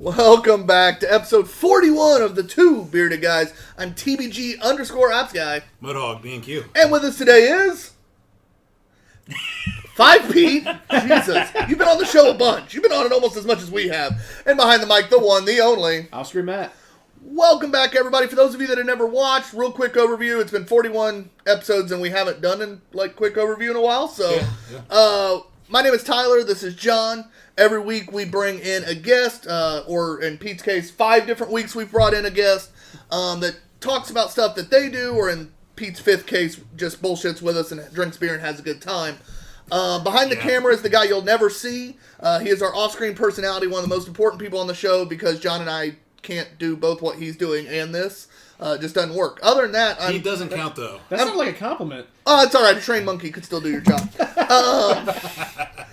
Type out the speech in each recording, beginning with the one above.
Welcome back to episode 41 of the Two Bearded Guys. I'm TBG_OpsGuy. Mudhog, B&Q. And with us today is... 5 Pete. Jesus. You've been on the show a bunch. You've been on it almost as much as we have. And behind the mic, the one, the only. Oscar Matt. Welcome back, everybody. For those of you that have never watched, real quick overview. It's been 41 episodes and we haven't done a quick overview in a while. So, my name is Tyler. This is John. Every week we bring in a guest, or in Pete's case, 5 different weeks we've brought in a guest that talks about stuff that they do, or in Pete's 5th case, just bullshits with us and drinks beer and has a good time. Behind the camera is the guy you'll never see. He is our off-screen personality, one of the most important people on the show, because John and I can't do both what he's doing and this. It just doesn't work. Other than that... He doesn't count, though. That sounds like a compliment. Oh, it's alright. A trained monkey could still do your job.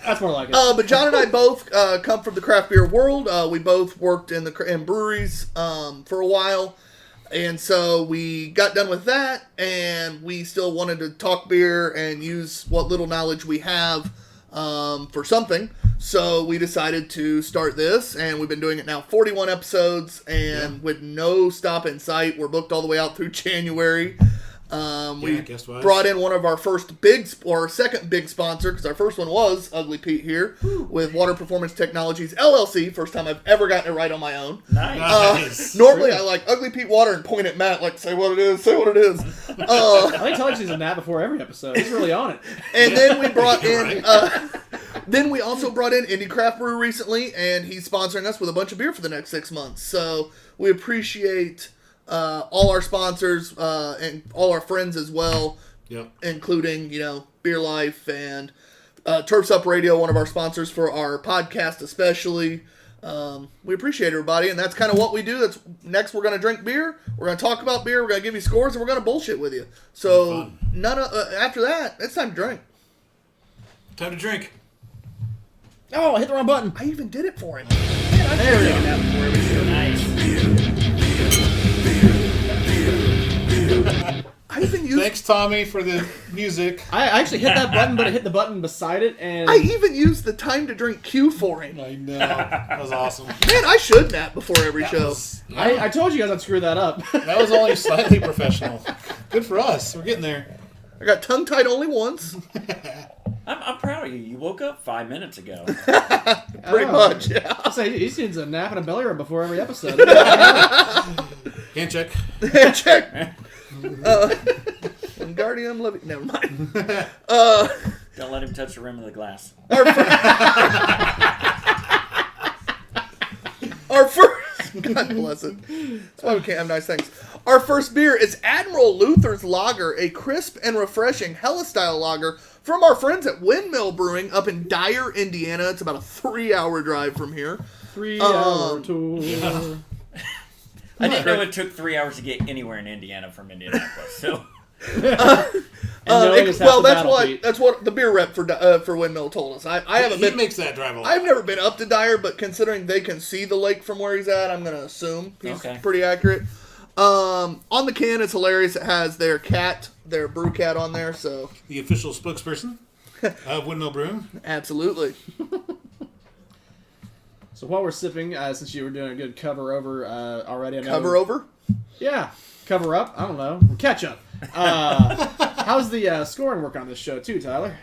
That's more like it. But John and I both come from the craft beer world. We both worked in breweries for a while. And so we got done with that, and we still wanted to talk beer and use what little knowledge we have for something. So we decided to start this, and we've been doing it now 41 episodes, and with no stop in sight. We're booked all the way out through January. We brought in one of our second big sponsor, because our first one was Ugly Pete here, with Water Performance Technologies, LLC. First time I've ever gotten it right on my own. Nice. Normally I like Ugly Pete Water and point at Matt like, say what it is. I think Tyler sees a nap before every episode. He's really on it. And then we brought in... Then we also brought in Indie Craft Brew recently, and he's sponsoring us with a bunch of beer for the next 6 months. So we appreciate all our sponsors and all our friends as well, including, Beer Life and Turfs Up Radio, one of our sponsors for our podcast especially. We appreciate everybody, and that's kind of what we do. Next we're going to drink beer, we're going to talk about beer, we're going to give you scores, and we're going to bullshit with you. So after that, it's time to drink. Time to drink. Oh, I hit the wrong button. I even did it for him. There we go. Nice. I even used... Thanks, Tommy, for the music. I actually hit that button, but I hit the button beside it, and... I even used the time to drink cue for him. I know. That was awesome. Man, I should nap before every show. I told you guys I'd screw that up. That was only slightly professional. Good for us. We're getting there. I got tongue-tied only once. I'm proud of you. You woke up 5 minutes ago. Pretty much, yeah. I'll say he needs a nap and a belly rub before every episode. Hand check. Hand check. Wingardium Leviosa. Never mind. Don't let him touch the rim of the glass. Our first... God bless it. That's why we can't have nice things. Our first beer is Admiral Luther's Lager, a crisp and refreshing Hella-style lager from our friends at Windmill Brewing up in Dyer, Indiana. It's about a 3-hour drive from here. 3-hour tour. Yeah. I didn't know it took 3 hours to get anywhere in Indiana from Indianapolis. So, that's what the beer rep for Windmill told us. I haven't He been. makes that drive a lot. I've never been up to Dyer, but considering they can see the lake from where he's at, I'm gonna assume he's pretty accurate. On the can, it's hilarious. It has their brew cat on there. So The official spokesperson of Windmill Brewing. Absolutely. So while we're sipping, since you were doing a good cover over already, Cover over? Yeah, cover up. I don't know, catch up. How's the scoring work on this show too, Tyler?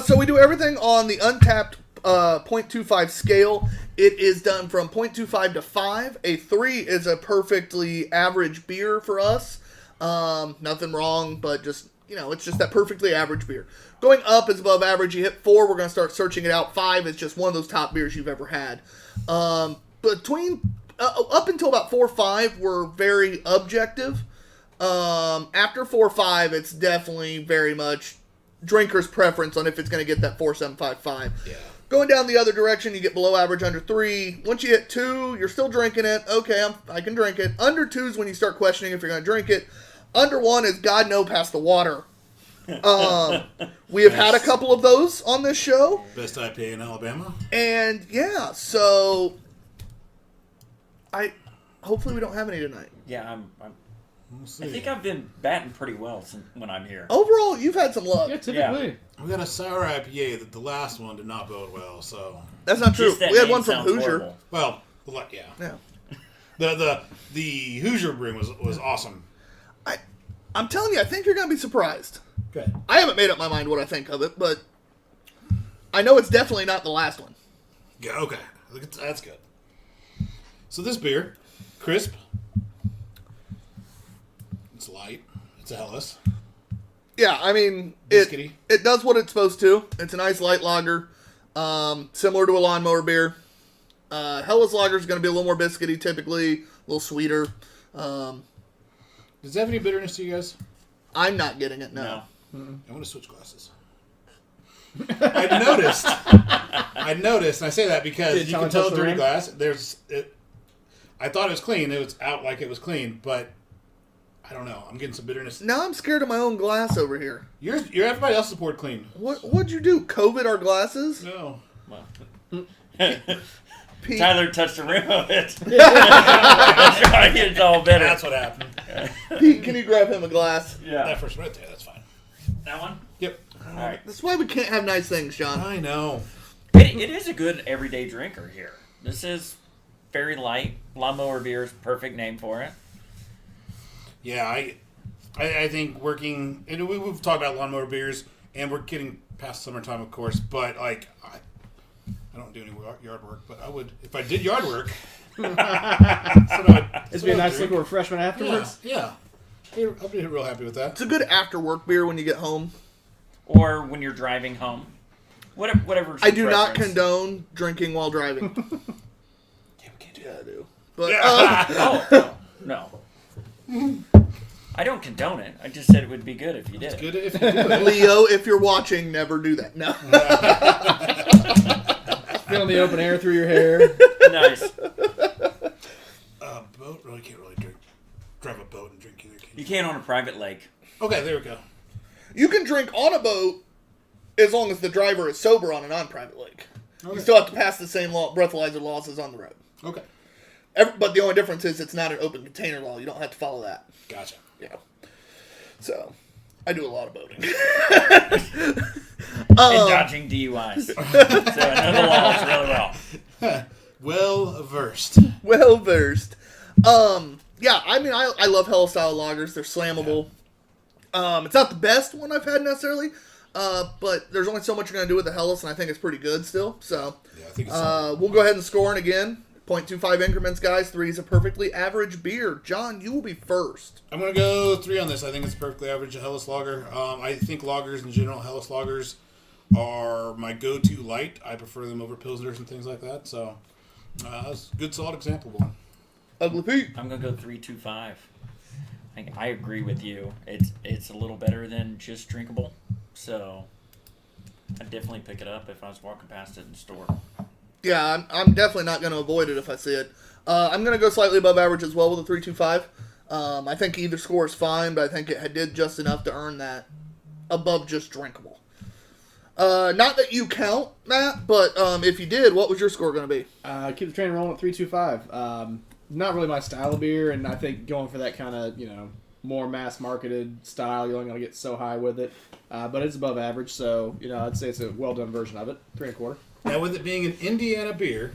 So we do everything on the Untapped 0.25 scale. It is done from 0.25 to 5. A 3 is a perfectly average beer for us. Nothing wrong, but just, it's just that perfectly average beer. Going up is above average. You hit 4, we're going to start searching it out. 5 is just one of those top beers you've ever had. Between up until about 4 or 5, we're very objective. After 4 or 5, it's definitely very much drinker's preference on if it's going to get that 4.755. Yeah. Going down the other direction, you get below average under 3. Once you hit 2, you're still drinking it. Okay, I can drink it. Under 2 is when you start questioning if you're going to drink it. Under 1 is God no past the water. We have had a couple of those on this show. Best IPA in Alabama. And yeah, so hopefully we don't have any tonight. yeah, We'll see. I think I've been batting pretty well when I'm here. Overall, you've had some luck. Yeah, typically. We got a sour IPA that the last one did not bode well, so... That's not true. Just that We had name one from sounds Hoosier. horrible. Well, Yeah. Yeah. The Hoosier Brewing was awesome. I'm telling you, I think you're gonna be surprised. Okay. I haven't made up my mind what I think of it, but I know it's definitely not the last one. Yeah, okay. That's good. So this beer, crisp. It's light. It's a Helles. Yeah, I mean, Biscuity. it does what it's supposed to. It's a nice light lager, similar to a lawnmower beer. Helles lager is going to be a little more biscuity, typically a little sweeter. Does it have any bitterness to you guys? I'm not getting it, no. I want to switch glasses. I noticed, and I say that because Did you someone can tell touch the dirty rim? glass. I thought it was clean. It was out like it was clean, but I don't know. I'm getting some bitterness. Now I'm scared of my own glass over here. You're everybody else's poured clean. What'd you do? COVID our glasses? No. Well. Pete, Tyler touched the rim of it. That's right. It's all better. That's what happened. Pete, can you grab him a glass? Yeah. That first right there. That's fine. That one? Yep. All right. That's why we can't have nice things, John. I know. It is a good everyday drinker here. This is very light. Lawnmower beer is perfect name for it. Yeah, I think working, and we've talked about lawnmower beers, and we're getting past summertime, of course, but like I don't do any yard work, but I would if I did yard work. It'd be a nice little refreshment afterwards. Yeah. I'll be real happy with that. It's a good after work beer when you get home. Or when you're driving home. Whatever. I do not condone drinking while driving. Yeah, we can't do Yeah, that. I do. But Oh, no. I don't condone it. I just said it would be good if you did. Good if you do it. Leo, if you're watching, never do that. No. Feeling the open air through your hair. Nice. Boat really can't really drive a boat and drink either. Can You you? can on a private lake. Okay, there we go. You can drink on a boat as long as the driver is sober on a non-private lake. Okay. You still have to pass the same breathalyzer laws as on the road. Okay, But the only difference is it's not an open container law. You don't have to follow that. gotcha. Yeah. So, I do a lot of boating. And dodging DUIs. So I know the laws really well. Well versed. Well versed. Yeah, I mean, I love Hell style lagers. They're slammable. It's not the best one I've had necessarily, but there's only so much you're going to do with the Helles, and I think it's pretty good still. So, Yeah, I think it's solid. we'll go ahead and score it again. 0.25 increments, guys. 3 is a perfectly average beer. John, you will be first. I'm going to go 3 on this. I think it's perfectly average Helles lager. I think lagers in general, Helles lagers, are my go-to light. I prefer them over Pilsners and things like that. So, that's a good, solid example one. Ugly Pete. I'm gonna go 3.25. I agree with you. It's a little better than just drinkable. So I'd definitely pick it up if I was walking past it in the store. Yeah, I'm definitely not going to avoid it if I see it. I'm going to go slightly above average as well with a 3.25. I think either score is fine, but I think it did just enough to earn that above just drinkable. Not that you count that, but if you did, what was your score going to be? Keep the train rolling at 3.25. Not really my style of beer, and I think going for that kind of, more mass marketed style, you're only going to get so high with it. But it's above average, so, I'd say it's a well done version of it. 3.25. Now, with it being an Indiana beer,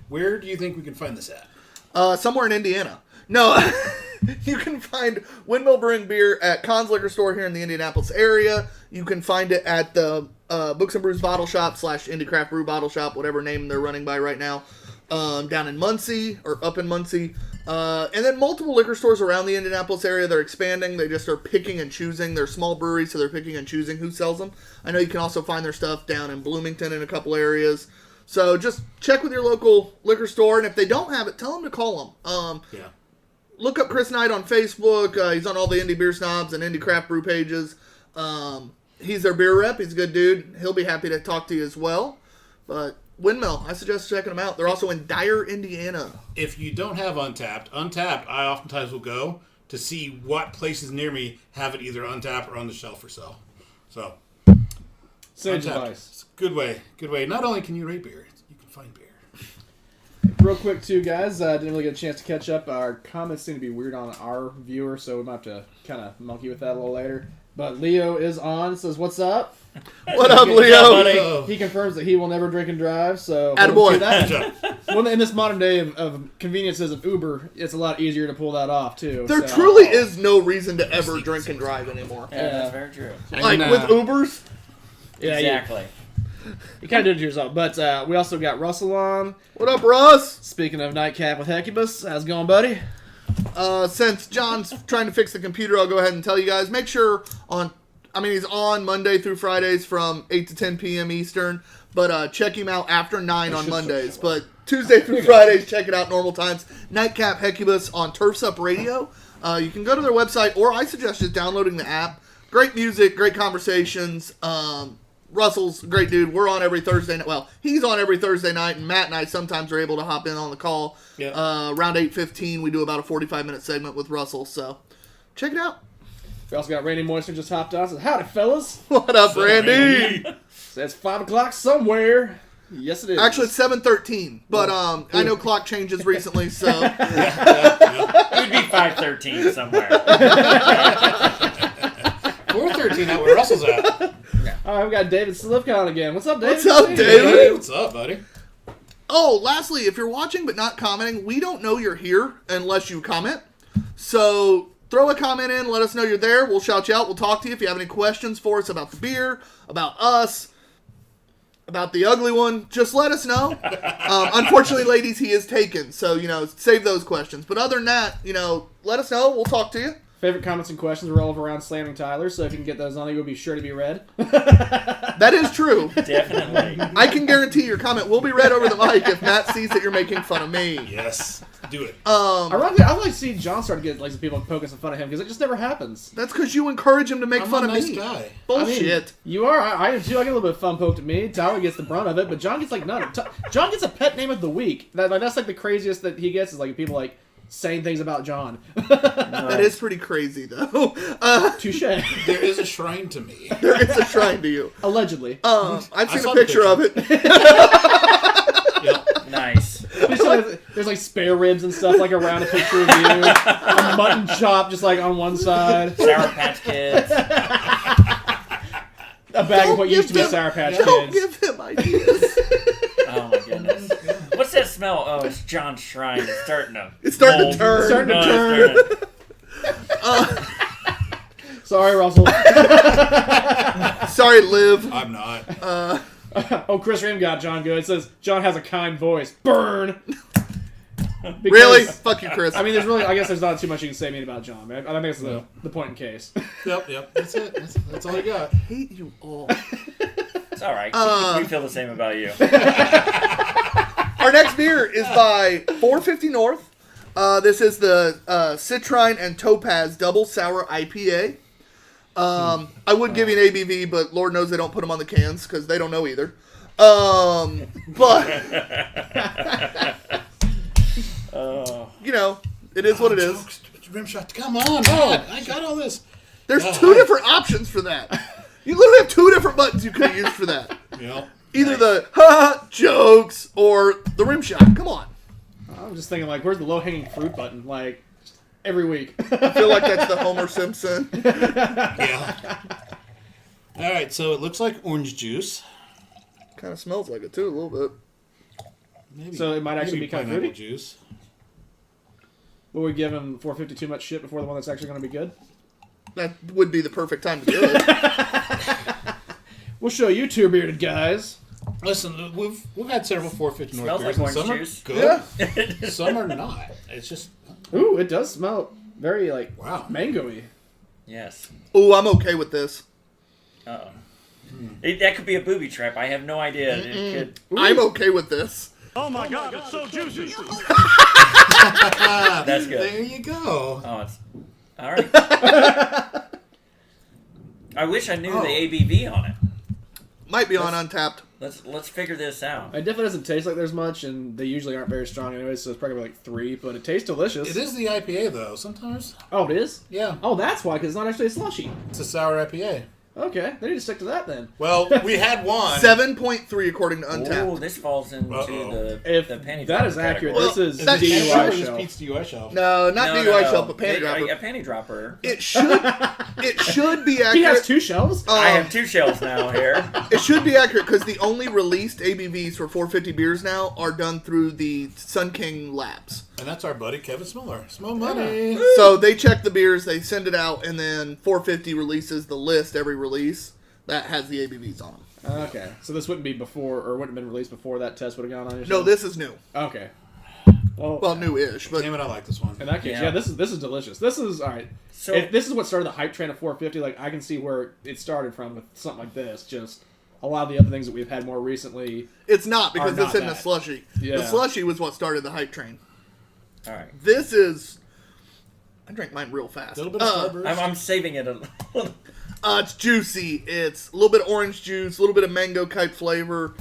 where do you think we can find this at? Somewhere in Indiana. No, you can find Windmill Brewing Beer at Conn's Liquor Store here in the Indianapolis area. You can find it at the Books and Brews Bottle Shop / Indie Craft Brew Bottle Shop, whatever name they're running by right now, down in Muncie or up in Muncie. And then multiple liquor stores around the Indianapolis area. They're expanding. They just are picking and choosing. They're small breweries, so they're picking and choosing who sells them. I know you can also find their stuff down in Bloomington in a couple areas. So just check with your local liquor store, and if they don't have it, tell them to call them. Yeah. Look up Chris Knight on Facebook. He's on all the Indie Beer Snobs and Indie Craft Brew pages. He's their beer rep. He's a good dude. He'll be happy to talk to you as well. But Windmill, I suggest checking them out. They're also in Dyer, Indiana. If you don't have Untapped, I oftentimes will go to see what places near me have it either Untapped or on the shelf for sale. So, Sage Untapped. advice. It's a good way. Good way. Not only can you rate beer, you can find beer. Real quick, too, guys. Didn't really get a chance to catch up. Our comments seem to be weird on our viewer, so we might have to kind of monkey with that a little later. But Leo is on. Says, "What's up?" What up, Yeah, Leo? buddy. He confirms that he will never drink and drive. So Attaboy. Well, in this modern day of conveniences of Uber, it's a lot easier to pull that off too. There so. truly is no reason to ever drink and drive anymore. Yeah, that's very true. Like with Ubers. Yeah, Exactly. You kind of did it to yourself. But we also got Russell on. What up, Russ? Speaking of Nightcap with Hecubus, how's it going, buddy? Since John's trying to fix the computer, I'll go ahead and tell you guys. Make sure he's on Monday through Fridays from 8 to 10 p.m. Eastern. But check him out after 9 on Mondays. But Tuesday through Fridays, check it out normal times. Nightcap Hecubus on Turfs Up Radio. You can go to their website, or I suggest just downloading the app. Great music, great conversations. Russell's a great dude. We're on every Thursday night. Well, he's on every Thursday night, and Matt and I sometimes are able to hop in on the call. Yep. Around 8:15, we do about a 45-minute segment with Russell. So check it out. We also got Randy Moister just hopped on. Says, howdy, fellas. What up, Randy? Says 5 o'clock somewhere. Yes, it is. Actually, it's 7:13, but I know clock changes recently, so It would be 5:13 somewhere. 4:13 out where Russell's at. All right, we got David Slivcon again. What's up, David? What's up, David? Hey, what's up, buddy? Oh, lastly, if you're watching but not commenting, we don't know you're here unless you comment. So throw a comment in, let us know you're there. We'll shout you out. We'll talk to you. If you have any questions for us about the beer, about us, about the ugly one, just let us know. Unfortunately, ladies, he is taken. So, save those questions. But other than that, let us know. We'll talk to you. Favorite comments and questions revolve around slamming Tyler, so if you can get those on, you'll be sure to be read. That is true. Definitely. I can guarantee your comment will be read over the mic if Matt sees that you're making fun of me. Yes. Do it. Ironically, I'd like to see John start to get some people poking some fun at him, because it just never happens. That's because you encourage him to make I'm fun a of nice me. guy. Bullshit. You are. I am too. I get a little bit of fun poked at me. Tyler gets the brunt of it, but John gets like none. John gets a pet name of the week. That's like the craziest that he gets is like people like saying things about John. That is pretty crazy, though. Touche. There is a shrine to me. There is a shrine to you. Allegedly. I've seen saw a the picture of it. Yep. Nice. There's like spare ribs and stuff like around a picture of you. A mutton chop just like on one side. Sour Patch Kids. A bag of what Don't used to be give Sour Patch Don't Kids. give him ideas. Oh my goodness. What's that smell? Oh, it's John's shrine. It's starting to. It's starting to mold. turn. Starting to No, turn. it's starting Sorry, Russell. Sorry, Liv. I'm not. Oh, Chris Ream got John good. It says John has a kind voice. Burn. Because- Really? Fuck you, Chris. I mean, I guess there's not too much you can say mean about John, man. I think that's the point in case. Yep. That's it. That's all I got. I hate you all. It's all right. We feel the same about you. Our next beer is by 450 North. This is the Citrine and Topaz Double Sour IPA. I would give you an ABV, but Lord knows they don't put them on the cans because they don't know either. But it is what it is. Jokes. Rimshot. Come on, man. I got all this. There's two different options for that. You literally have two different buttons you could have used for that. Yep. Either the ha jokes or the rim shot. Come on. I'm just thinking, like, where's the low-hanging fruit button? Like, every week. I feel like that's the Homer Simpson. Yeah. All right. So it looks like orange juice. Kind of smells like it too, a little bit. Maybe. So it might actually be kinda pineapple fruity? juice. Will we give him 450 too much shit before the one that's actually going to be good? That would be the perfect time to do it. We'll show you two bearded guys. Listen, we've had several 450 North Smells beers, like and some orange are juice. good. Yeah. Some are not. It's just Ooh, it does smell very, like, wow. mango-y. Yes. Ooh, I'm okay with this. Uh-oh. That could be a booby trap. I have no idea. It could. I'm okay with this. Oh my god, it's so juicy! That's good. There you go. Oh, it's all right. I wish I knew the ABV on it. Might be on Untapped. Let's figure this out. It definitely doesn't taste like there's much, and they usually aren't very strong anyway, so it's probably like 3, but it tastes delicious. It is the IPA though. Sometimes, Oh, it is? yeah, Oh, that's why, because it's not actually a slushy. it's a sour IPA. Okay, they need to stick to that then. Well, we had one. 7.3 according to Oh, Untapped. this falls into Uh-oh. If the panty that is dropper accurate, category. this is Is That's- this DUI this shelf. Pete's DUI shelf? No, not DUI shelf, but panty A dropper. panty dropper. It should be accurate. He has 2 shelves. I have 2 shells now here. It should be accurate because the only released ABVs for 450 beers now are done through the Sun King Labs. And that's our buddy Kevin Smiller. Smell money. So they check the beers, they send it out, and then 450 releases the list every release that has the ABVs on them. Okay, so this wouldn't be before, or wouldn't have been released before that test would have gone on. Your No, shelf? this is new. Okay. Well, new-ish, but Damn it, I like this one. In that case, Yeah. yeah, this is delicious. This is all right. So If this is what started the hype train of 450, like I can see where it started from with something like this. Just a lot of the other things that we've had more recently. it's not because Are not it's in the that. slushy. Yeah. The slushy was what started the hype train. all right. This is... I drank mine real fast. A little bit of Starburst. I'm saving it a little. It's juicy. It's a little bit of orange juice, a little bit of mango type flavor.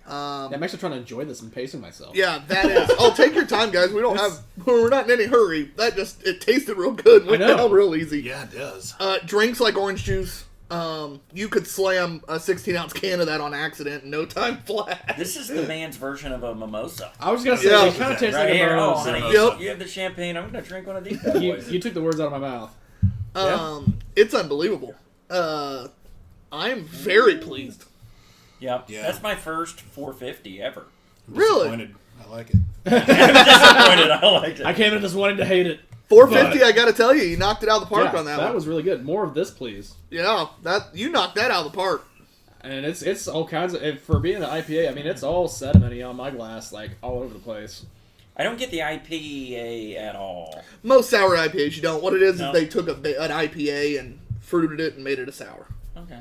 I'm actually trying to enjoy this and pacing myself. Yeah, that is. Oh, take your time, guys. We don't have. We're not in any hurry. That just it tasted real good. Went know. down real easy. Yeah, it does. Drinks like orange juice. You could slam a 16-ounce can of that on accident in no time flat. This is the man's version of a mimosa. I was gonna say Yeah. it kind of tastes Right like here. a Oh, mimosa. honey, Yep. you have the champagne. I'm gonna drink one of these. bad boys. You took the words out of my mouth. It's unbelievable. I'm very pleased. Yep. Yeah. That's my first 450 ever. Really? Disappointed. I like it. Disappointed. I liked it. I came in just wanting to hate it. 450. I got to tell you knocked it out of the park Yeah, on that, that one. was really good. More of this, please. Yeah, you knocked that out of the park. And it's all kinds of for being an IPA. I mean, it's all sedimenty on my glass, like all over the place. I don't get the IPA at all. Most sour IPAs you don't. What it is No. they took an IPA and fruited it and made it a sour. Okay.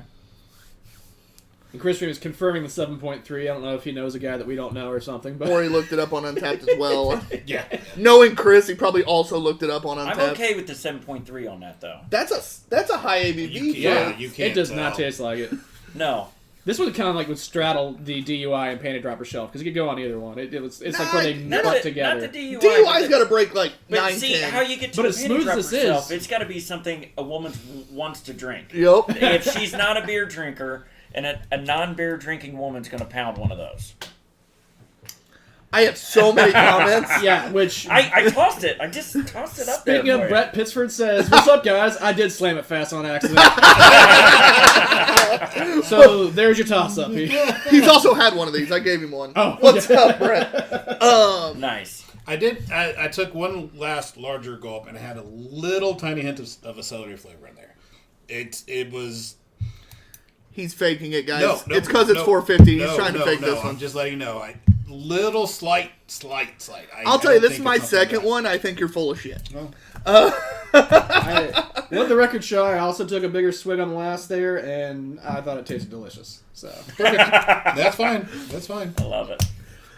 And Chris was confirming the 7.3. I don't know if he knows a guy that we don't know or something, but Or he looked it up on Untapped as well. Yeah. Knowing Chris, he probably also looked it up on Untapped. I'm okay with the 7.3 on that though. That's a high ABV. Yeah, you can't it does tell. not taste like it. No. This one kind of like would straddle the DUI and panty dropper shelf because it could go on either one. It's like when they Not butt the, together. Not the DUI. DUI's got to break like But 9, see 10. how you get to But a as panty smooth as dropper this is- shelf. It's got to be something a woman wants to drink. Yep. If she's not a beer drinker, and a non-beer drinking woman's going to pound one of those. I have so many comments. Yeah, which I tossed it. I just tossed it up there. speaking for of you. Brett Pittsford says, "What's up, guys? I did slam it fast on accident." So there's your toss up. He's also had one of these. I gave him one. Oh, What's yeah. up, Brett? Nice. I took one last larger gulp and it had a little tiny hint of a celery flavor in there. It was He's faking it, guys. no, it's because it's no, 450. He's no, trying to no, fake no, this one. I'm just letting you know. Little slight. I'll tell you, this is think my it's something second bad. one. I think you're full of shit. Let the record show, I also took a bigger swig on the last there, and I thought it tasted delicious. So That's fine. That's fine. I love it.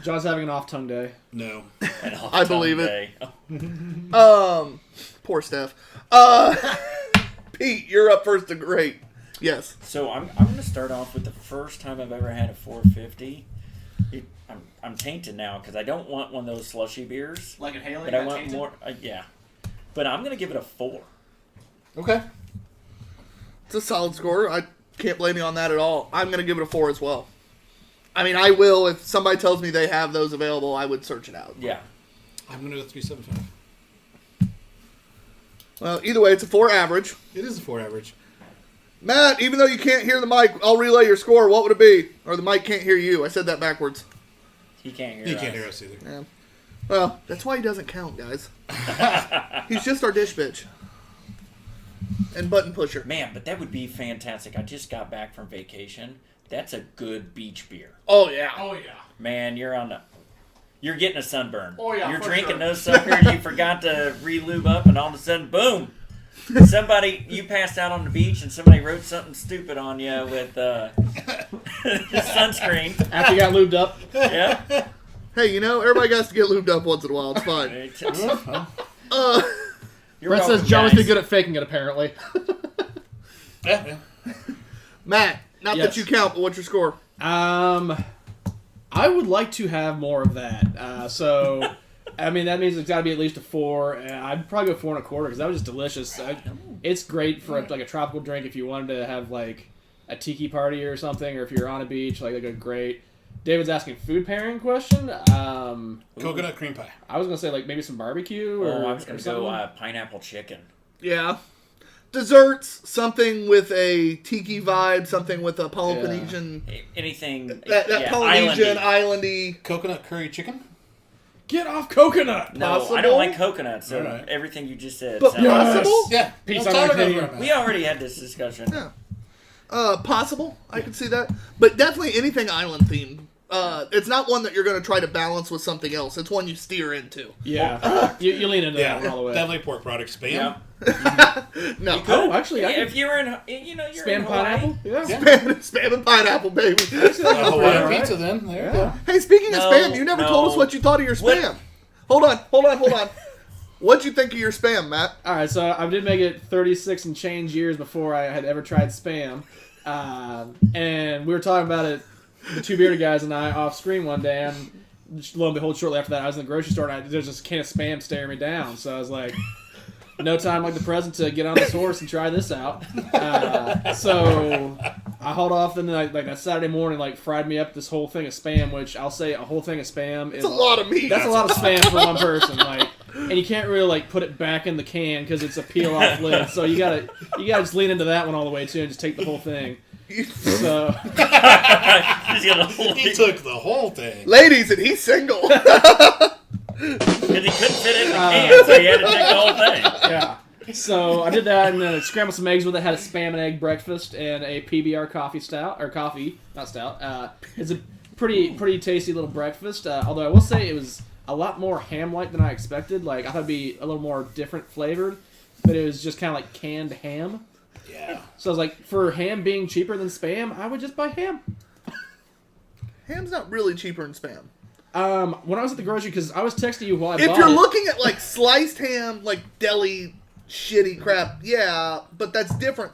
John's having an off-tongue day. No. And I believe it. day. Poor Steph. Pete, you're up first to great. Yes. So I'm going to start off with the first time I've ever had a 450. I'm tainted now because I don't want one of those slushy beers. Like in Haley, But I want more. Yeah. But I'm going to give it a 4. Okay. It's a solid score. I can't blame you on that at all. I'm going to give it a 4 as well. I mean, I will. If somebody tells me they have those available, I would search it out. Yeah. I'm gonna go 3.75. Well, either way, it's a 4 average. It is a 4 average. Matt, even though you can't hear the mic, I'll relay your score. What would it be? Or the mic can't hear you. I said that backwards. He can't hear He us. can't hear us either. Yeah. Well, that's why he doesn't count, guys. He's just our dish bitch. And button pusher. Man, but that would be fantastic. I just got back from vacation. That's a good beach beer. Oh, yeah. Oh yeah. Man, you're getting a sunburn. Oh, yeah, You're for drinking sure. those suckers. You forgot to re-lube up, and all of a sudden, boom! You passed out on the beach, and somebody wrote something stupid on you with sunscreen. After you got lubed up, Yeah. Hey, everybody got to get lubed up once in a while. It's fine. You're Brett says welcome, John must be guys. good at faking it. Apparently. Yeah. Matt, not Yes. that you count, but what's your score? I would like to have more of that. So, I mean, that means it's got to be at least a 4. And I'd probably go 4 1/4 because that was just delicious. It's great for like a tropical drink if you wanted to have like a tiki party or something, or if you're on a beach, like they go great. David's asking food pairing question. Coconut cream pie. I was gonna say like maybe some barbecue or, I was going or to something. go pineapple chicken. Yeah. Desserts, something with a tiki vibe, something with a Polynesian, Anything. that Polynesian, islandy. islandy. Coconut curry chicken. Get off coconut. No, I Possible? don't like coconut, so Alright. everything you just said. But sounds- possible? Yeah. Peace That's on all my I know team. for a We already had this discussion. Yeah. Possible. I can see that. But definitely anything island themed. It's not one that you're going to try to balance with something else. It's one you steer into. Yeah, you lean into Yeah, that one all the way. definitely pork products. Spam. Yeah. No. Oh, actually, I If can you're in, you're in spam Hawaii. pineapple. Yeah. Yeah. Spam and pineapple, baby. Hawaiian Alright. pizza then. There you Yeah. go. Hey, speaking of No, spam, you never told us no. what you thought of your What? spam. Hold on. What'd you think of your spam, Matt? All right, so I did make it 36 and change years before I had ever tried spam, and we were talking about it, the two bearded guys and I, off screen one day, and lo and behold, shortly after that, I was in the grocery store and there's this can of spam staring me down. So I was like, no time like the present to get on this horse and try this out. So I hauled off, and then like that Saturday morning, like fried me up this whole thing of spam, which I'll say a whole thing of spam is It's a lot of meat. That's a lot of spam for one person. Like, and you can't really like put it back in the can because it's a peel off lid. So you gotta just lean into that one all the way too, and just take the whole thing. So He's gonna hold He it took the whole thing. Ladies, and he's single. because he couldn't fit it in the can, so he had to take the whole thing. yeah. So I did that, and then scrambled some eggs with it. Had a spam and egg breakfast and a PBR coffee stout, or coffee, not stout. It's a pretty tasty little breakfast. Although I will say it was a lot more ham-like than I expected. Like I thought it'd be a little more different flavored, but it was just kind of like canned ham. Yeah. So I was like, for ham being cheaper than spam, I would just buy ham. Ham's not really cheaper than spam. When I was at the grocery, because I was texting you while I If bought you're it. looking at like sliced ham, like deli shitty crap, yeah, but that's different.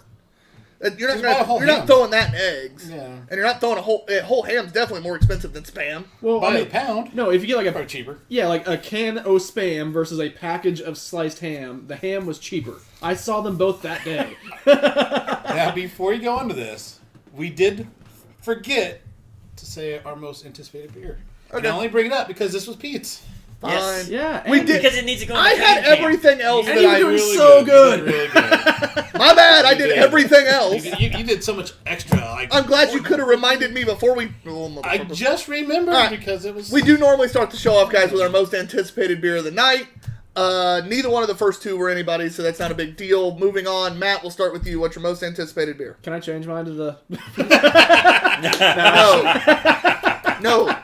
You're not Just buy a whole you're not ham. throwing that in eggs, Yeah. and you're not throwing a whole ham's definitely more expensive than spam. well, Buy I a mean, pound. no, if you get like Or a cheaper. like a can of spam versus a package of sliced ham, the ham was cheaper. I saw them both that day. Now, before you go into this, we did forget to say our most anticipated beer. And Okay. I only bring it up because this was Pete's. Fine. Yes. Yeah, We and- did. Because it needs to go in the I had can. everything else And that you were I. doing Really so You good. did really good. My bad. I You did did. everything else. you did so much extra. Like, I'm glad you could have reminded me before we. I just remembered All right. because it was. We do normally start the show off, guys, with our most anticipated beer of the night. Neither one of the first two were anybody, so that's not a big deal. Moving on, Matt, we'll start with you. What's your most anticipated beer? Can I change mine to the? No.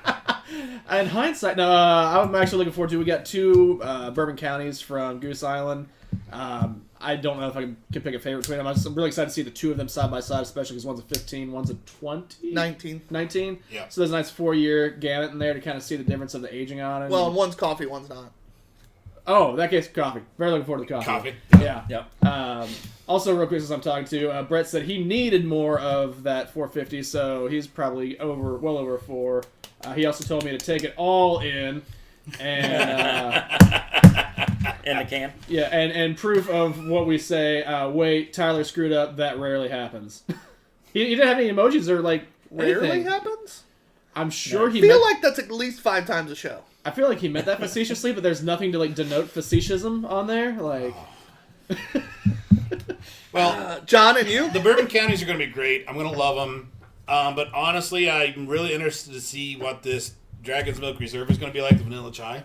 In hindsight, no. I'm actually looking forward to. We got two bourbon counties from Goose Island. I don't know if I can pick a favorite between them. I'm really excited to see the two of them side by side, especially because one's a 15, one's a 20. 19. 19. Yeah. So there's a nice 4-year gamut in there to kind of see the difference of the aging on it. Well, and one's coffee, one's not. Oh, in that case, coffee. Very looking forward to the coffee. Coffee. Yeah. Yep. Also, real quick, since I'm talking to Brett said he needed more of that 450, so he's probably well over 4. He also told me to take it all in, and In the can. yeah, and proof of what we say. Wait, Tyler screwed up. That rarely happens. he didn't have any emojis or like Rarely anything. happens? I'm sure I he. feel meant, like that's at least 5 times a show. I feel like he meant that facetiously, but there's nothing to like denote faceticism on there. Like, Well, John and you? the bourbon counties are going to be great. I'm going to love them. But honestly, I'm really interested to see what this Dragon's Milk Reserve is going to be like, the vanilla chai.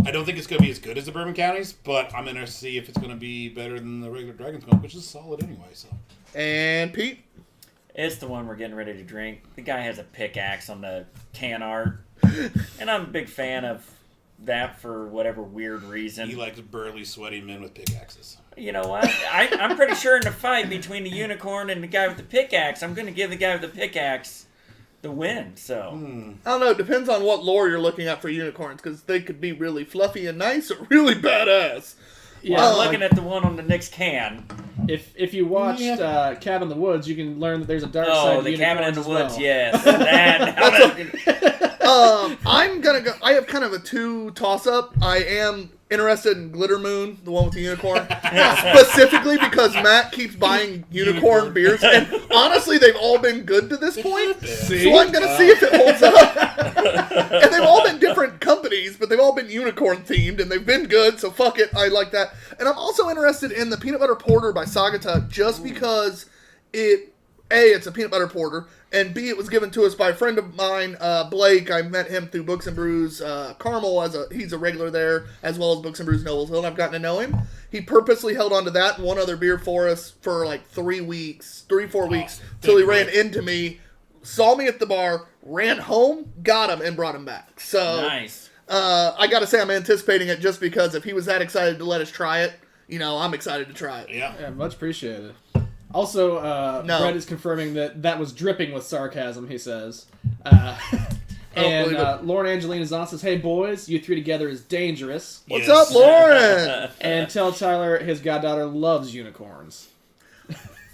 I don't think it's going to be as good as the bourbon counties, but I'm interested to see if it's going to be better than the regular Dragon's Milk, which is solid anyway. So And Pete? It's the one we're getting ready to drink. The guy has a pickaxe on the can art. And I'm a big fan of that for whatever weird reason. he likes burly, sweaty men with pickaxes. You know what? I'm pretty sure in the fight between the unicorn and the guy with the pickaxe, I'm going to give the guy with the pickaxe the win. So I don't know. It depends on what lore you're looking at for unicorns, because they could be really fluffy and nice or really badass. yeah, I'm looking at the one on the next can. if you watched Yeah. Cabin in the Woods, you can learn that there's a dark side. Oh, to the cabin in unicorns the as woods. well. Yes, that. I'm gonna go. I have kind of a 2 toss up. I am interested in Glitter Moon, the one with the unicorn, specifically because Matt keeps buying unicorn beers, and honestly, they've all been good to this point. So I'm gonna see if it holds up. And they've all been different companies, but they've all been unicorn themed, and they've been good. So fuck it, I like that. And I'm also interested in the peanut butter porter by Sagatuck, just because it's a peanut butter porter, and B, it was given to us by a friend of mine, Blake. I met him through Books and Brews Carmel. He's a regular there, as well as Books and Brews Noblesville, and I've gotten to know him. He purposely held on to that and one other beer for us for like 4 weeks, till he ran into me, saw me at the bar, ran home, got him, and brought him back. So Nice. I gotta say I'm anticipating it just because if he was that excited to let us try it, I'm excited to try it. Yeah. Yeah, much appreciated. Also, No. Brett is confirming that was dripping with sarcasm, he says. believe And it. Lauren Angelina Zahn says, "Hey boys, you three together is dangerous." What's Yes. up, Lauren? And tell Tyler his goddaughter loves unicorns.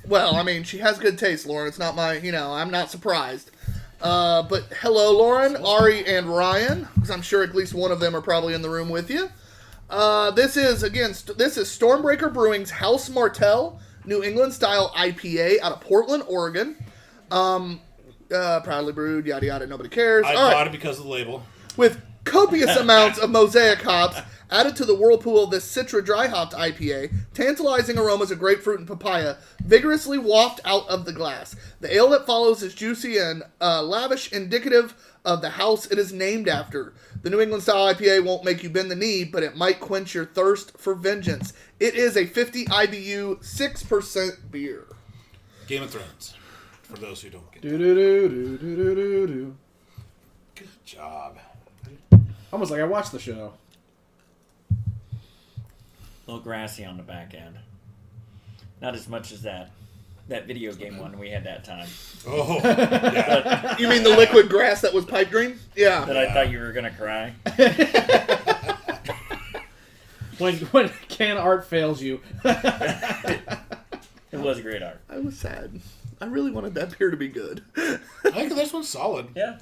Well, I mean, she has good taste, Lauren. It's not I'm not surprised. But hello, Lauren, Ari, and Ryan, because I'm sure at least one of them are probably in the room with you. This is Stormbreaker Brewing's House Martell New England style IPA out of Portland, Oregon. Proudly brewed, yada yada, nobody cares. I All right. bought it because of the label. With copious amounts of mosaic hops added to the whirlpool of this Citra dry hopped IPA, tantalizing aromas of grapefruit and papaya vigorously waft out of the glass. The ale that follows is juicy and lavish, indicative of the house it is named after. The New England style IPA won't make you bend the knee, but it might quench your thirst for vengeance. It is a 50 IBU, 6% beer. Game of Thrones. For those who don't get Do it. do do do do do do do. Good job. Almost like I watched the show. A little grassy on the back end. Not as much as that video game one we had that time. Oh, yeah. You mean the liquid grass that was pipe dream? Yeah. That I thought you were gonna cry. When can art fails you. It was great art. I was sad. I really wanted that beer to be good. I think this one's solid. Yeah.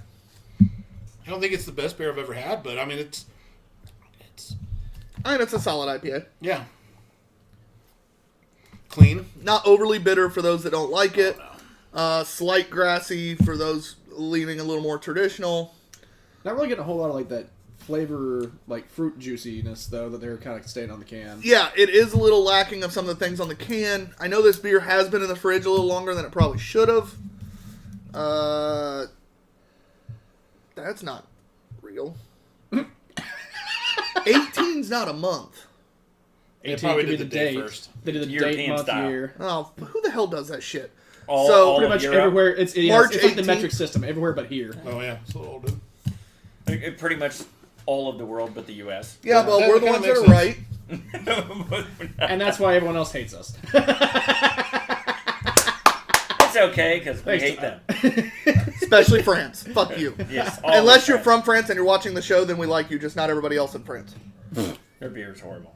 I don't think it's the best beer I've ever had, but I mean, it's And it's a solid IPA. yeah. Clean. Not overly bitter for those that don't like it. Slight grassy for those leaning a little more traditional. Not really getting a whole lot of like that flavor, like fruit juiciness though, that they're kind of staying on the can. Yeah, it is a little lacking of some of the things on the can. I know this beer has been in the fridge a little longer than it probably should have. That's not real. 18's not a month. They 18 probably could be did the the day date. first. They did the European date, month, style. year. Oh, who the hell does that shit? All, So, all Pretty of much Europe. everywhere. It's March like the 18th. metric system everywhere but here. Oh yeah, it's a little old. Dude. Pretty much all of the world but the U.S. Yeah, but that we're the kinda ones that makes are right. And that's why everyone else hates us. It's okay because we Thanks, hate them. Especially France. Fuck you. Yes. all Unless of you're them. from France and you're watching the show, then we like you, just not everybody else in France. Their beer is horrible.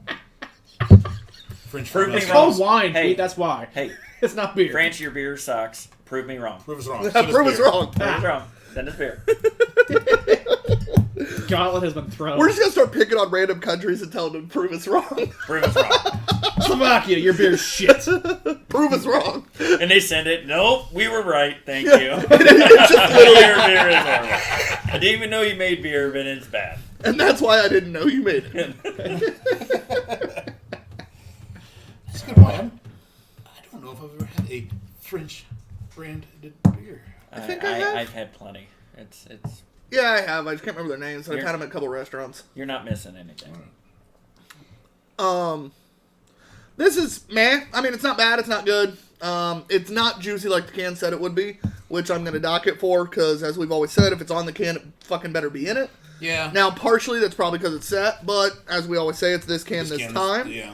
French Prove me fries. It's called wrong. wine, Hey. Pete, that's why. Hey, It's not beer. France, your beer sucks. Prove me wrong. Prove us wrong. Prove us wrong. Prove us wrong. Send us beer. Gauntlet has been thrown. We're just gonna start picking on random countries and telling them to prove us wrong. Prove us wrong. Slovakia, your beer's shit. Prove us wrong. And they send it. Nope, we were right. Thank you. It's just Your beer is horrible. I didn't even know you made beer, but it's bad. And that's why I didn't know you made it. That's a good one. I don't know if I've ever had a French branded beer. I think I have. I've had plenty. It's Yeah, I have. I just can't remember their names. I've You're- had them at a couple restaurants. you're not missing anything. This is meh. I mean, it's not bad. It's not good. It's not juicy like the can said it would be, which I'm gonna dock it for because, as we've always said, if it's on the can, it fucking better be in it. Yeah. Now, partially that's probably because it's set, but as we always say, it's this can this can is- time. Yeah.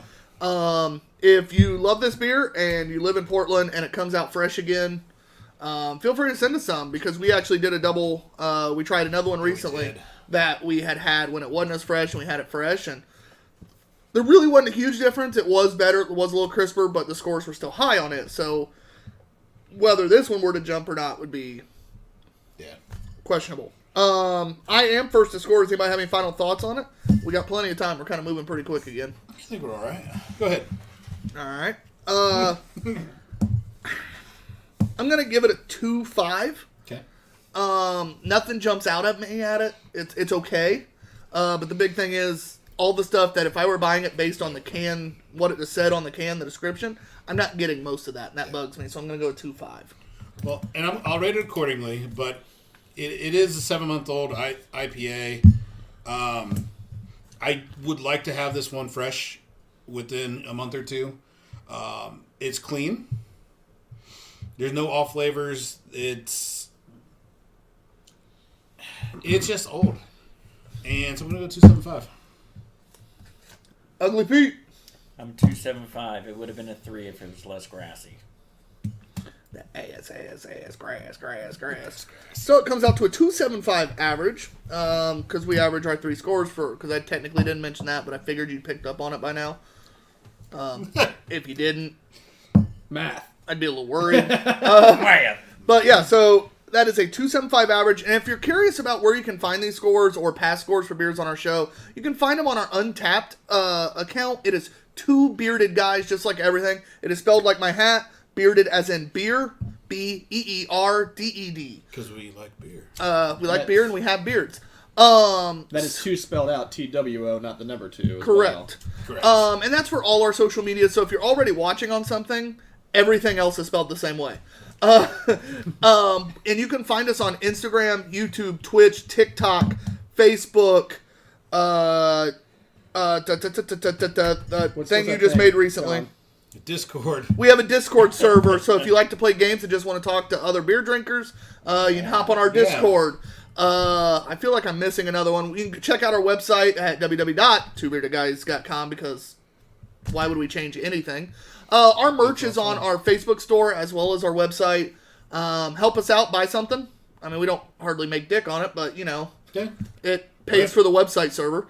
If you love this beer and you live in Portland and it comes out fresh again, feel free to send us some because we actually did a double. We tried another one recently did. that we had when it wasn't as fresh and we had it fresh, and there really wasn't a huge difference. It was better, it was a little crisper, but the scores were still high on it. So whether this one were to jump or not would be Yeah. questionable. I am first to score. Does anybody have any final thoughts on it? We got plenty of time. We're kind of moving pretty quick again. I think we're all right. Go ahead. All right. I'm gonna give it a 2.5. Okay. Nothing jumps out at me at it. It's okay. But the big thing is all the stuff that if I were buying it based on the can, what it said on the can, the description, I'm not getting most of that, and that bugs me. So I'm gonna go 2.5. Well, and I'll rate it accordingly, but it is a 7-month-old IPA. I would like to have this one fresh within a month or two. It's clean. There's no off flavors. It's just old. And so I'm going to go 2.75. Ugly Pete. I'm 2.75. It would have been a 3 if it was less grassy. Ass, grass. So it comes out to a 2.75 average, because we average our 3 scores because I technically didn't mention that, but I figured you'd picked up on it by now. If you didn't, Math. I'd be a little worried. Man. But yeah, so that is a 2.75 average. And if you're curious about where you can find these scores or past scores for beers on our show, you can find them on our Untapped account. It is 2 bearded guys, just like everything. It is spelled like my hat. Bearded as in beer, BEERDED. Because we like beer. We like beer and we have beards. That is 2 spelled out, TWO, not the number 2. Correct. Correct. And that's for all our social media. So if you're already watching on something, everything else is spelled the same way. And you can find us on Instagram, YouTube, Twitch, TikTok, Facebook, thing you just made recently. Discord. We have a Discord server, so if you like to play games and just want to talk to other beer drinkers, you can hop on our Discord. I feel like I'm missing another one. You can check out our website at www.twobeardedguys.com, because why would we change anything? Our merch is on our Facebook store as well as our website. Help us out, buy something. I mean, we don't hardly make dick on it, but, you know, Okay. it pays for the website server.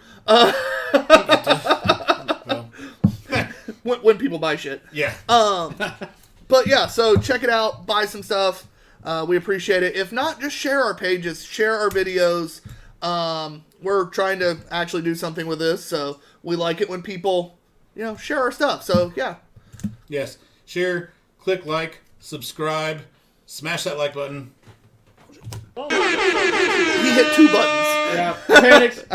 When people buy shit. Yeah. But yeah, so check it out, buy some stuff. We appreciate it. If not, just share our pages, share our videos. We're trying to actually do something with this, so we like it when people, share our stuff. So yeah. Yes. Share, click like, subscribe, smash that like button. He hit 2 buttons. Yeah, I panicked.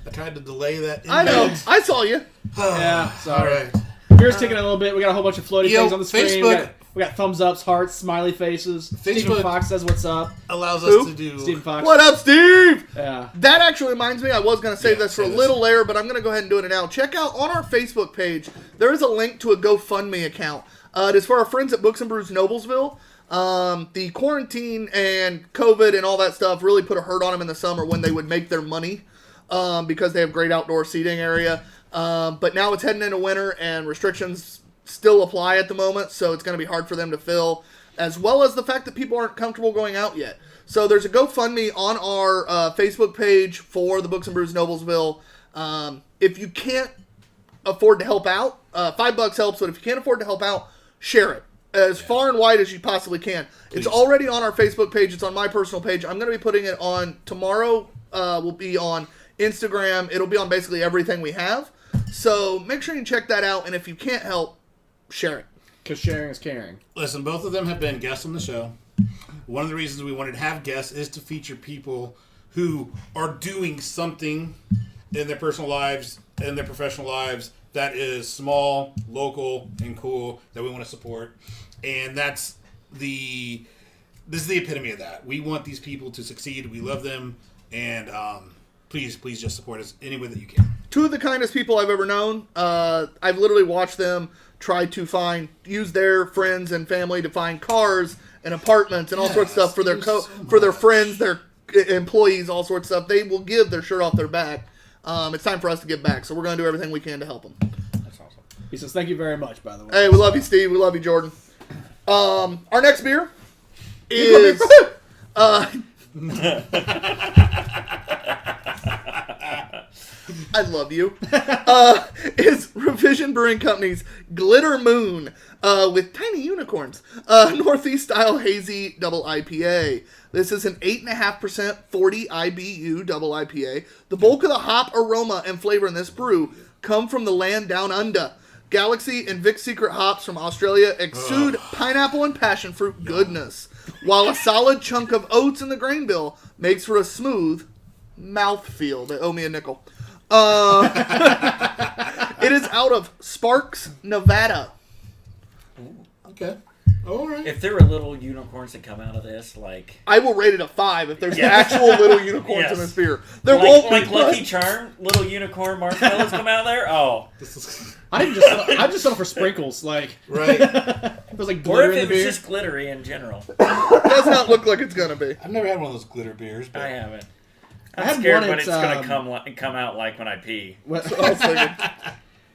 I tried to delay that. I know. I saw you. Yeah, All sorry. right. Beer's ticking a little bit. We got a whole bunch of floaty things on the screen. Facebook. We got thumbs ups, hearts, smiley faces. Stephen Facebook. Fox says what's up. Allows Who? us to do. Stephen Fox. What up, Steve? Yeah. That actually reminds me, I was going to save this for a say this. little later, but I'm going to go ahead and do it now. Check out on our Facebook page, there is a link to a GoFundMe account. It is for our friends at Books and Brews Noblesville. The quarantine and COVID and all that stuff really put a hurt on them in the summer when they would make their money, because they have great outdoor seating area. But now it's heading into winter and restrictions still apply at the moment, so it's going to be hard for them to fill, as well as the fact that people aren't comfortable going out yet. So there's a GoFundMe on our Facebook page for the Books and Brews Noblesville. If you can't afford to help out, $5 helps, but if you can't afford to help out, share it as far and wide as you possibly can. Please. It's already on our Facebook page. It's on my personal page. I'm going to be putting it on tomorrow. Will be on Instagram. It'll be on basically everything we have. So make sure you check that out. And if you can't help, share it. Because sharing is caring. Listen, both of them have been guests on the show. One of the reasons we wanted to have guests is to feature people who are doing something in their personal lives and their professional lives that is small, local, and cool that we want to support. And this is the epitome of that. We want these people to succeed. We love them. And please just support us any way that you can. 2 of the kindest people I've ever known. I've literally watched them try to use their friends and family to find cars and apartments and all sorts of stuff for their for their friends, their employees, all sorts of stuff. They will give their shirt off their back. It's time for us to give back, so we're going to do everything we can to help them. That's awesome. He says, thank you very much, by the way. Hey, we love you, Steve. We love you, Jordan. Our next beer is I love you. Is Revision Brewing Company's Glitter Moon with tiny unicorns. Northeast Style Hazy Double IPA. This is an 8.5% 40 IBU double IPA. The bulk of the hop aroma and flavor in this brew come from the land down under. Galaxy and Vic Secret hops from Australia exude pineapple and passion fruit goodness, while a solid chunk of oats in the grain bill makes for a smooth mouthfeel. They owe me a nickel. It is out of Sparks, Nevada. Okay. All right. If there were little unicorns that come out of this, like I will rate it a 5 if there's actual little unicorns Yes. in this beer. There won't be. like Lucky Charm, little unicorn marshmallows come out of there. Oh, This is I just settle for sprinkles. Like right. there's like or glitter if in it the was beer. just glittery in general. Does not look like it's gonna be. I've never had one of those glitter beers, but I haven't. I I'm had scared one what at, it's gonna come out like when I pee. What- I was thinking.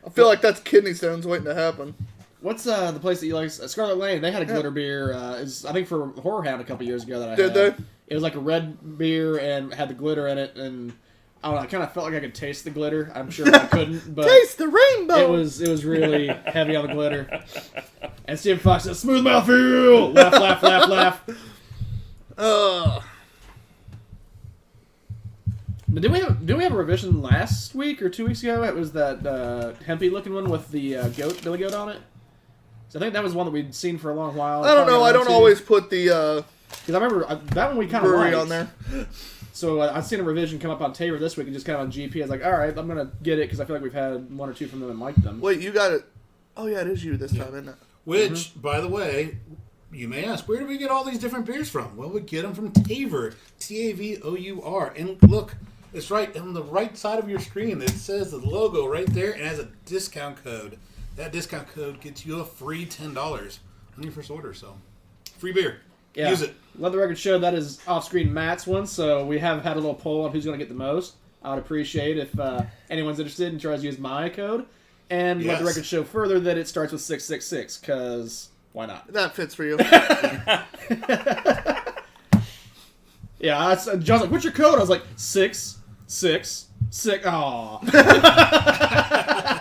I feel like that's kidney stones waiting to happen. What's the place that you like? Scarlet Lane. They had a glitter beer. Is I think for Horror Hound a couple years ago that I Did had. they? It was like a red beer and had the glitter in it, and I don't know. I kind of felt like I could taste the glitter. I'm sure I couldn't, but Taste the rainbow. it was really heavy on the glitter. And Stephen Fox said, "Smooth mouthfeel." Laugh, laugh, laugh, laugh. But did we have a revision last week or 2 weeks ago? It was that hempy looking one with the Billy Goat on it. So I think that was one that we'd seen for a long while. I don't know. I don't always put the because I remember that one we kind of brewery liked. on there. So I've seen a revision come up on Tabor this week and just kind of on GP. I was like, all right, I'm gonna get it because I feel like we've had one or two from them and liked them. Wait, you got it. Oh yeah, it is you this time, isn't it? which, by the way, you may ask, where do we get all these different beers from? Well, we get them from Tavour, T-A-V-O-U-R. And look, it's right on the right side of your screen. It says the logo right there and has a discount code. That discount code gets you a free $10 on your first order. So, free beer. Yeah. Use it. Let the record show that is off-screen Matt's one, so we have had a little poll on who's going to get the most. I would appreciate if anyone's interested and tries to use my code. And let the Yes. record show further that it starts with 666, because why not? That fits for you. Yeah, John's like, what's your code? I was like, 666. Aw.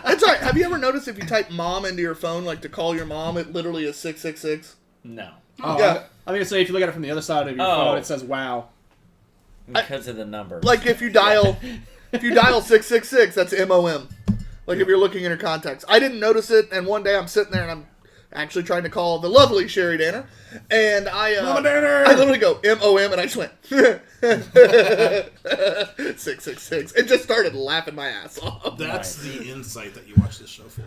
It's alright. Have you ever noticed if you type mom into your phone, like to call your mom, it literally is 666? No, Oh, Yeah. I'm going to say if you look at it from the other side of your Oh. phone, it says wow. because of the number. Like if you dial 666, that's MOM. Like if you're looking in your contacts. I didn't notice it, and one day I'm sitting there and I'm actually trying to call the lovely Sherry Danner, and Mama Danner! I literally go MOM, and I just went 666. It just started laughing my ass off. That's the insight that you watch this show for.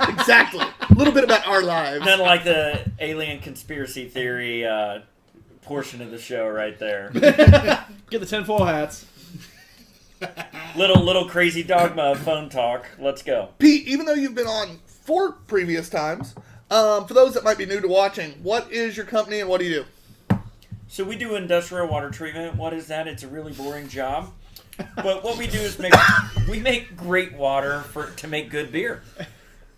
Exactly. A little bit about our lives. Kind of like the alien conspiracy theory portion of the show right there. Get the tinfoil hats. little crazy dogma phone talk. Let's go. Pete, even though you've been on 4 previous times, for those that might be new to watching, what is your company and what do you do? So we do industrial water treatment. What is that? It's a really boring job. But what we do is we make great water to make good beer.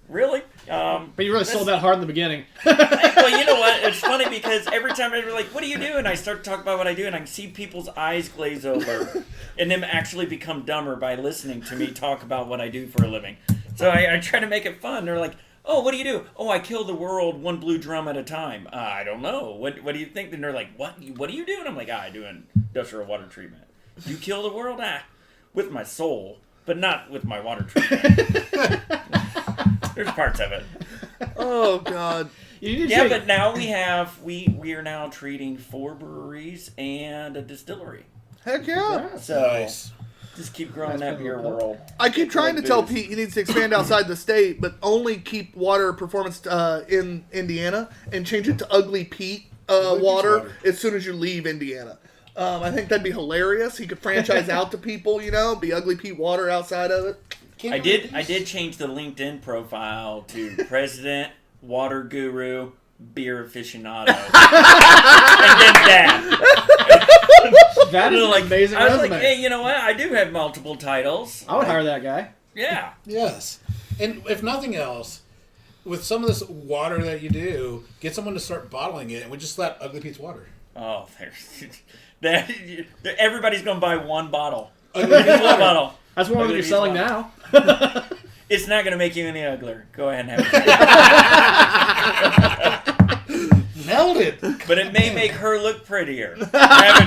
Really? But you really sold that hard in the beginning. Well, you know what? It's funny because every time they're like, "What do you do?" and I start to talk about what I do, and I can see people's eyes glaze over, and them actually become dumber by listening to me talk about what I do for a living. So I try to make it fun. They're like, "Oh, what do you do?" "Oh, I kill the world one blue drum at a time." I don't know. What do you think? And they're like, "What do you do?" And I'm like, "I do industrial water treatment." "You kill the world?" With my soul, but not with my water treatment. There's parts of it. Oh, God. You need to Yeah, take- but now we are now treating 4 breweries and a distillery. Heck yeah. So Nice. just keep growing Nice that beer purple. world. I keep trying to tell booze. Pete he needs to expand outside the state, but only keep water performance in Indiana and change it to Ugly Pete water water. as soon as you leave Indiana. I think that'd be hilarious. He could franchise out to people, be Ugly Pete water outside of it. I did change the LinkedIn profile to President, Water Guru, Beer Aficionado, and then Dad. that is an amazing I was resume. like, hey, you know what? I do have multiple titles. I would hire that guy. Yeah. Yes. And if nothing else, with some of this water that you do, get someone to start bottling it, and we just slap Ugly Pete's water. Oh, everybody's gonna buy one bottle. Ugly Pete's One water. bottle. That's one Ugly you're Bees selling Water. now. It's not going to make you any uglier. Go ahead and have it. Nailed it. But it may make her look prettier. Have a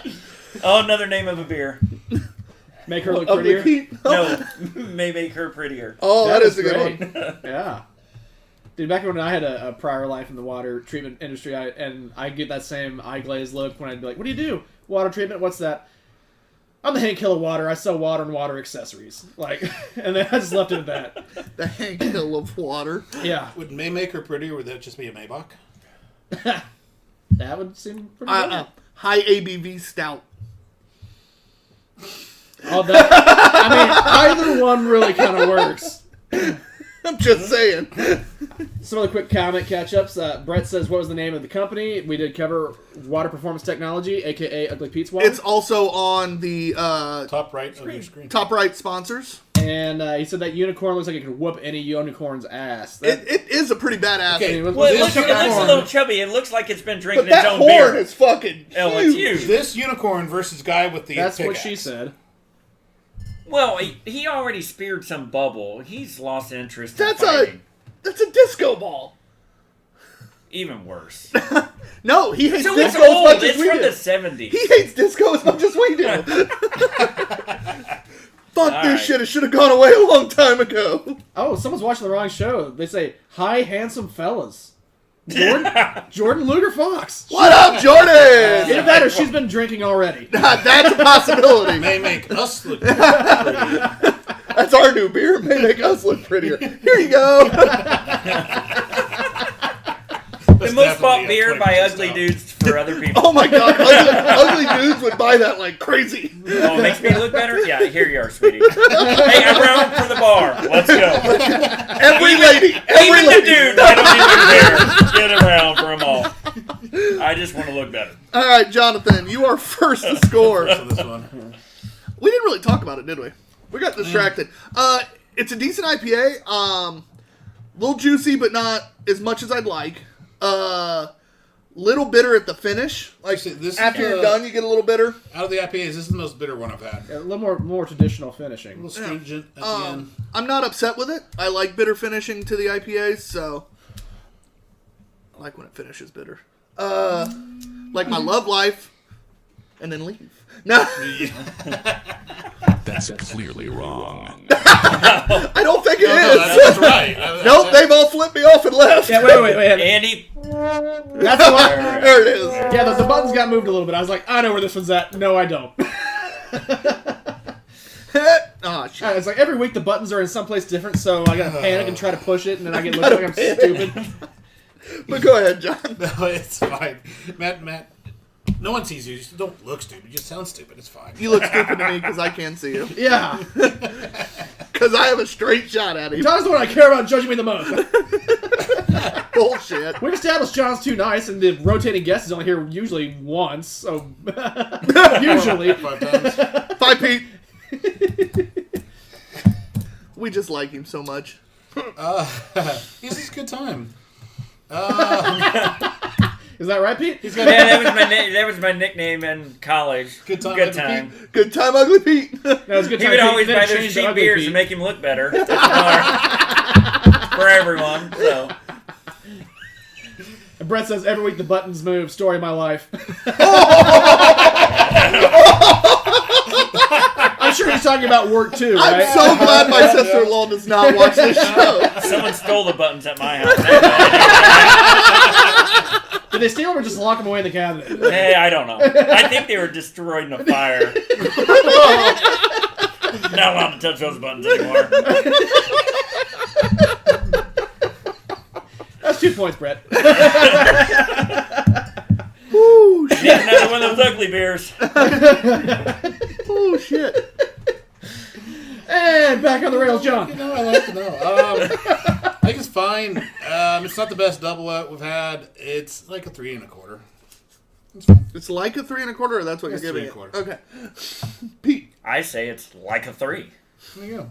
drink. Oh, another name of a beer. Make her look Ugly prettier. Pete. No, may make her prettier. Oh, that is a good great. one. Yeah. Dude, back when I had a prior life in the water treatment industry, I get that same eye glaze look when I'd be like, "What do you do? Water treatment? What's that?" I'm the Hank Hill of water. I sell water and water accessories. Like, and then I just left it at that. The Hank Hill of water. Yeah, Would May make her pretty, or would that just be a Maybach? that would seem pretty good. High ABV stout. Oh, I mean, either one really kind of works. I'm just saying. Some other quick comment catch-ups. Brett says, what was the name of the company? We did cover Water Performance Technology, a.k.a. Ugly Pete's Water. It's also on the Top right of your screen. top right sponsors. And he said that unicorn looks like it could whoop any unicorn's ass. That, It is a pretty badass. Okay, was- Well, it this looks a unicorn- little chubby. It looks like it's been drinking But its that own horn beer. is fucking Oh, it's huge. huge. This unicorn versus guy with the that's what pickaxe. she said. Well, he already speared some bubble. He's lost interest in That's fighting. That's a disco ball. Even worse. No, he hates So it's disco as old. much as It's we from do. the 70s. He hates disco as much as we do. Fuck All this right. shit. It should have gone away a long time ago. Oh, someone's watching the wrong show. They say, hi, handsome fellas. Jordan Luger Fox. What up, Jordan? Either that or she's been drinking already. That's a possibility. May make us look pretty. That's our new beer. It may make us look prettier. Here you go. The most bought beer by ugly dudes for other people. Oh my god, ugly dudes would buy that like crazy. Oh, it makes me look better? Yeah, here you are, sweetie. Hey, I'm round for the bar. Let's go. Every lady, every Even the lady. dude I don't even care. Get around for them all. I just want to look better. All right, Jonathan, you are first to score. For this one. We didn't really talk about it, did we? We got distracted. It's a decent IPA. Little juicy, but not as much as I'd like. Little bitter at the finish. Like See, this after is, you're done, you get a little bitter. Out of the IPAs, this is the most bitter one I've had. A little more traditional A finishing. little stringent at the end. I'm not upset with it. I like bitter finishing to the IPAs, so I like when it finishes bitter. Like my love life, and then leave. No, That's clearly wrong. I don't think it No, is. that's right. Nope, they've all flipped me off and left. Yeah, wait. Andy, That's the one. There it is. Yeah, the buttons got moved a little bit. I was like, I know where this one's at. No, I don't. Oh, shit. It's like every week the buttons are in someplace different, so I gotta panic and try to push it, and then I get looked like I'm stupid. But go ahead, John. No, it's fine. Matt, no one sees you. You just don't look stupid. You just sound stupid. It's fine. You look stupid to me because I can't see you. Yeah. Because I have a straight shot at him. John's the one I care about judging me the most. Bullshit. We've established John's too nice, and the rotating guest is only here usually once, so... usually. 5 times. Bye, Pete. We just like him so much. He's just a good time. Is that right, Pete? He's got yeah, that was my nickname in college. Good time, Good Ugly time. Pete. Good time, Ugly Pete. That was a good He time. would Pete. always Then buy it those changed to cheap Ugly beers Pete. to make him look better for everyone. So And Brett says, every week the buttons move. Story of my life. I'm sure he's talking about work too, I'm right? so glad my sister-in-law does not watch this show. someone stole the buttons at my house. Did they steal them or just lock them away in the cabinet? Hey, I don't know. I think they were destroyed in a fire. Not allowed to touch those buttons anymore. That's 2 points, Brett. Ooh, Need shit. another one of those ugly beers. Oh, shit. And back on the rails, John. You know, I like to know. I think it's fine. It's not the best double we've had. It's like a 3 1/4. It's fine. It's like a 3 1/4, or that's what It's you're giving 3 it? 1/4. Okay. Pete. I say it's like a 3. There you go.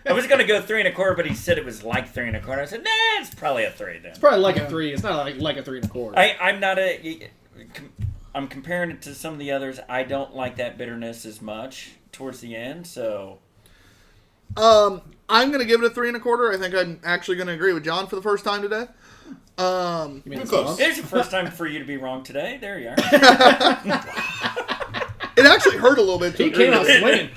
I was gonna go 3 1/4, but he said it was like 3 1/4. I said, nah, it's probably a 3 then. It's probably like a 3. It's not like a 3 1/4. I'm comparing it to some of the others. I don't like that bitterness as much towards the end. So I'm gonna give it a 3 1/4. I think I'm actually gonna agree with John for the first time today. You mean Pretty it's close. long? there's the first time for you to be wrong today. There you are. It actually hurt a little bit to He agree came out with it. swinging.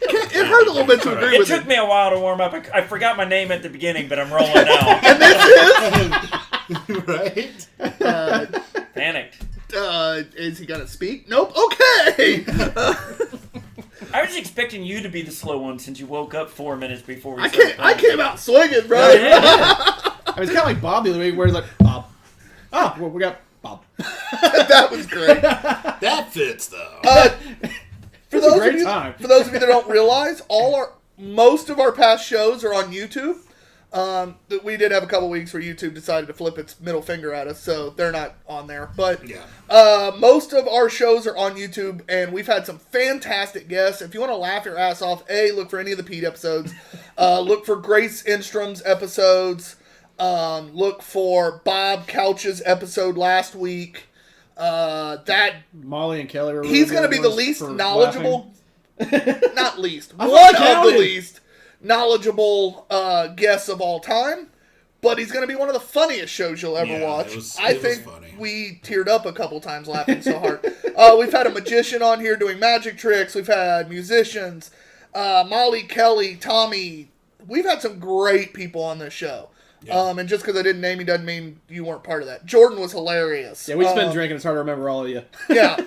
It hurt a little bit to agree It with took it. me a while to warm up. I forgot my name at the beginning, but I'm rolling now. And this Right? is Panicked. is he gonna speak? Nope. Okay. I was expecting you to be the slow one since you woke up 4 minutes before we I started came out swinging, bro. playing. Yeah. I mean, it's kind of like Bob the other week, where he's like, Bob. Oh, well, we got Bob. That was great. That fits, though. For It's a those great of you, time. For those of you that don't realize, most of our past shows are on YouTube. We did have a couple weeks where YouTube decided to flip its middle finger at us, so they're not on there. But Yeah. most of our shows are on YouTube, and we've had some fantastic guests. If you want to laugh your ass off, look for any of the Pete episodes. Look for Grace Instrom's episodes. Look for Bob Couch's episode last week. That Molly and Kelly were he's really going to be good the ones least for knowledgeable. Not least. I thought One you of the counted. least knowledgeable guests of all time. But he's going to be one of the funniest shows you'll ever Yeah, watch. it was I think funny. we teared up a couple times laughing so hard. We've had a magician on here doing magic tricks. We've had musicians. Molly, Kelly, Tommy. We've had some great people on this show. Yeah. And just because I didn't name you doesn't mean you weren't part of that. Jordan was hilarious. Yeah, we just been drinking. It's hard to remember all of you. Yeah,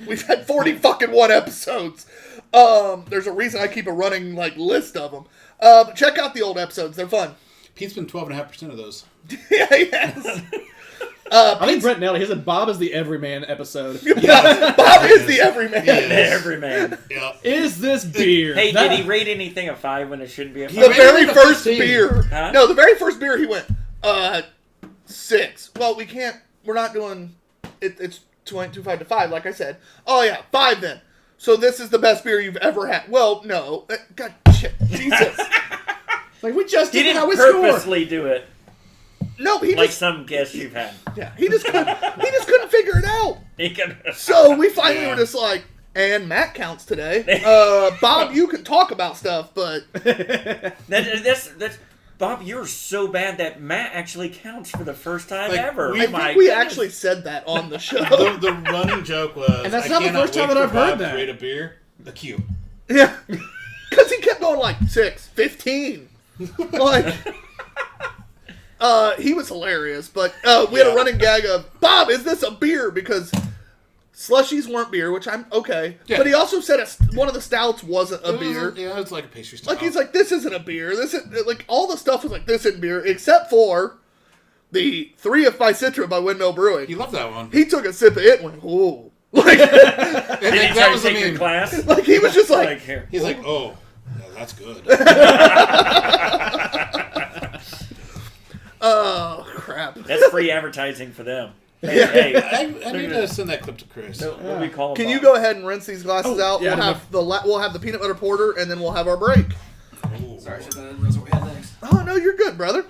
we've had 41 episodes. There's a reason I keep a running list of them. But check out the old episodes; they're fun. Pete's been 12.5% of those. Yeah, yes. I think Brett nailed it. He said Bob is the everyman episode. Bob is the everyman. He is. Every man. Yep. Is this beer? Hey, That- did he rate anything a 5 when it shouldn't be a 5? The rated very it a first 15. beer. Huh? No, the very first beer he went 6. Well, we can't. We're not doing it. It's 2.25 to 5, like I said. Oh yeah, 5 then. So this is the best beer you've ever had. Well, no. God, shit, Jesus. Like, we just He did how didn't we score. purposely do it No, he like just some guests you've had. yeah, he just couldn't figure it out. He can, So we finally Yeah. were just like, and Matt counts today. Bob, you can talk about stuff, but that's Bob. You're so bad that Matt actually counts for the first time Like, ever. we- I My think we goodness. actually said that on the show. The running joke was, And that's I not the cannot first time wait that for I've heard Bob to that. rate a beer. The Q. Yeah, because he kept going like 6, 15. Like, he was hilarious, but we had a Yeah. running gag of, Bob, is this a beer? Because slushies weren't beer, which I'm okay. Yeah. But he also said one of the stouts wasn't a beer. Yeah, it's like a pastry style. Like, he's like, this isn't a beer. This is like all the stuff was like, this isn't beer, except for the 3 of Citra by Windmill Brewing. He loved that one. He took a sip of it and went, whoa. Like, And Did he that try to was the take your meme. class? like he was just Like like, here. He's like, oh, yeah, that's good. oh, crap. That's free advertising for them. Hey, hey, I need to send that clip to Chris. what we call Can Bob? you go ahead and rinse these glasses out? yeah, We'll have the peanut butter porter, and then we'll have our break. Ooh. Sorry, should have realized what we had next. Oh, no, you're good, brother.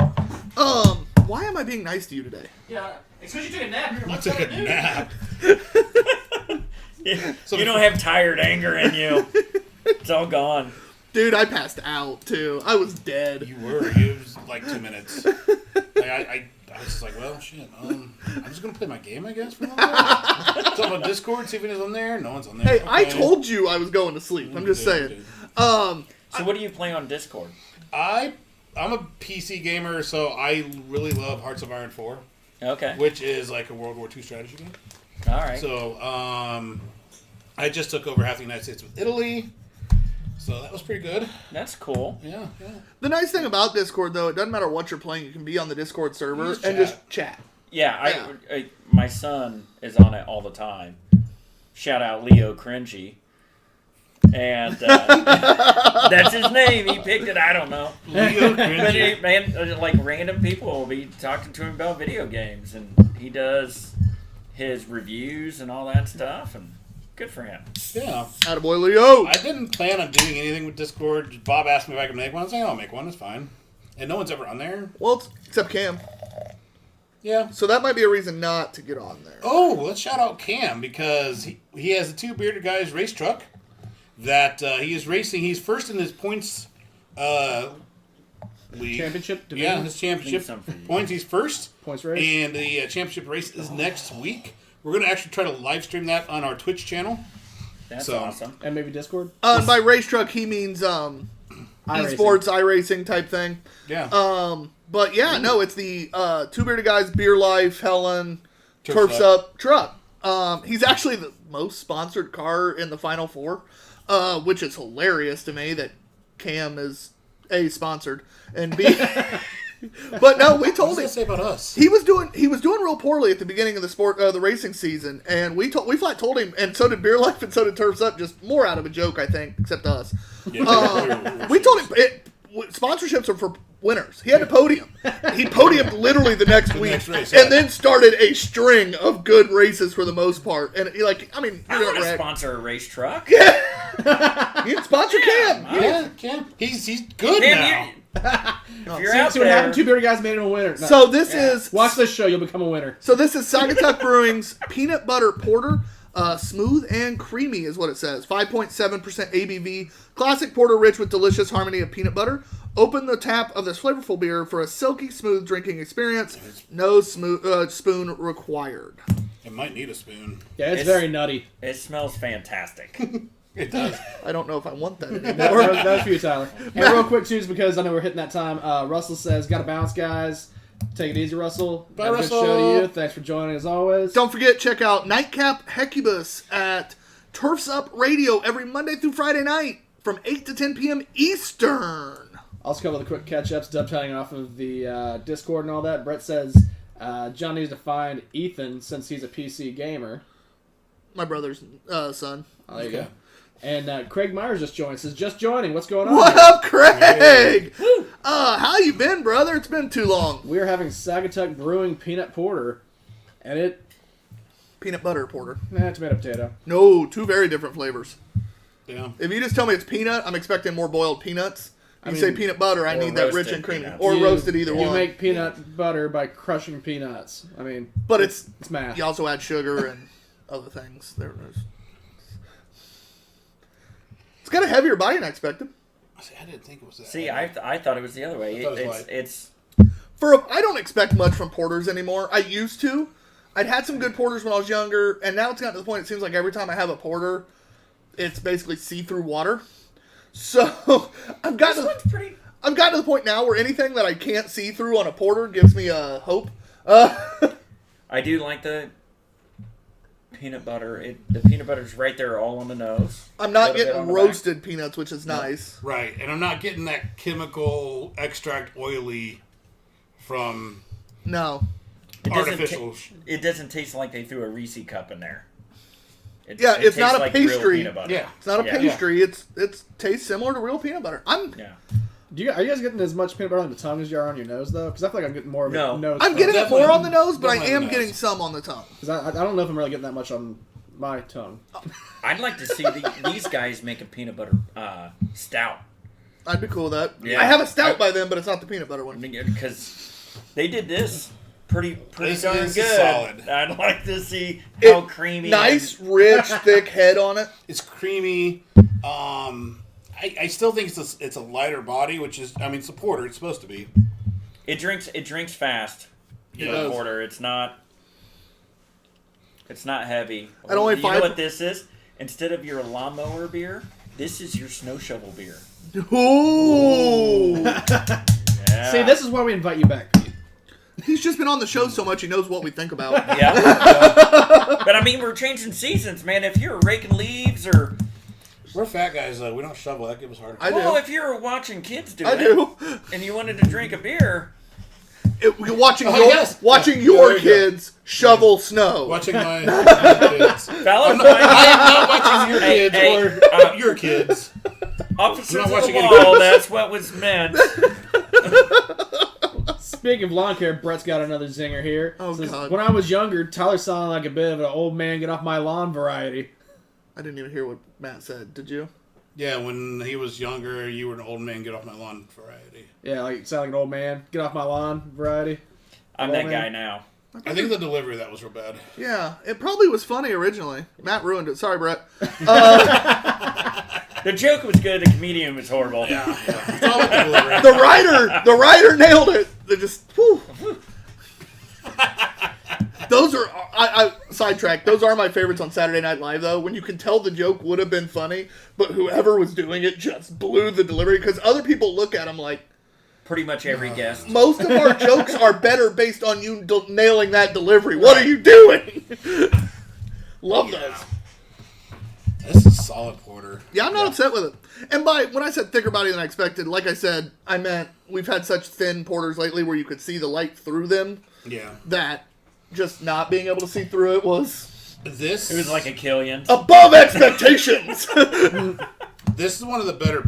Why am I being nice to you today? Yeah, it's because you took a nap. You're I took a nap. You don't have tired anger in you. It's all gone. Dude, I passed out, too. I was dead. You were. It was like 2 minutes. Like, I was just like, well, shit. I'm just gonna play my game, I guess. For a little bit. Talk about Discord, see if anyone's on there. No one's on there. Hey, I Okay. told you I was going to sleep. I'm just Dude, saying. dude. So what do you play on Discord? I'm a PC gamer, so I really love Hearts of Iron 4, Okay. which is like a World War II strategy game. All right. So, I just took over half the United States with Italy, so that was pretty good. That's cool. Yeah. The nice thing about Discord, though, it doesn't matter what you're playing. You can be on the Discord server Just and chat. just chat. Yeah, my son is on it all the time. Shout out Leo Cringy. And that's his name. He picked it. I don't know. Leo But Cringy. man, like random people will be talking to him about video games, and he does his reviews and all that stuff. And good for him. Yeah. Attaboy, Leo. I didn't plan on doing anything with Discord. Bob asked me if I could make one. I was like, I'll make one. It's fine. And no one's ever on there. Well, except Cam. Yeah. So that might be a reason not to get on there. Oh, let's shout out Cam because he has the Two Bearded Guys race truck that he is racing. He's first in his points league. Championship Yeah, division? his championship something. points. He's first. Points race? And the championship race is next week. We're going to actually try to live stream that on our Twitch channel. That's So- awesome. And maybe Discord? And by race truck, he means iRacing. esports, iRacing type thing. Yeah. But yeah, no, it's the Two Bearded Guys Beer Life Helen Turfs Turfs Up truck. He's actually the most sponsored car in the Final Four, which is hilarious to me that Cam is A, sponsored, and B. But no, we What told does him that say about us? he was doing real poorly at the beginning of the racing season, and we flat told him, and so did Beer Life, and so did Turfs Up, just more out of a joke, I think, except to us. Yeah, We told him sponsorships are for winners. He had a podium. He podiumed literally the next week, next race, yeah. and then started a string of good races for the most part. And you're I you're want gonna to wreck. sponsor a race truck. You can sponsor Cam. Yeah, Cam. He's good Damn, now. If you're See, out see what happened? there, Two Bearded Guys made him a winner. No. So this is Watch this show, you'll become a winner. So this is Sagatuck Brewing's Peanut Butter Porter. Smooth and creamy is what it says. 5.7% ABV. Classic porter rich with delicious harmony of peanut butter. Open the tap of this flavorful beer for a silky smooth drinking experience. No spoon required. It might need a spoon. Yeah, it's It's- very nutty. it smells fantastic. It does. I don't know if I want that That, anymore. that was for you, Tyler. And real quick, too, just because I know we're hitting that time, Russell says, gotta bounce, guys. Take it easy, Russell. Bye, Have a Russell. Good show to you. Thanks for joining, as always. Don't forget, check out Nightcap Hecubus at Turfs Up Radio every Monday through Friday night from 8 to 10 p.m. Eastern. Also, a couple of the quick catch-ups, dovetailing off of the Discord and all that. Brett says John needs to find Ethan since he's a PC gamer. My brother's son. Oh, there you go. And Craig Myers just joined. Says, just joining. What's going on? What up, Craig? How you been, brother? It's been too long. We're having Sagatuck Brewing Peanut Porter. And it... Peanut butter porter. tomato potato. No, two very different flavors. Yeah. If you just tell me it's peanut, I'm expecting more boiled peanuts. If you mean, say peanut butter, I or need that rich roasted and creamy. peanuts. Or You- roasted, either you one. make peanut butter by crushing peanuts. I mean, But it's math. you also add sugar and other things. It's got a heavier body than I expected. I didn't think it was that. See, I thought it was the other way. I thought it was It's light. I don't expect much from porters anymore. I used to. I'd had some good porters when I was younger, and now it's gotten to the point it seems like every time I have a porter, it's basically see-through water. So I've gotten this one's pretty. to the point now where anything that I can't see through on a porter gives me hope. I do like the peanut butter. The peanut butter's right there, all on the nose. I'm not Little bit getting on the roasted peanuts, which is nice. Right, and I'm not getting that chemical extract oily from No. It doesn't artificial. It doesn't taste like they threw a Reese cup in there. Yeah, it's tastes not a like real pastry. peanut butter. Yeah. It's not a Yeah. pastry. It tastes similar to real peanut butter. Oh, Yeah. Are you guys getting as much peanut butter on the tongue as you are on your nose, though? Because I feel like I'm getting more of No. a nose. I'm getting it Definitely- more on the nose, but I definitely am on the getting nose. some on the tongue. Because I don't know if I'm really getting that much on my tongue. I'd like to see these guys make a peanut butter stout. I'd be cool with that. Yeah. I have a stout by them, but it's not the peanut butter one. Because they did this pretty This darn is good. solid. I'd like to see It- how creamy. Nice, rich, thick head on it. It's creamy. I still think it's a lighter body, which is, I mean, it's a porter. It's supposed to be. It drinks fast. It For does. a porter. It's not heavy. At only you know 5 what this is? Instead of your lawnmower beer, this is your snow shovel beer. Ooh. Yeah. See, this is why we invite you back, Pete. He's just been on the show so much he knows what we think about. Yeah. But I mean, we're changing seasons, man. If you're raking leaves or We're fat guys, though. We don't shovel. That gives us hard. I do. well, if you're watching kids do I it do. and you wanted to drink a beer, Watching Oh, your, yes. watching Yeah, your there you go. kids shovel snow. Watching my kids. fellas, I am not watching your Hey, kids hey, or your kids. officers I'm of not the watching law, any- that's what was meant. Speaking of lawn care, Brett's got another zinger here. Oh, Says, God. when I was younger, Tyler sounded like a bit of an old man get off my lawn variety. I didn't even hear what Matt said. Did you? Yeah, when he was younger, you were an old man. Get off my lawn variety. Yeah, like sound like an old man get off my lawn variety. I'm Come that on, guy man. now. I think the delivery of that was real bad. Yeah, it probably was funny originally. Matt ruined it. Sorry, Brett. The joke was good. The comedian was horrible. Yeah. It's all about the delivery. The writer nailed it. They just, whew. Those are, I sidetrack. Those are my favorites on Saturday Night Live, though. When you can tell the joke would have been funny, but whoever was doing it just blew the delivery because other people look at them like, Pretty much every guest. most of our jokes are better based on you nailing that delivery. What are you doing? Love those. This is solid porter. Yeah, I'm not upset with it. And when I said thicker body than I expected, like I said, I meant we've had such thin porters lately where you could see the light through them Yeah. that just not being able to see through it was This It was like a Killian. above expectations. This is one of the better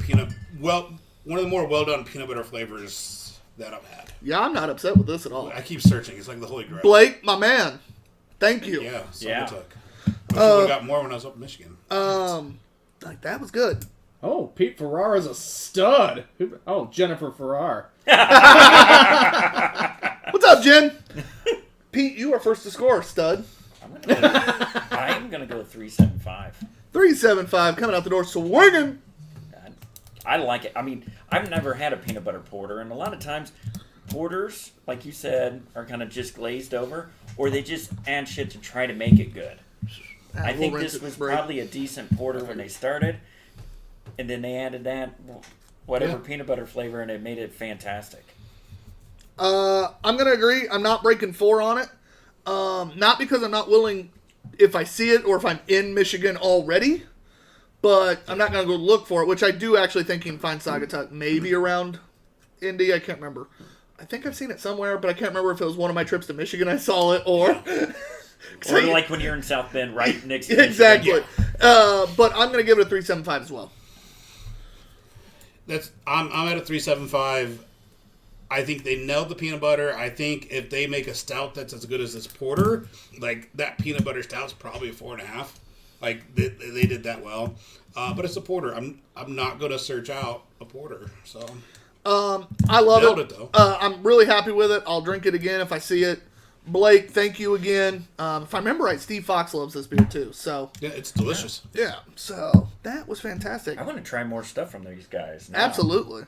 one of the more well done peanut butter flavors that I've had. Yeah, I'm not upset with this at all. I keep searching. It's like the Holy Grail. Blake, my man, thank you. Yeah. Yeah. Succotash. I wish I would've got more when I was up in Michigan. Like that was good. Oh, Pete Farrar's a stud. Jennifer Farrar. What's up, Jen? Pete, you are first to score, stud. I'm gonna go 375. 375 coming out the door swinging. I like it. I mean, I've never had a peanut butter porter, and a lot of times, porters, like you said, are kind of just glazed over, or they just add shit to try to make it good. I think We'll this rinse it was break. probably a decent porter when they started, and then they added that whatever Yeah. peanut butter flavor, and it made it fantastic. I'm gonna agree. I'm not breaking 4 on it. Not because I'm not willing if I see it or if I'm in Michigan already, but I'm not gonna go look for it. Which I do actually think you can find Saugatuck maybe around Indy. I can't remember. I think I've seen it somewhere, but I can't remember if it was one of my trips to Michigan I saw it or. Or like when you're in South Bend, right next to Exactly. Michigan. But I'm gonna give it a 375 as well. I'm at a 375. I think they nailed the peanut butter. I think if they make a stout that's as good as this porter, like that peanut butter stout's probably a 4.5. Like they did that well. But it's a porter. I'm not going to search out a porter. So I love nailed it. it though. I'm really happy with it. I'll drink it again if I see it. Blake, thank you again. If I remember right, Steve Fox loves this beer too. So Yeah, it's delicious. yeah, so that was fantastic. I want to try more stuff from these guys. Now. Absolutely.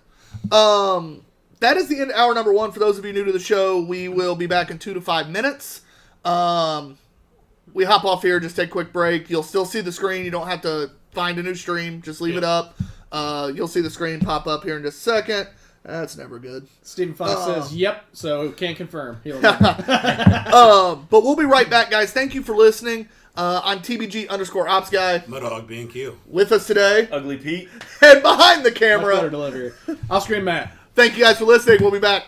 That is the end of hour number 1. For those of you new to the show, we will be back in 2 to 5 minutes. We hop off here, just take a quick break. You'll still see the screen. You don't have to find a new stream. Just leave it up. You'll see the screen pop up here in just a second. That's never good. Stephen Fox says, yep, so can't confirm. He'll But we'll be right back, guys. Thank you for listening. I'm TBG_Ops Guy. Mudhog B&Q. With us today, Ugly Pete. and behind the Much better camera. delivery. I'll scream Matt. Thank you guys for listening. We'll be back.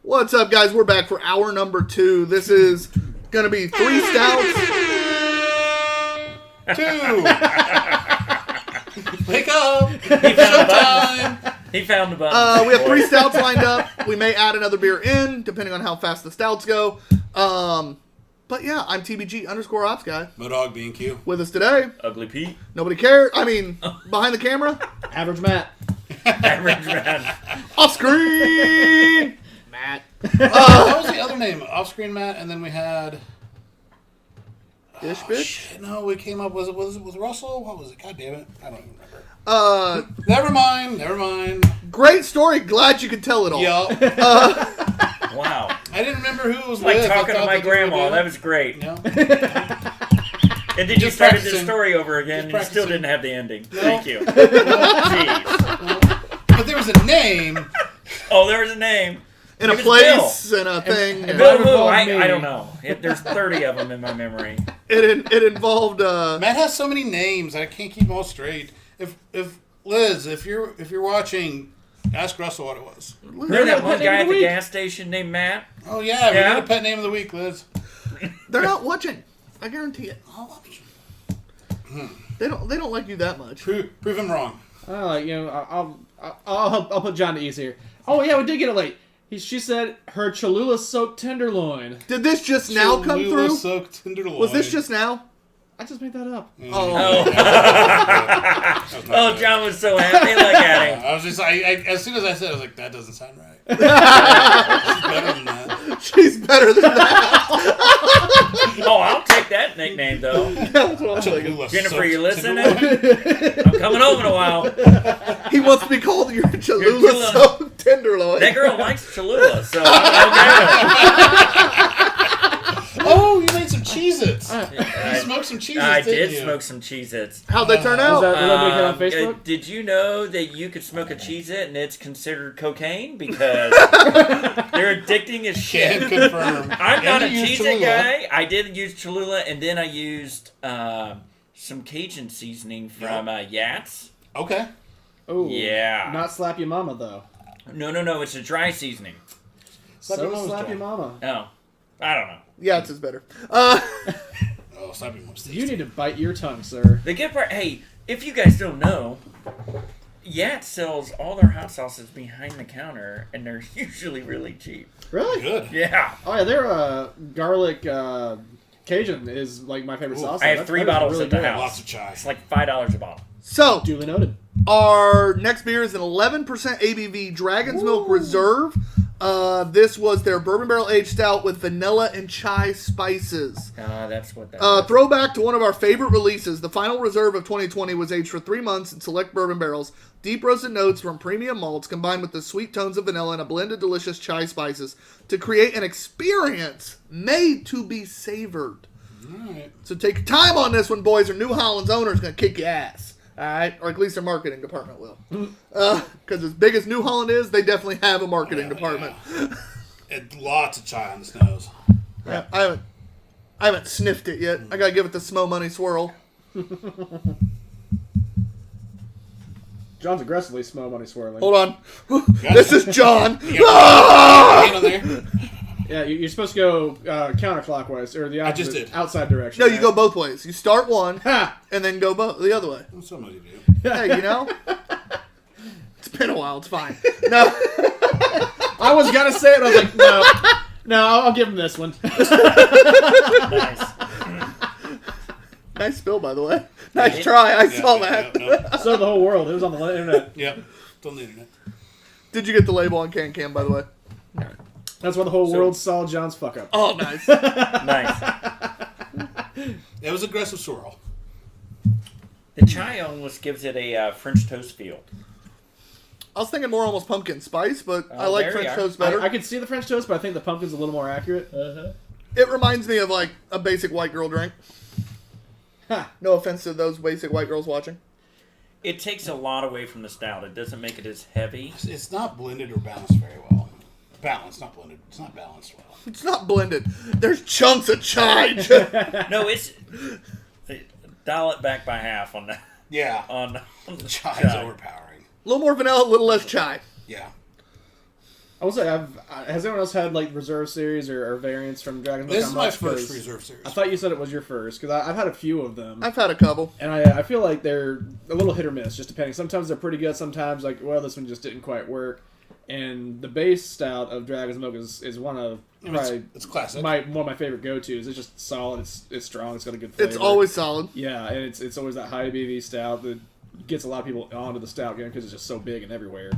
What's up, guys? We're back for hour number 2. This is going to be 3 stouts. 2. Wake up! He found the button. Showtime! He found the button. We have 3 stouts lined up. We may add another beer in, depending on how fast the stouts go. But yeah, I'm TBG_Ops guy. Modog B&Q. With us today, Ugly Pete. nobody cared. I mean, behind the camera, Average Matt. Average man. off screen. Matt. What was the other name? Offscreen Matt, and then we had... Ish bitch. Shit, no, we came up, was Russell? What was it? God damn it. I don't even remember. Never mind. Great story. Glad you could tell it all. Yup. Wow. I didn't remember who it was Like with. I talking to thought my that they were grandma. good. That was great. No. And then you Just started the practicing. story over again, and you still practicing. didn't have the ending. No. Thank you. Jeez. But there was a name. Oh, there was a name. In a It was place and a thing. and and Bill Never who? called I me. don't know. There's 30 of them in my memory. it involved Matt has so many names. I can't keep them all straight. If Liz, if you're watching, ask Russell what it was. Remember that one Pet name guy of at the the week. gas station named Matt? Oh yeah, we Yeah. need a pet name of the week, Liz. they're not watching. I guarantee it. Oh, They don't like you that much. prove him wrong. I'll put John to ease here. Oh yeah, we did get it late. She said her Cholula soaked tenderloin. Did this just now come Cholula through? soaked tenderloin. Was this just now? I just made that up. Oh. Oh, John was so happy. Look at him. I was just, as soon as I said it, I was like, that doesn't sound right. She's better than that. She's better than that. Oh, I'll take that nickname, though. That's what I'm thinking. Cholula Jennifer, soaked you listening? tenderloin. I'm coming home in a while. He wants to be called your Cholula Cholula. soaked tenderloin. That girl likes Cholula, so I'm Oh, you made some Cheez-Its. You okay. smoked some Cheez-Its, I didn't did you? smoke some Cheez-Its. How'd they turn out? Was that big hit on Facebook? Did you know that you could smoke a Cheez-It and it's considered cocaine? Because they're addicting as Can shit. confirm. I'm not a And you used Cheez-It Cholula. guy. I did use Cholula, and then I used some Cajun seasoning from Yats. Okay. Oh, Yeah. Not slap your mama though. No, it's a dry seasoning. Slap your So mom's slap dry. your mama. Oh, I don't know. Yeah, it's better. Oh, slap your mom's You need to bite your tongue, sir. The good part, hey, if you guys don't know, Yat sells all their hot sauces behind the counter, and they're usually really cheap. Really? Good. Yeah. Oh yeah, their garlic Cajun is like my favorite Ooh. sauce. I have That 3 is bottles really at the good. house. Lots of chai. It's like $5 a bottle. So, Duly noted. our next beer is an 11% ABV Dragon's Milk Reserve. This was their bourbon barrel aged stout with vanilla and chai spices. That's what that Throwback to one of our favorite releases. The final reserve of 2020 was aged for 3 months in select bourbon barrels. Deep roasted notes from premium malts combined with the sweet tones of vanilla and a blend of delicious chai spices to create an experience made to be savored. Alright. So take your time on this one, boys, or New Holland's owner is going to kick your ass. Alright? Or at least their marketing department will. Because as big as New Holland is, they definitely have a marketing department. And lots of chai on this nose. Yeah, I haven't sniffed it yet. I got to give it the Smo Money swirl. John's aggressively smell money swirling. Hold on. This is John. Hand Ah! on there. Yeah, you're supposed to go counterclockwise or the opposite, just did. outside direction. No, you right? go both ways. You start one Ha! and then go the other way. Somebody do. Hey, you know? It's been a while. It's fine. No. I was gonna say it. I was like, no, I'll give him this one. Nice. Nice spill, by the way. Nice try. I saw that. Yep. So the whole world. It was on the internet. Yep. It's on the internet. Did you get the label on Can, by the way? That's why the whole world saw John's fuck up. Oh, nice. Nice. It was aggressive swirl. The chai almost gives it a French toast feel. I was thinking more almost pumpkin spice, but I Oh, like there French you are. toast better. I could see the French toast, but I think the pumpkin's a little more accurate. It reminds me of like a basic white girl drink. Ha. No offense to those basic white girls watching. It takes a lot away from the stout. It doesn't make it as heavy. It's not blended or balanced very well. Balanced, not blended. It's not balanced well. It's not blended. There's chunks of chai. No, it's dial it back by half on the Yeah. on the Chai's chai. overpowering. A little more vanilla, a little less chai. Yeah. I will say, has anyone else had like reserve series or variants from Dragon's Milk? This is my Unmatched? first 'Cause reserve series. I thought you said it was your first because I've had a few of them, I've had a couple. and I feel like they're a little hit or miss, just depending. Sometimes they're pretty good, sometimes like this one just didn't quite work. And the base stout of Dragon's Milk is one of probably It's classic. one of my favorite go-tos. It's just solid. It's strong. It's got a good flavor. It's always solid. Yeah, and it's always that high ABV stout that gets a lot of people onto the stout game because it's just so big and everywhere.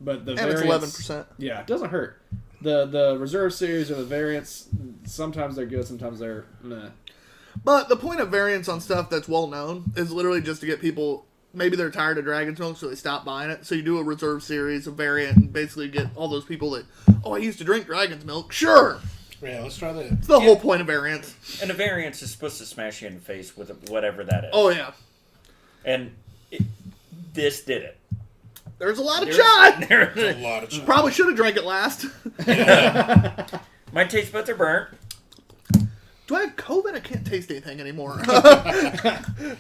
But the And it's variants, 11%. yeah, it doesn't hurt. The reserve series or the variants, sometimes they're good, sometimes they're meh. But the point of variants on stuff that's well known is literally just to get people, maybe they're tired of Dragon's Milk, so they stop buying it. So you do a reserve series, a variant, and basically get all those people that, I used to drink Dragon's Milk. Sure! Yeah, let's try that. It's the whole point of variants. And a variance is supposed to smash you in the face with whatever that is. Oh, yeah. And this did it. There's a lot of There's- shot! There's a lot of chocolate. Probably should have drank it last. My taste buds are burnt. Do I have COVID? I can't taste anything anymore. The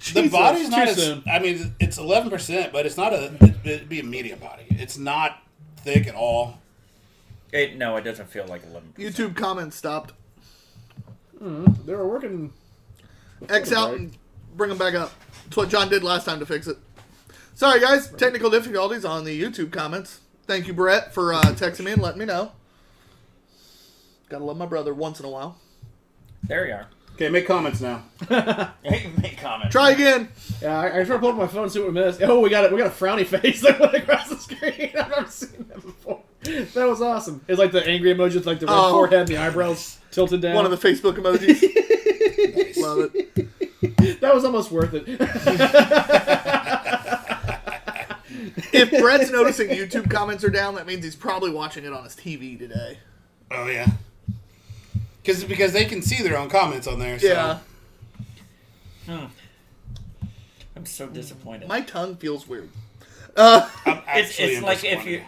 Jesus, body's not too as. soon. I mean, it's 11%, but it's not it'd be a medium body. It's not thick at all. No, it doesn't feel like 11%. YouTube comments stopped. They were working. X out and bring them back up. That's what John did last time to fix it. Sorry, guys. Technical difficulties on the YouTube comments. Thank you, Brett, for texting me and letting me know. Gotta love my brother once in a while. There you are. Okay, make comments now. Hey, make comments. Try again. Yeah, I tried to pull up my phone and see what we missed. Oh, we got a frowny face that went across the screen. I've never seen that before. That was awesome. It's like the angry emoji with like the red forehead and the eyebrows tilted down. One of the Facebook emojis. Love it. That was almost worth it. If Brett's noticing YouTube comments are down, that means he's probably watching it on his TV today. Oh yeah. Because they can see their own comments on there. So. Yeah. I'm so disappointed. My tongue feels weird. I'm It's actually like if disappointed. you.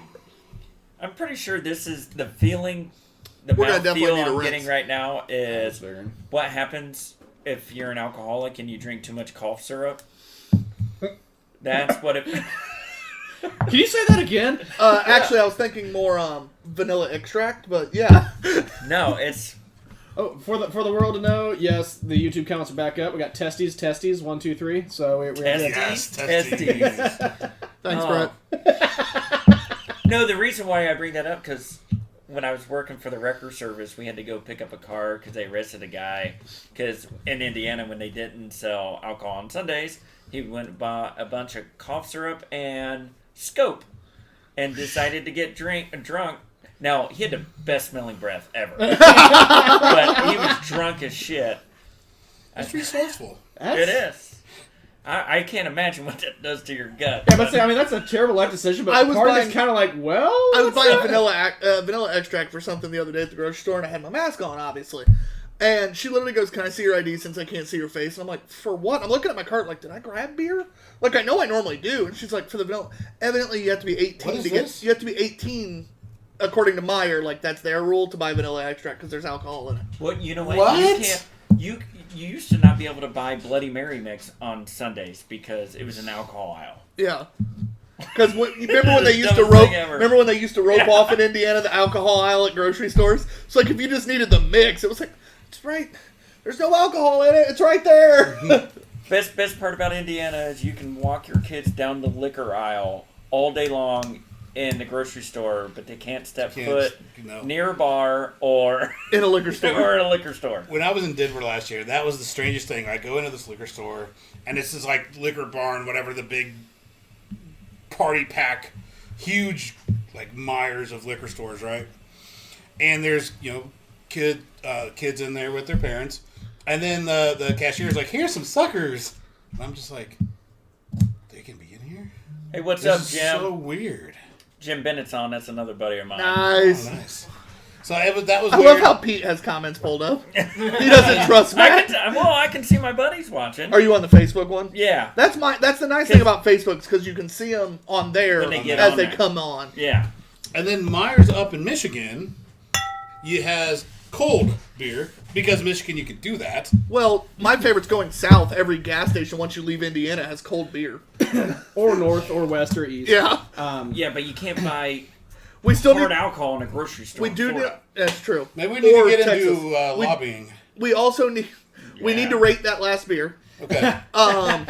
I'm pretty sure this is the feeling. The We're gonna definitely mouthfeel need a I'm rinse. getting right now is what happens if you're an alcoholic and you drink too much cough syrup. That's what it. Can you say that again? Actually, I was thinking more vanilla extract, but yeah. No, it's. Oh, for the world to know, yes, the YouTube comments are back up. We got testes, 1, 2, 3. So we're Yes, Testes. Thanks, Oh. Brett. No, the reason why I bring that up because when I was working for the wrecker service, we had to go pick up a car because they arrested a guy. Because in Indiana, when they didn't sell alcohol on Sundays, he went and bought a bunch of cough syrup and scope, and decided to get drunk. Now he had the best smelling breath ever, but he was drunk as shit. That's resourceful. It is. I can't imagine what that does to your gut. Yeah, but I mean that's a terrible life decision. But I was part of buying- it's kind of like, well, I was what's buying that? vanilla extract for something the other day at the grocery store, and I had my mask on, obviously. And she literally goes, "Can I see your ID since I can't see your face?" And I'm like, "For what?" I'm looking at my cart like, "Did I grab beer?" Like I know I normally do. And she's like, "For the vanilla, evidently you have to be 18 What is to get. this? You have to be 18, according to Meyer. Like that's their rule to buy vanilla extract because there's alcohol in it." Well, you know what? You What? can't. You used to not be able to buy Bloody Mary mix on Sundays because it was an alcohol aisle. Yeah. Because remember when they used to Dumbest rope? thing ever. Remember when they used to rope off in Indiana the alcohol aisle at grocery stores? So like if you just needed the mix, it was like, it's right. There's no alcohol in it. It's right there. Best part about Indiana is you can walk your kids down the liquor aisle all day long in the grocery store, but they can't step foot No. near a bar or In a liquor store. or a liquor store. When I was in Denver last year, that was the strangest thing. I go into this liquor store, and this is like liquor barn, whatever, the big party pack, huge like Myers of liquor stores, right? And there's kids in there with their parents, and then the cashier's like, "Here's some suckers," and I'm just like, "They can be in here." Hey, what's This up, is Jim? so weird. Jim Bennett's on. That's another buddy of mine. Nice. Oh, nice. So that was I weird. love how Pete has comments pulled up. He doesn't trust Matt. I can see my buddies watching. Are you on the Facebook one? Yeah, That's the nice thing about Facebook because you can see them on there When they get as on they there. come on. yeah. And then Myers up in Michigan, he has cold beer because Michigan you could do that. Well, my favorite's going south. Every gas station once you leave Indiana has cold beer. or north or west or east. Yeah. Yeah, but you can't buy We still hard need. alcohol in a grocery store. We in do need. Florida. That's true. Maybe we need Or to get Texas. into We- lobbying. We also need. We need to rate that last beer. Okay. Oh,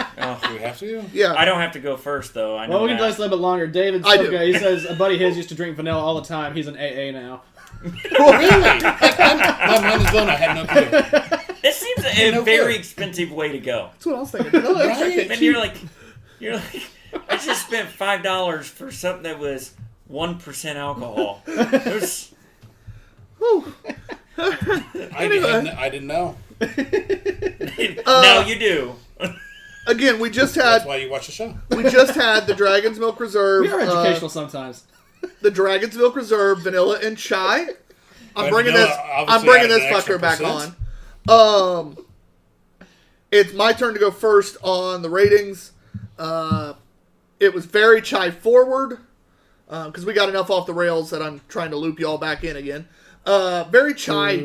Do we have to? Yeah. I don't have to go first though. I know Well, we can that. play this a little bit longer. David's I so do. good. He says a buddy of his used to drink vanilla all the time. He's an AA now. Really? My mind is blown. I had no clue. It seems a No very clue. expensive way to go. That's what I was thinking. Vanilla extract Right? ain't And cheap. you're like, I just spent $5 for something that was 1% alcohol. It was, Whew. I didn't know. now you do. Again, we just That's had why you watch the show. the Dragon's Milk Reserve. We are educational sometimes. The Dragon's Milk Reserve vanilla and chai. I'm But bringing vanilla this. obviously I'm bringing added this an extra fucker back percent. on. It's my turn to go first on the ratings. It was very chai forward because we got enough off the rails that I'm trying to loop y'all back in again. Very chai.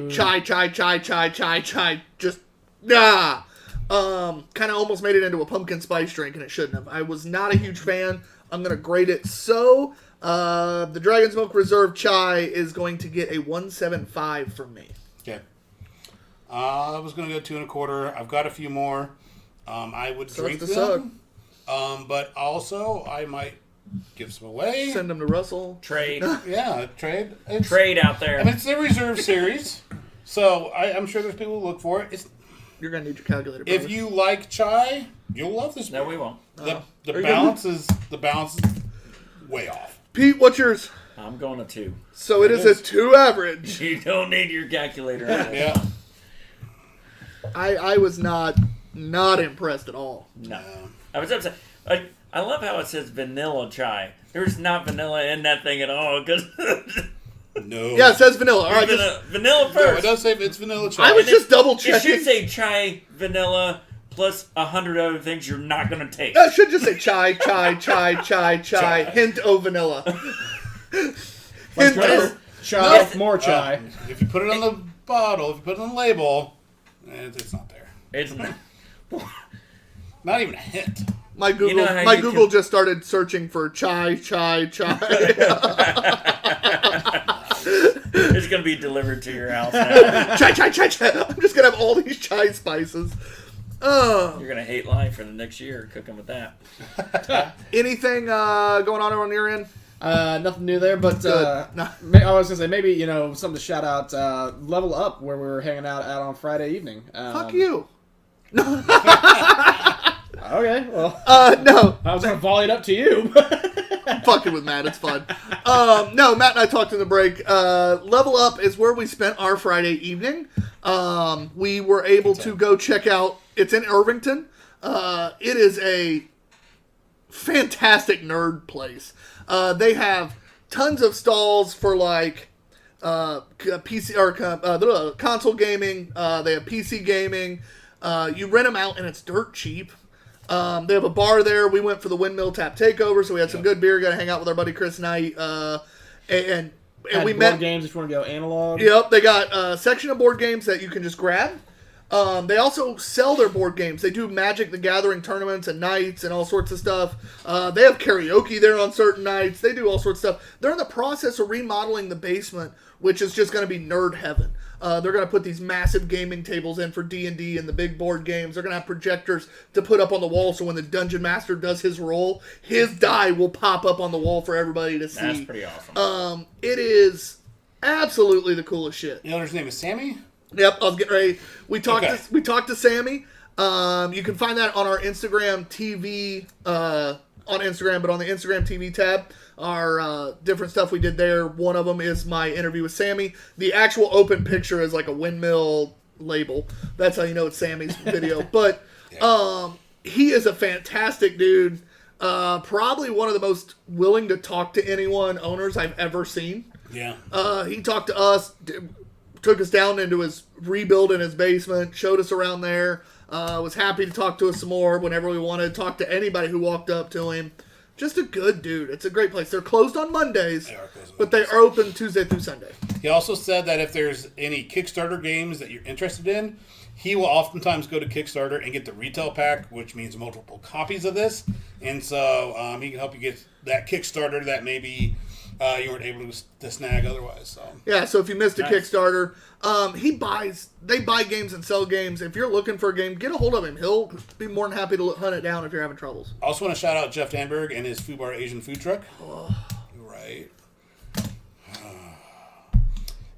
Just nah. Kind of almost made it into a pumpkin spice drink, and it shouldn't have. I was not a huge fan. I'm gonna grade it so. The Dragon's Milk Reserve Chai is going to get a 1.75 from me. Okay. I was going to go 2.25. I've got a few more. I would So drink it's the them. But also, I might give some away. Send them to Russell. Trade. Yeah, trade. Trade out there. I mean, it's the reserve series. So I'm sure there's people who look for it. You're gonna need your calculator. If brother. you like chai, you'll love this. No, beer. we won't. The Are you balance is way off. Pete, what's yours? I'm going to 2. So it is a is. 2 average. You don't need your calculator. on this Yeah. one. I was not impressed at all. No. I was upset. I love how it says vanilla chai. There's not vanilla in that thing at all. Cause No. Yeah, it says vanilla. All right, just, vanilla No, it first. does say it's vanilla chai. I was just double It should checking. say chai, vanilla, plus 100 other things you're not going to taste. I should just say chai, Chai. hint o vanilla. Like Hint try o. chai, more chai. If you put it on the bottle, if you put it on the label, it's not there. It's not. Not even a hint. My Google, know how my you Google can- just started searching for chai. It's going to be delivered to your house now. chai. I'm just gonna have all these chai spices. You're going to hate life for the next year cooking with that. Anything going on your end? Nothing new there, but Good. No. I was gonna say maybe something to shout out. Level Up, where we were hanging out on Friday evening. Fuck you. Okay, well, No. I was gonna volley it up to you. I'm fucking with Matt. It's fun. No, Matt and I talked in the break. Level Up is where we spent our Friday evening. We were able to go check out. It's in Irvington. It is a fantastic nerd place. They have tons of stalls for like PC or console gaming. They have PC gaming. You rent them out and it's dirt cheap. They have a bar there. We went for the Windmill Tap Takeover, so we had some good beer. Got to hang out with our buddy Chris Knight. And Had we board met. games if you want to go analog. Yep, they got a section of board games that you can just grab. They also sell their board games. They do Magic the Gathering tournaments and nights and all sorts of stuff. They have karaoke there on certain nights. They do all sorts of stuff. They're in the process of remodeling the basement, which is just going to be nerd heaven. They're going to put these massive gaming tables in for D&D and the big board games. They're going to have projectors to put up on the wall, so when the Dungeon Master does his roll, his die will pop up on the wall for everybody to see. That's pretty awesome. It is absolutely the coolest shit. The owner's name is Sammy? Yep, I was getting ready. We talked Okay. to Sammy. You can find that on our Instagram TV on Instagram, but on the Instagram TV tab, our different stuff we did there. One of them is my interview with Sammy. The actual open picture is like a windmill label. That's how you know it's Sammy's video. But he is a fantastic dude. Probably one of the most willing to talk to anyone owners I've ever seen. Yeah. He talked to us, took us down into his rebuild in his basement, showed us around there, was happy to talk to us some more whenever we wanted, talk to anybody who walked up to him. Just a good dude. It's a great place. They're closed on Mondays, They are closed on but they are open Tuesday through Sunday. He also said that if there's any Kickstarter games that you're interested in, he will oftentimes go to Kickstarter and get the retail pack, which means multiple copies of this. And so he can help you get that Kickstarter that maybe you weren't able to snag otherwise. So Yeah, so if you missed a Nice. Kickstarter, they buy games and sell games. If you're looking for a game, get a hold of him. He'll be more than happy to hunt it down if you're having troubles. I also want to shout out Jeff Danberg and his Fubar Asian food truck. Right.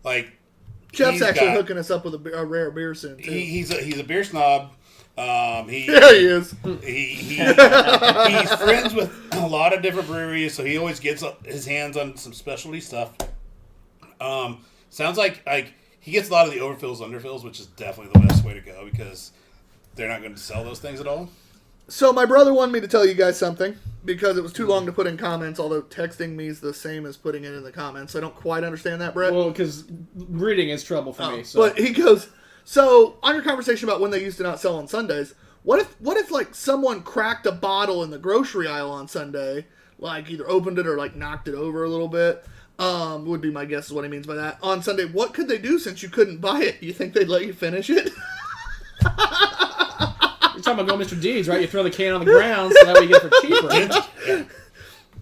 Like Jeff's he's actually got- hooking us up with a rare beer soon, too. He's a beer snob. Yeah, he is. He's friends with a lot of different breweries, so he always gets his hands on some specialty stuff. Sounds like he gets a lot of the overfills, underfills, which is definitely the best way to go because they're not going to sell those things at all. So my brother wanted me to tell you guys something because it was too long to put in comments, although texting me is the same as putting it in the comments. I don't quite understand that, Brett. Well, because reading is trouble for me. So. But he goes, so on your conversation about when they used to not sell on Sundays, what if like someone cracked a bottle in the grocery aisle on Sunday, like either opened it or like knocked it over a little bit? Would be my guess is what he means by that. On Sunday, what could they do since you couldn't buy it? You think they'd let you finish it? You're talking about going Mr. Deeds, right? You throw the can on the ground so that way you get it for cheaper.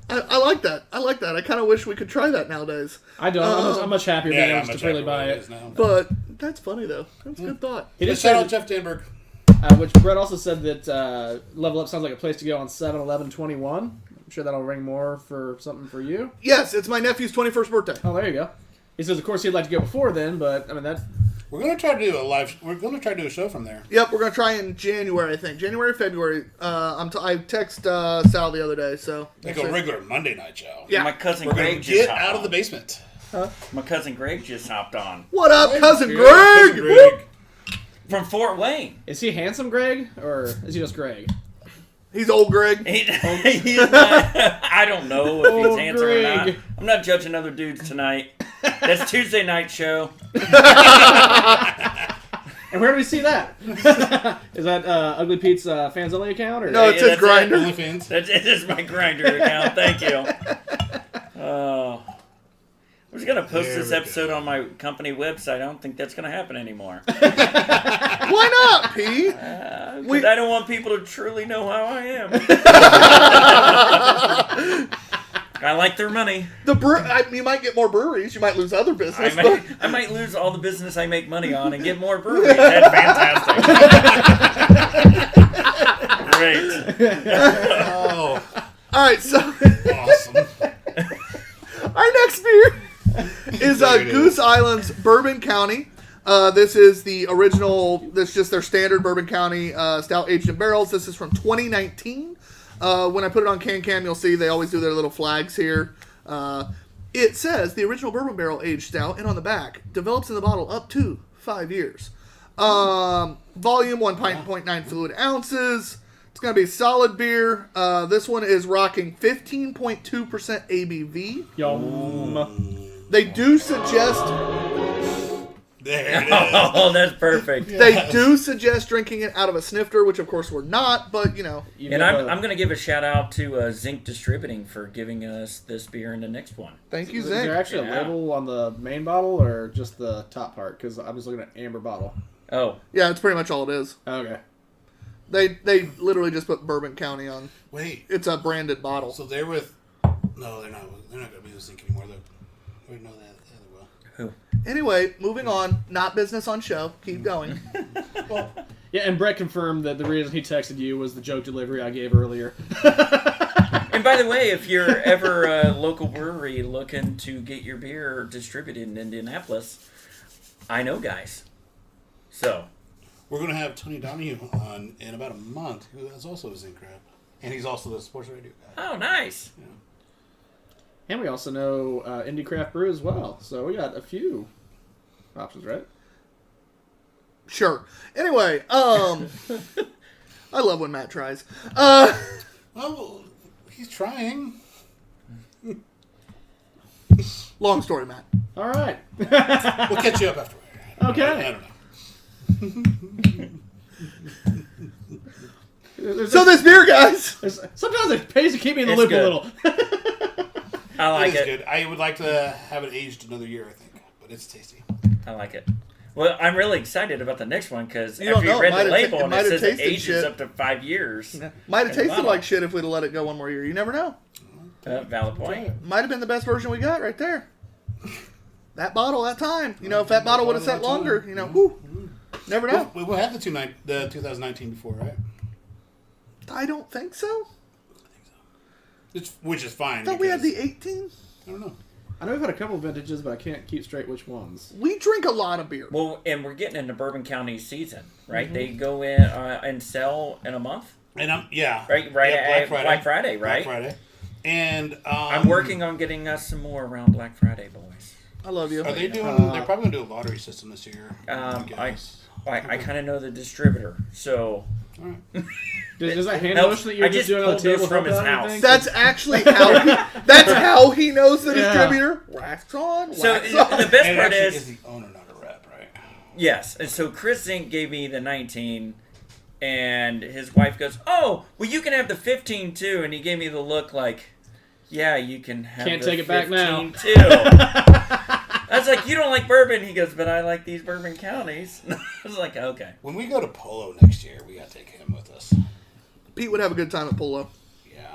I like that. I like that. I kind of wish we could try that nowadays. I don't. I'm much happier being able to much really happier buy what it. is now. But that's funny though. That's a good thought. He did Let's say shout out that, Jeff Danberg. which Brett also said that Level Up sounds like a place to go on 7/11/21. I'm sure that'll ring more for something for you. Yes, it's my nephew's 21st birthday. Oh, there you go. He says, of course, he'd like to go before then, but I mean that. We're going to try to do a live. We're going to try to do a show from there. Yep, we're gonna try in January. I think January, February. I text Sal the other day, so Like we'll a see. regular Monday night show. Yeah. My cousin We're going Greg to just get hopped out of on. the basement. My cousin Greg just hopped on What up, cousin Yeah, Greg? cousin Greg. from Fort Wayne. Is he handsome, Greg, or is he just Greg? He's old Greg. He's not, I don't know if Oh, he's handsome or not. Greg. I'm not judging other dudes tonight. That's Tuesday night show. And where do we see that? Is that Ugly Pete's fans only account, or No, it Yeah, says that's Grinder. OnlyFans. That's it is my Grinder account. Thank you. I was gonna post There this we episode on my company website. I don't think that's gonna happen anymore. Why not, P? 'Cause I don't want people to truly know how I am. I like their money. You might get more breweries. You might lose other business. but I might lose all the business I make money on and get more breweries. That's fantastic. Great. Oh, all right, so awesome. our next beer is There it is. Goose Island's Bourbon County. This is the original. This is just their standard Bourbon County stout aged in barrels. This is from 2019. When I put it on CanCam, you'll see they always do their little flags here. It says the original bourbon barrel aged stout, and on the back, develops in the bottle up to 5 years. Volume 1.9 fluid ounces. It's going to be a solid beer. This one is rocking 15.2% ABV. Yum. They do suggest There it is. Oh, that's perfect. they do suggest drinking it out of a snifter, which of course we're not, but you know. You And know, I'm going to give a shout out to Zinc Distributing for giving us this beer in the next one. Thank you, is there Zach. actually Yeah. a label on the main bottle or just the top part? Because I was looking at amber bottle. Oh, Yeah, it's pretty much all it is. Okay. They literally just put Bourbon County on. Wait, It's a branded bottle. so they're with? No, they're not. They're not going to be with Zinc anymore. Though. We know that. Yeah, they will. who? Anyway, moving on. Not business on show. Keep going. Yeah, and Brett confirmed that the reason he texted you was the joke delivery I gave earlier. And by the way, if you're ever a local brewery looking to get your beer distributed in Indianapolis, I know guys. So, We're going to have Tony Donahue on in about a month, who is also a Zinc rep. And he's also the sports radio guy. oh, nice. And we also know Indie Craft Brew as well. So we got a few options, right? Sure. Anyway, I love when Matt tries. Well, he's trying. Long story, Matt. All right. We'll catch you up afterward. Okay. I don't know. So this beer, guys. Sometimes it pays to keep me in the It's loop good. a little. I like It is it. good. I would like to have it aged another year, I think. But it's tasty. I like it. Well, I'm really excited about the next one because You don't after you know, read might the have label it and might it have says it tasted ages shit. up to 5 years. Might have in the tasted bottle. like shit if we'd have let it go one more year. You never know. Valid point. Might have been the best version we got right there. That bottle, that time. You know, if that bottle would have sat longer, you know, whoo, never know. We had the 2019 before, right? I don't think so. Which is fine. I thought we had because- the 18. I don't know. I know we've had a couple of vintages, but I can't keep straight which ones. We drink a lot of beer. Well, and we're getting into Bourbon County season, right? They go in and sell in a month, And yeah. right? Yeah, at Black Friday, right? Black Friday. And I'm working on getting us some more around Black Friday, boys. I love you. Are they doing? They're probably gonna do a lottery system this year. I kind of know the distributor, so All right. Does that hand Nope. lotion that you're I just just doing on the pulled those table from help his out house. anything? That's actually how he knows the Yeah. distributor. Wax on, so wax the on. best And it part actually is the owner, not a rep, right? yes. And so Chris Zink gave me the 19, and his wife goes, "Oh, well, you can have the 15 too." And he gave me the look like, "Yeah, you can have Can't the take it back now." 15 too." I was like, "You don't like bourbon?" He goes, "But I like these Bourbon Counties." I was like, "Okay." When we go to Polo next year, we gotta take him with us. Pete would have a good time at Polo. Yeah.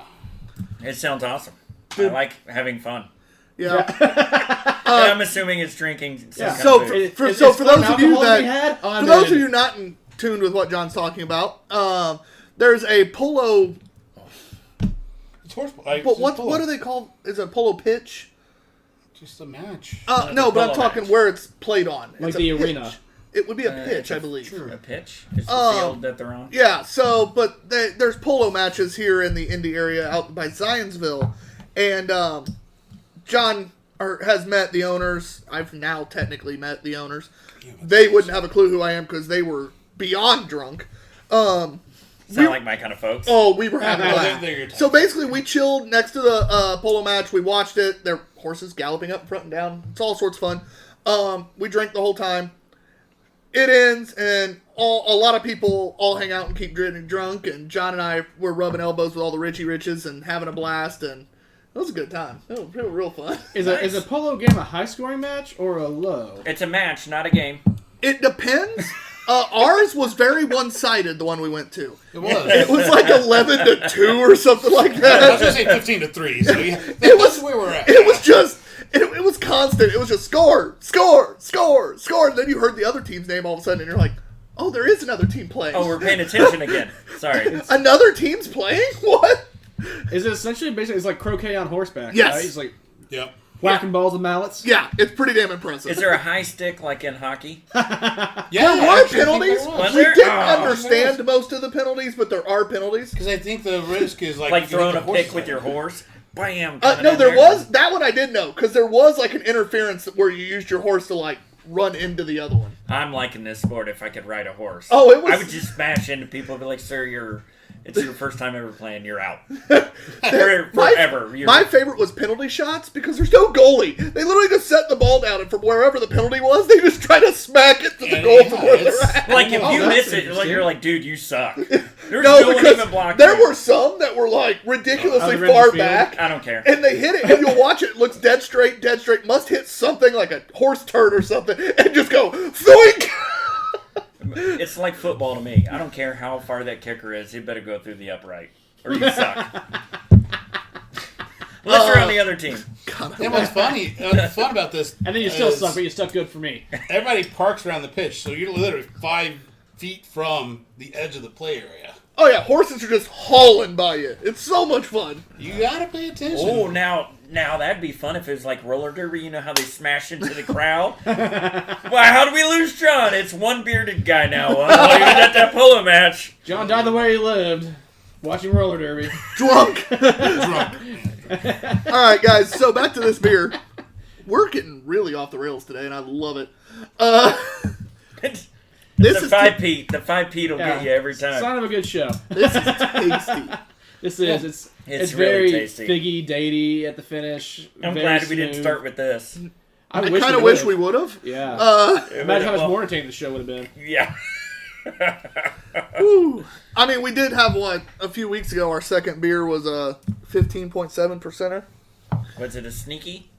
It sounds awesome. I like having fun. Yeah. And I'm assuming it's drinking some Yeah. kind So of food. for It's those fun of you alcohol to be that had, I'm for those in. of you not in tune with what John's talking about, there's a Polo. It's horse. Like, But it's what polo. what do they call? Is it a Polo pitch? Just a match. No, but I'm polo talking match. where it's played on. Like It's a the pitch. arena. It would be a pitch, It's a- I believe. A pitch is the Oh. field that they're on. Yeah, so, but there's polo matches here in the Indy area out by Zionsville. And John has met the owners. I've now technically met the owners. They wouldn't have a clue who I am because they were beyond drunk. Sound like my kind of folks. Oh, we were having a Oh, laugh. they're your So type. basically, we chilled next to the polo match. We watched it. Their horses galloping up front and down. It's all sorts of fun. We drank the whole time. It ends, and a lot of people all hang out and keep getting drunk. And John and I were rubbing elbows with all the Richie Riches and having a blast. And it was a good time. It was real fun. Is a polo game a high scoring match or a low? It's a match, not a game. It depends. Ours was very one-sided, the one we went to. It was. It was like 11-2 or something like I was that. gonna say 15-3. So yeah, It was that's where we're at. It was just. It was constant. It was just score, score, score, score. And then you heard the other team's name all of a sudden, and you're like, oh, there is another team playing. Oh, we're paying attention again. Sorry. Another team's playing? What? Is it essentially basically it's like croquet on horseback? Yes. Right? It's like Yep. whacking balls with mallets. Yeah, it's pretty damn impressive. Is there a high stick like in hockey? Yeah, there I were actually think penalties. there Was was. We there? didn't Oh. understand most of the penalties, but there are penalties. Because I think the risk is like Like you can throwing hit a the pick horse with like your that. horse? Bam! No, coming in there there. was that one I did know because there was like an interference where you used your horse to like run into the other one. I'm liking this sport if I could ride a horse. Oh, it was- I would just smash into people and be like, sir, it's your first time ever playing. You're out. Forever. My favorite was penalty shots because there's no goalie. They literally just set the ball down, and from wherever the penalty was, they just try to smack it to the Yeah, goal yeah, from where they're it's- at. Like, if Oh, you that's miss it, like interesting. you're like, dude, you suck. There's No, no one because even blocking there you. were some that were like ridiculously Other end of far the field. back, I don't care. and they hit it, and you'll watch it. It looks dead straight, must hit something like a horse turd or something, and just go zoink. It's like football to me. I don't care how far that kicker is. He better go through the upright, or you suck. Unless you're on the other team. And what's funny, what's fun about this, And then you still is suck, but you stuck good for me. everybody parks around the pitch, so you're literally 5 feet from the edge of the play area. Oh yeah, horses are just hauling by you. It's so much fun. You gotta pay attention. Oh, now that'd be fun if it was like roller derby. You know how they smash into the crowd? Why, how did we lose John? It's one bearded guy now. Well, he was at that polo match. John died the way he lived, watching roller derby. Drunk. Drunk. All right, guys. So back to this beer. We're getting really off the rails today, and I love it. This The is 5-Pete. The 5-Pete will Yeah. get you every time. Sign of a good show. this is tasty. This is it's It's very really tasty. figgy, datey at the finish. I'm very glad we didn't smooth. start with this. I I wish kind of we wish we would've. would have. Yeah. Imagine how much Well, more entertaining the show would have been. Yeah. Whew. I mean, we did have a few weeks ago. Our second beer was a 15.7%er. Was it a sneaky?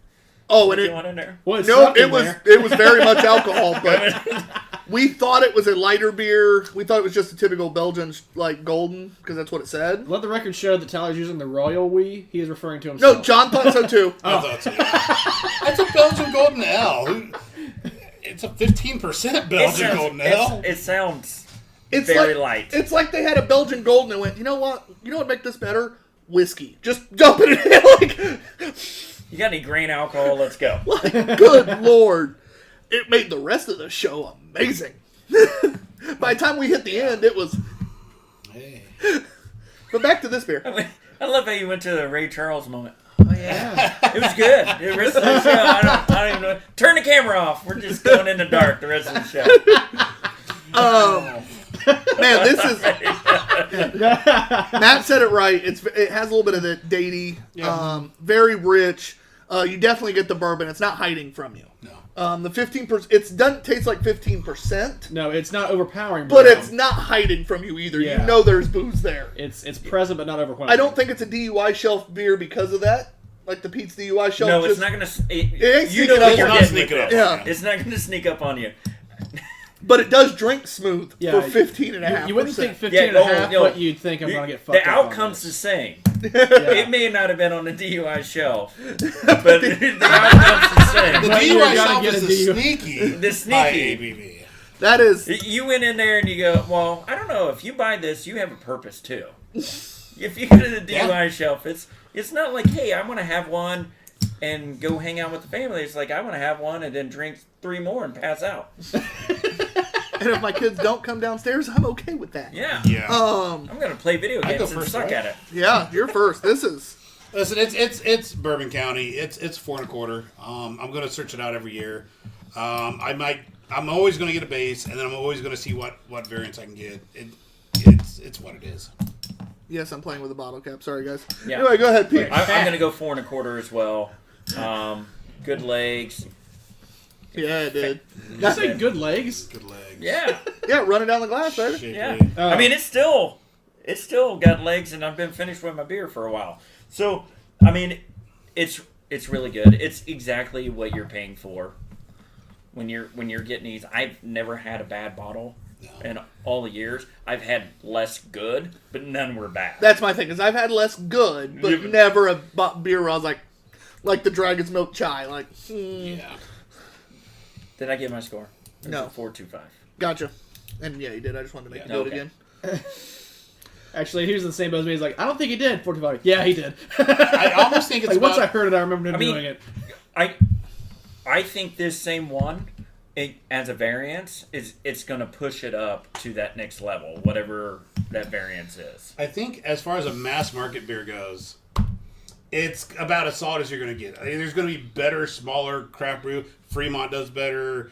Oh, and You it want in there? Well, it's no, stuck in it was there. it was very much alcohol, but We thought it was a lighter beer. We thought it was just a typical Belgian, like, golden, because that's what it said. Let the record show that Tyler's using the royal we. He is referring to himself. No, John thought so too. I thought so. That's a Belgian Golden Ale. It's a 15% Belgian Golden Ale. It sounds It's very like, light. It's like they had a Belgian golden and went, you know what? You know what would make this better? Whiskey. Just dump it in. Like, You got any grain alcohol? Let's go. good Lord. It made the rest of the show amazing. By the time we hit the end, it was... Hey. But back to this beer. I love how you went to the Ray Charles moment. Oh yeah, it was good. The rest of the show, I don't even know. Turn the camera off. We're just going in the dark the rest of the show. Man, this is... Matt said it right. It has a little bit of the datey, very rich. You definitely get the bourbon. It's not hiding from you. No. The 15%, it doesn't taste like 15%, No, it's not overpowering. but brown. it's not hiding from you either. Yeah. You know there's booze there. It's present but not overwhelming. I don't think it's a DUI shelf beer because of that. Like the Pete's DUI shelf. No, it's just- not gonna. ain't You know sneaking what up you're on Not getting sneaking with up. it. Yeah. It's not gonna sneak up on you. But it does drink smooth Yeah, for 15.5%. You wouldn't think 15 Yeah, and a half, no. but you'd think I'm going to get fucked The up on outcome's the this. same. Yeah. It may not have been on the DUI shelf, but the outcome's the same. The But you're DUI gonna shelf get is a the DUI. sneaky. The sneaky. high ABV. That is... You went in there and you go, well, I don't know. If you buy this, you have a purpose too. If you go to the DUI shelf, it's not like, hey, I want to have one and go hang out with the family. It's like, I want to have one and then drink 3 more and pass out. And if my kids don't come downstairs, I'm okay with that. Yeah. Yeah. I'm going to play video I go games and first, suck right? at it. Yeah, you're first. This is... Listen, it's Bourbon County. It's 4.25. I'm gonna search it out every year. I'm always gonna get a base, and then I'm always gonna see what variants I can get. It's what it is. Yes, I'm playing with a bottle cap. Sorry, guys. Yeah. Anyway, go ahead, Pete. I'm going to go 4.25 as well. Good legs. Yeah, it did. Did you say good legs? Good legs. Yeah. Yeah, running down the glass, baby. Shapely. Yeah. Oh. I mean, it's still got legs, and I've been finished with my beer for a while. So, I mean, it's really good. It's exactly what you're paying for when you're getting these. I've never had a bad bottle in all the years. I've had less good, but none were bad. That's my thing, is I've had less good, but Yeah. never a beer where I was like the Dragon's Milk Chai. Like, Yeah. Did I get my score? It was No. a 4.25. Gotcha. And yeah, you did. I just wanted to make you Yeah. do it Okay. again. Actually, he was in the same boat as me. He's like, I don't think he did. 45. Yeah, he did. I almost think it's like, once I about. heard it, I remembered him I mean, doing it. I think this same one, as a variance, it's going to push it up to that next level, whatever that variance is. I think as far as a mass market beer goes, it's about as solid as you're going to get. I mean, there's going to be better, smaller craft brew. Fremont does better.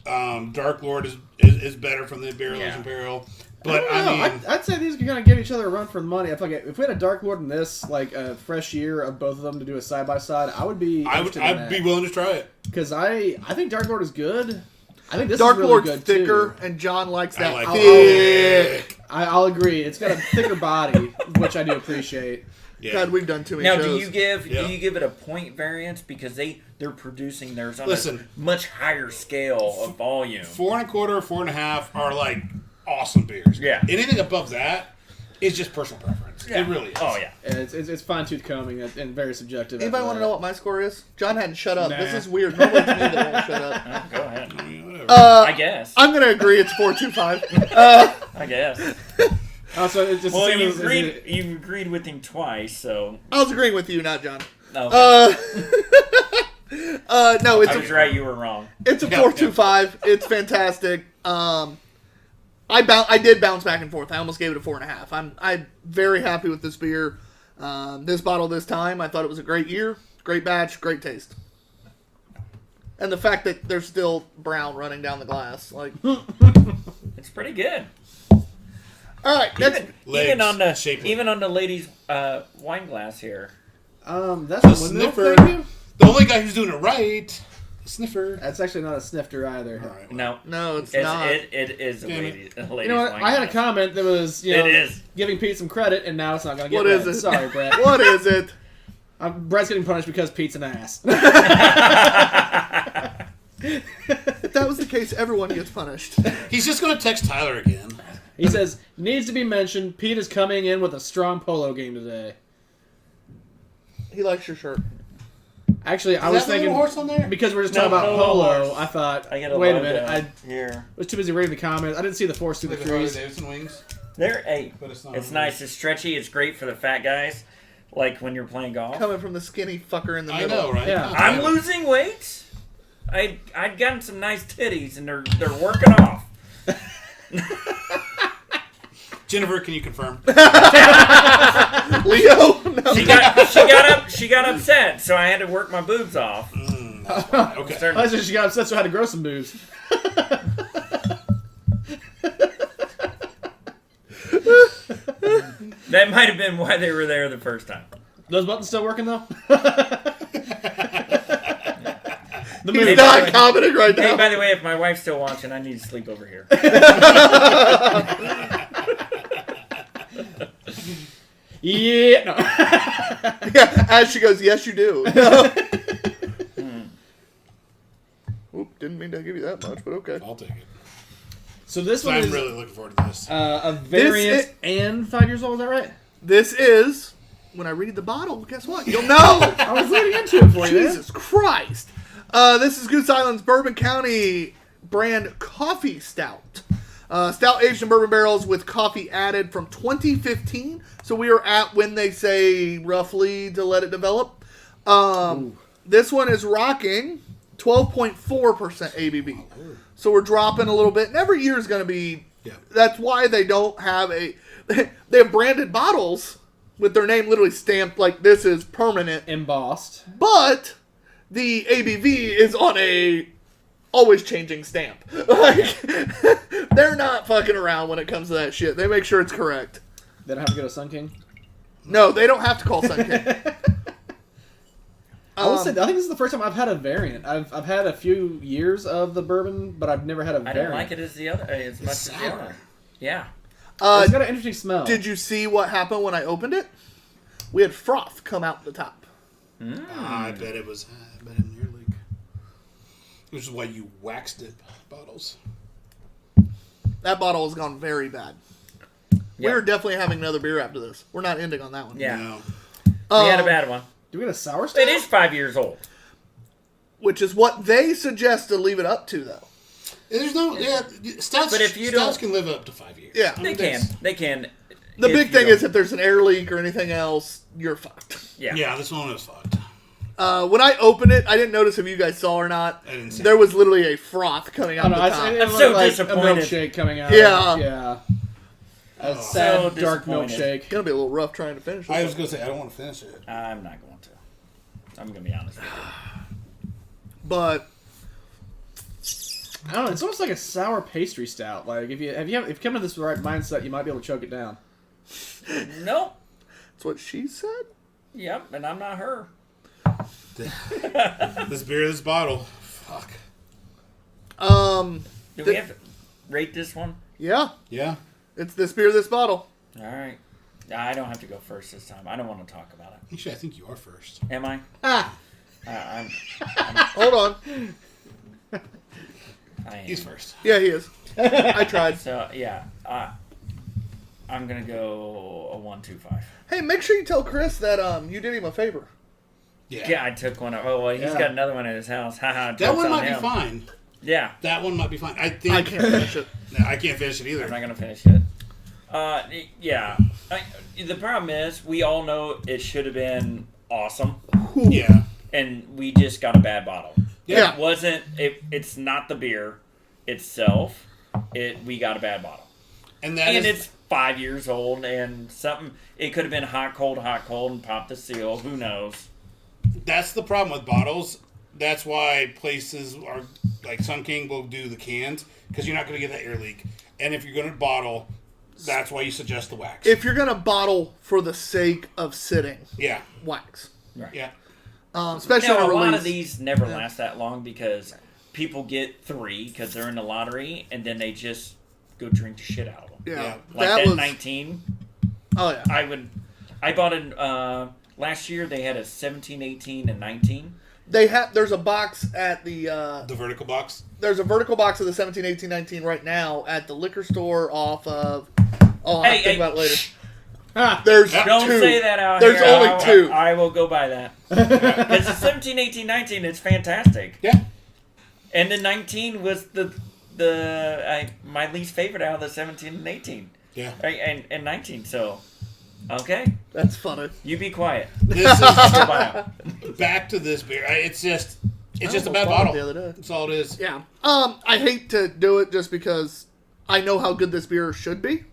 Dark Lord is better from the Imperial Yeah. Imperial. But I I don't know. mean, I'd say these can kind of give each other a run for the money. I feel like if we had a Dark Lord and this, like a fresh year of both of them to do a side by side, I would be. I'd be willing to try it. because I think Dark Lord is good. I think this Dark is really Lord's good thicker, too. and John likes I that like thick. it. I'll agree. It's got a thicker body, which I do appreciate. Yeah. God, we've done too many Now, shows. do you give Yeah. it a point variance because they're producing theirs on Listen. a much higher scale of volume? 4.25, 4.5 are like awesome beers. Yeah. Anything above that is just personal preference. It really is. Oh yeah. It's fine tooth combing and very subjective. Anybody after want to that. know what my score is? John hadn't shut up. Nah. This is weird. Normally it's me that won't shut up. Go ahead. I mean, whatever. I guess. I'm going to agree it's 4.25. I guess. Also, it's just the Well, same you as- agreed. You agreed with him twice, so I was agreeing with you, not John. no. No, it's I was right. You were wrong. It's a Yeah, 4.25. It's fantastic. I did bounce back and forth. I almost gave it a 4.5. I'm very happy with this beer. This bottle this time, I thought it was a great year, great batch, great taste. And the fact that there's still brown running down the glass, like, all It's pretty good. right, next. Legs, shapely. Even on the ladies' wine glass here. That's a windmill, sniffer. thank you. The only guy who's doing it right, sniffer. That's actually not a snifter either. All right, well, No, No, it's it's, not. it is a Damn ladies' You know what? wine I had a glass. comment that was, It is. giving Pete some credit, and now it's not going to get What is read. it? Sorry, Brett. What is it? Brett's getting punished because Pete's an ass. It that was the case, everyone gets punished. He's just going to text Tyler again. He says, needs to be mentioned, Pete is coming in with a strong polo game today. He likes your shirt. Actually, I Is was that the thinking, little horse on there? because we're just No, talking about no polo, horse. I thought, I got a wait a logo minute, I here. was too busy reading the comments. I didn't see the forest through Like the the Harley trees. Davidson wings. They're But it's not it's on nice. It's stretchy. It's great for the fat guys, like when you're playing golf. Coming from the skinny fucker in the I middle. know, right? Yeah. I'm losing weight. I'd gotten some nice titties, and they're working off. Jennifer, can you confirm? Leo? No. She got upset, so I had to work my boobs off. Okay. I said she got upset, so I had to grow some boobs. That might have been why they were there the first time. Those buttons still working, though? The He's movie. not commenting right Hey, now. by the way, if my wife's still watching, I need to sleep over here. Yeah. No. Yeah, as she goes, yes, you do. Oop, didn't mean to give you that much, but okay. I'll take it. So this So one I'm is really looking forward to this. a variant This and 5 years old, is that right? This is, when I read the bottle, guess what? You'll know. I was leading into it for you, man. Jesus Christ. This is Goose Island's Bourbon County brand coffee stout. Stout aged in bourbon barrels with coffee added from 2015. So we are at when they say roughly to let it develop. This one is rocking 12.4% ABV. So we're dropping a little bit. And every year is going to be... Yeah. That's why they don't have a... They have branded bottles with their name literally stamped like this is permanent. Embossed. But the ABV is on a always changing stamp. Like, they're not fucking around when it comes to that shit. They make sure it's correct. They don't have to go to Sun King? No, they don't have to call Sun King. I will say, I think this is the first time I've had a variant. I've had a few years of the bourbon, but I've never had a I variant. don't like it as the other as much as the sour. other. Yeah. It's got an interesting smell. Did you see what happened when I opened it? We had froth come out the top. I bet it was. I bet in your league. Which is why you wax dip bottles. That bottle has gone very bad. Yep. We're definitely having another beer after this. We're not ending on that one. Yeah. No. We had a bad one. Do we get a sour stout? It is 5 years old. Which is what they suggest to leave it up to, though. There's no. Yeah. Stouts. But if you stouts don't- can live up to 5 years. Yeah. I They mean, can. that's- They can. The if big you thing don't- is if there's an air leak or anything else, you're fucked. Yeah. Yeah, this one was fucked. When I opened it, I didn't notice if you guys saw or not. I didn't see There it. was literally a froth coming I out don't know. the top. It I'm looked so like disappointed. a milkshake coming out. Yeah. Yeah. A So sad, dark disappointed. milkshake. It's gonna be a little rough trying to finish. I This was gonna say I don't want to finish it. I'm not going to. I'm going to be honest with you. but I don't know. It's almost like a sour pastry stout. Like if you come to this with the right mindset, you might be able to choke it down. Nope. that's what she said. Yep, and I'm not her. This beer, this bottle. Fuck. Do we have to rate this one? Yeah, Yeah. it's this beer, this bottle. All right. I don't have to go first this time. I don't want to talk about it. Actually, I think you are first. Am I? Ah. I'm. Hold on. I am. He's first. Yeah, he is. I tried. So yeah, I'm gonna go a 1-2-5. Hey, make sure you tell Chris that you did him a favor. Yeah. Yeah, I took one. Oh well, he's Yeah. got another one at his house. Haha. That joke's one on might him. be fine. Yeah, That one might be fine. I think. I can't finish it. No, I can't finish it I'm either. not gonna finish it. Yeah. The problem is, we all know it should have been awesome, Yeah. and we just got a bad bottle. Yeah. It wasn't. It's not the beer itself. We got a bad bottle, And that and is. it's 5 years old, and something. It could have been hot, cold, and popped the seal. Who knows? That's the problem with bottles. That's why places are like Sun King will do the cans because you're not going to get that air leak. And if you're going to bottle, that's why you suggest the wax. If you're gonna bottle for the sake of sitting, yeah, wax. yeah. Especially Now, on a a lot release. of these never last that long because people get 3 because they're in the lottery, and then they just go drink the shit out of them. Yeah, Yeah. Like that that was. 19. Oh yeah. I bought it last year. They had a 17, 18, and 19. There's a box at the The vertical box. there's a vertical box of the 17, 18, 19 right now at the liquor store off of. I'll have to think about it later. Ah, There's Don't two. say that out There's here. only two. I will go by that. Because the 17, 18, 19, it's fantastic. Yeah. And the 19 was my least favorite out of the 17 and 18. Yeah. Right? And 19. So, okay. That's funny. You be quiet. This is Goodbye. back to this beer. It's just a almost bad bought it bottle. the other day. That's all it is. Yeah. I hate to do it just because I know how good this beer should be.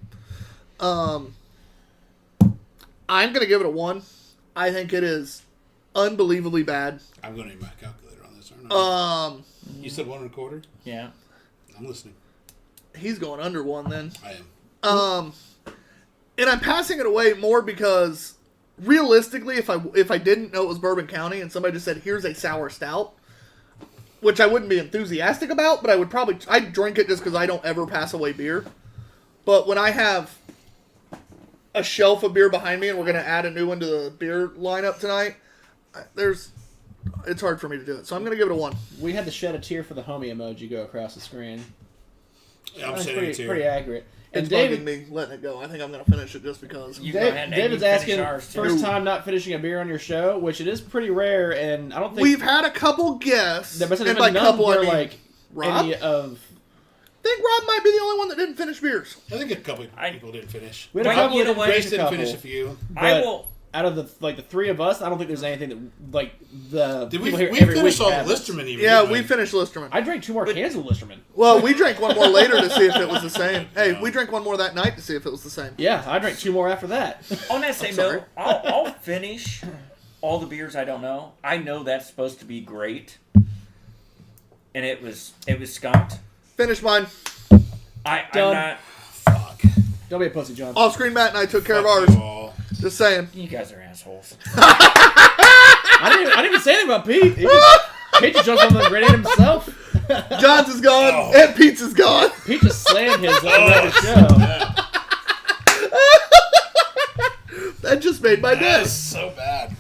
I'm gonna give it a 1. I think it is unbelievably bad. I'm going to need my calculator on this, aren't I? You said 1 1/4? Yeah. I'm listening. He's going under 1 then. I am. And I'm passing it away more because realistically, if I didn't know it was Bourbon County and somebody just said, "Here's a sour stout," which I wouldn't be enthusiastic about, but I'd drink it just because I don't ever pass away beer. But when I have a shelf of beer behind me and we're going to add a new one to the beer lineup tonight, it's hard for me to do it. So I'm going to give it a 1. we had to shed a tear for the homie emoji go across the screen. Yeah, I'm That's sitting pretty, here. pretty accurate. And It's David, bugging me letting it go. I think I'm going to finish it just because. You go ahead and David's you finish asking ours, too. first time not finishing a beer on your show, which it is pretty rare, and I don't think We've had a couple guests, there's and been by none couple I where mean like Rob. any of. I think Rob might be the only one that didn't finish beers. I think a couple people didn't finish. We had a Well, couple you know that what? Grace finished a didn't couple, finish a few. I but will. Out of the three of us, I don't think there's anything that like the Did we people here we every finished week all have the this. Listerman even? Yeah, didn't we finished Listerman. I drank 2 more cans of Listerman. Well, we drank one more later to see if it was the same. Hey, we drank one more that night to see if it was the same. Yeah, I drank 2 more after that. On that same sorry. note, I'll finish all the beers I don't know. I know that's supposed to be great, and it was skunked. Finish mine. I'm Done. not. Fuck. Don't be a pussy, John. Off screen, Matt and I took care of Fuck ours. you all. Just saying. You guys are assholes. I didn't even say anything about Pete. Pete just jumped on the grenade himself. John's is gone Oh. and Pete's is gone. Pete just slammed his on the show. That just made my day. That's so bad.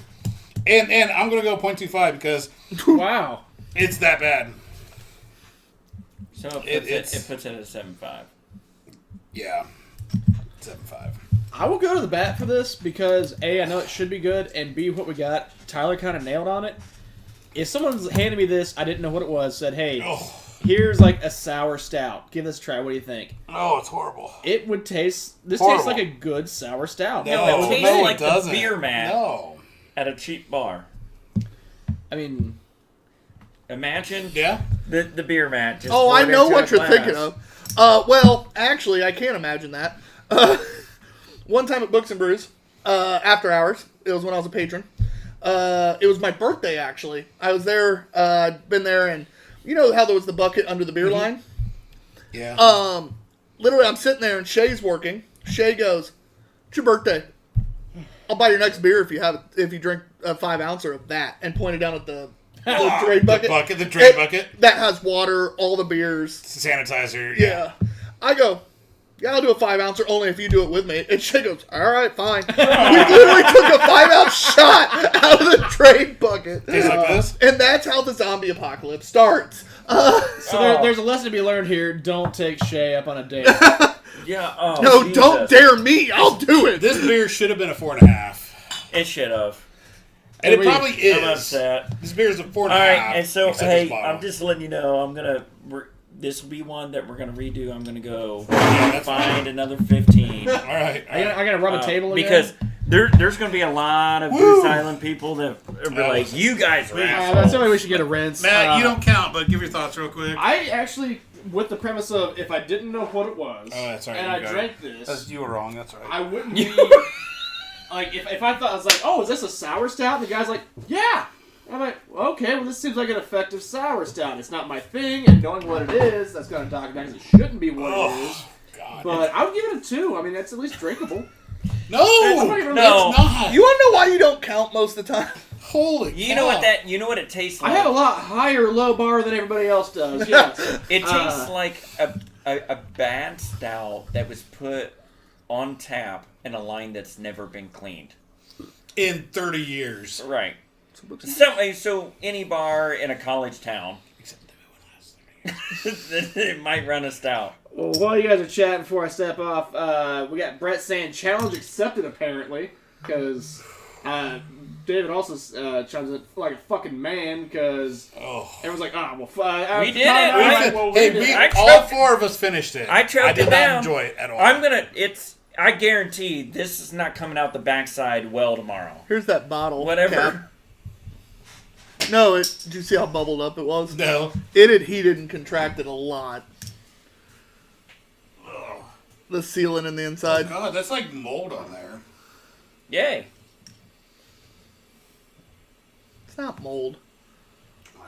And I'm gonna go 0.25 because Wow. it's that bad. So It's- it puts it at a 7.5. Yeah. 7.5. I will go to the bat for this because A, I know it should be good, and B, what we got, Tyler kind of nailed on it. If someone's handed me this, I didn't know what it was, said, hey, Oh. here's like a sour stout. Give this a try. What do you think? Oh, it's horrible. It would taste, this Horrible. tastes like a good sour stout. No, That it was tastes amazing. like the doesn't. beer mat. No. At a cheap bar. I mean, Imagine Yeah. the beer mat. Just Oh, I poured know into what a you're thinking glass. of. Well, actually, I can't imagine that. One time at Books and Brews, after hours, it was when I was a patron. It was my birthday, actually. I was there, been there, and you know how there was the bucket under the beer line? Yeah. Literally, I'm sitting there and Shay's working. Shay goes, "It's your birthday. I'll buy your next beer if you drink a 5 ouncer of that," and pointed down at the drain bucket. The drain bucket. That has water, all the beers. Sanitizer. Yeah. I go, "Yeah, I'll do a 5 ouncer only if you do it with me." And Shay goes, "All right, fine." We literally took a 5 ounce shot out of the drain bucket. Tastes like this. And that's how the zombie apocalypse starts. so there's a lesson to be learned here. Don't take Shay up on a date. Yeah. Oh, No, Jesus. don't dare me. I'll do it. This beer should have been a 4.5. It should have. And it Agreed. probably I'm is. upset. This beer is a 4.5. All right, and so except this hey, bottle. I'm just letting you know. This will be one that we're gonna redo. I'm gonna go Yeah, that's find another 15 All right. I gotta rub a table again? because there's gonna be a lot of Goose Island people that are Oh. like, "You guys are that's assholes." the way we should get a rinse. Matt, you don't count, but give your thoughts real quick. I actually, with the premise of if I didn't know what it was, Oh, that's right, and you I got drank this, You were wrong. That's right. I wouldn't be like if I thought I was like, oh, is this a sour stout? And the guy's like, yeah. I'm like, okay, well, this seems like an effective sour stout. It's not my thing, and knowing what it is, that's going to talk about it shouldn't be what it is. God. But I would give it a 2. I mean, that's at least drinkable. No! not even- No. It's not. You want to know why you don't count most of the time? Holy You know what it tastes like? I have a lot higher low bar than everybody else does. Yes. It tastes like a bad stout that was put on tap in a line that's never been cleaned. In 30 years. Right. So any bar in a college town Except that we went last. it might run a stout. Well, while you guys are chatting before I step off, we got Brett saying challenge accepted apparently, because David also chimes in like a fucking man, because Oh. everyone's like, well, We did it. I All choked- four of us finished it. I choked did it not down. enjoy it at all. I guarantee this is not coming out the backside well tomorrow. Here's that bottle. Whatever. cap. No, did you see how bubbled up it was? No. It had heated and contracted a lot. The sealant in the inside. God, that's like mold on there. Yay. It's not mold.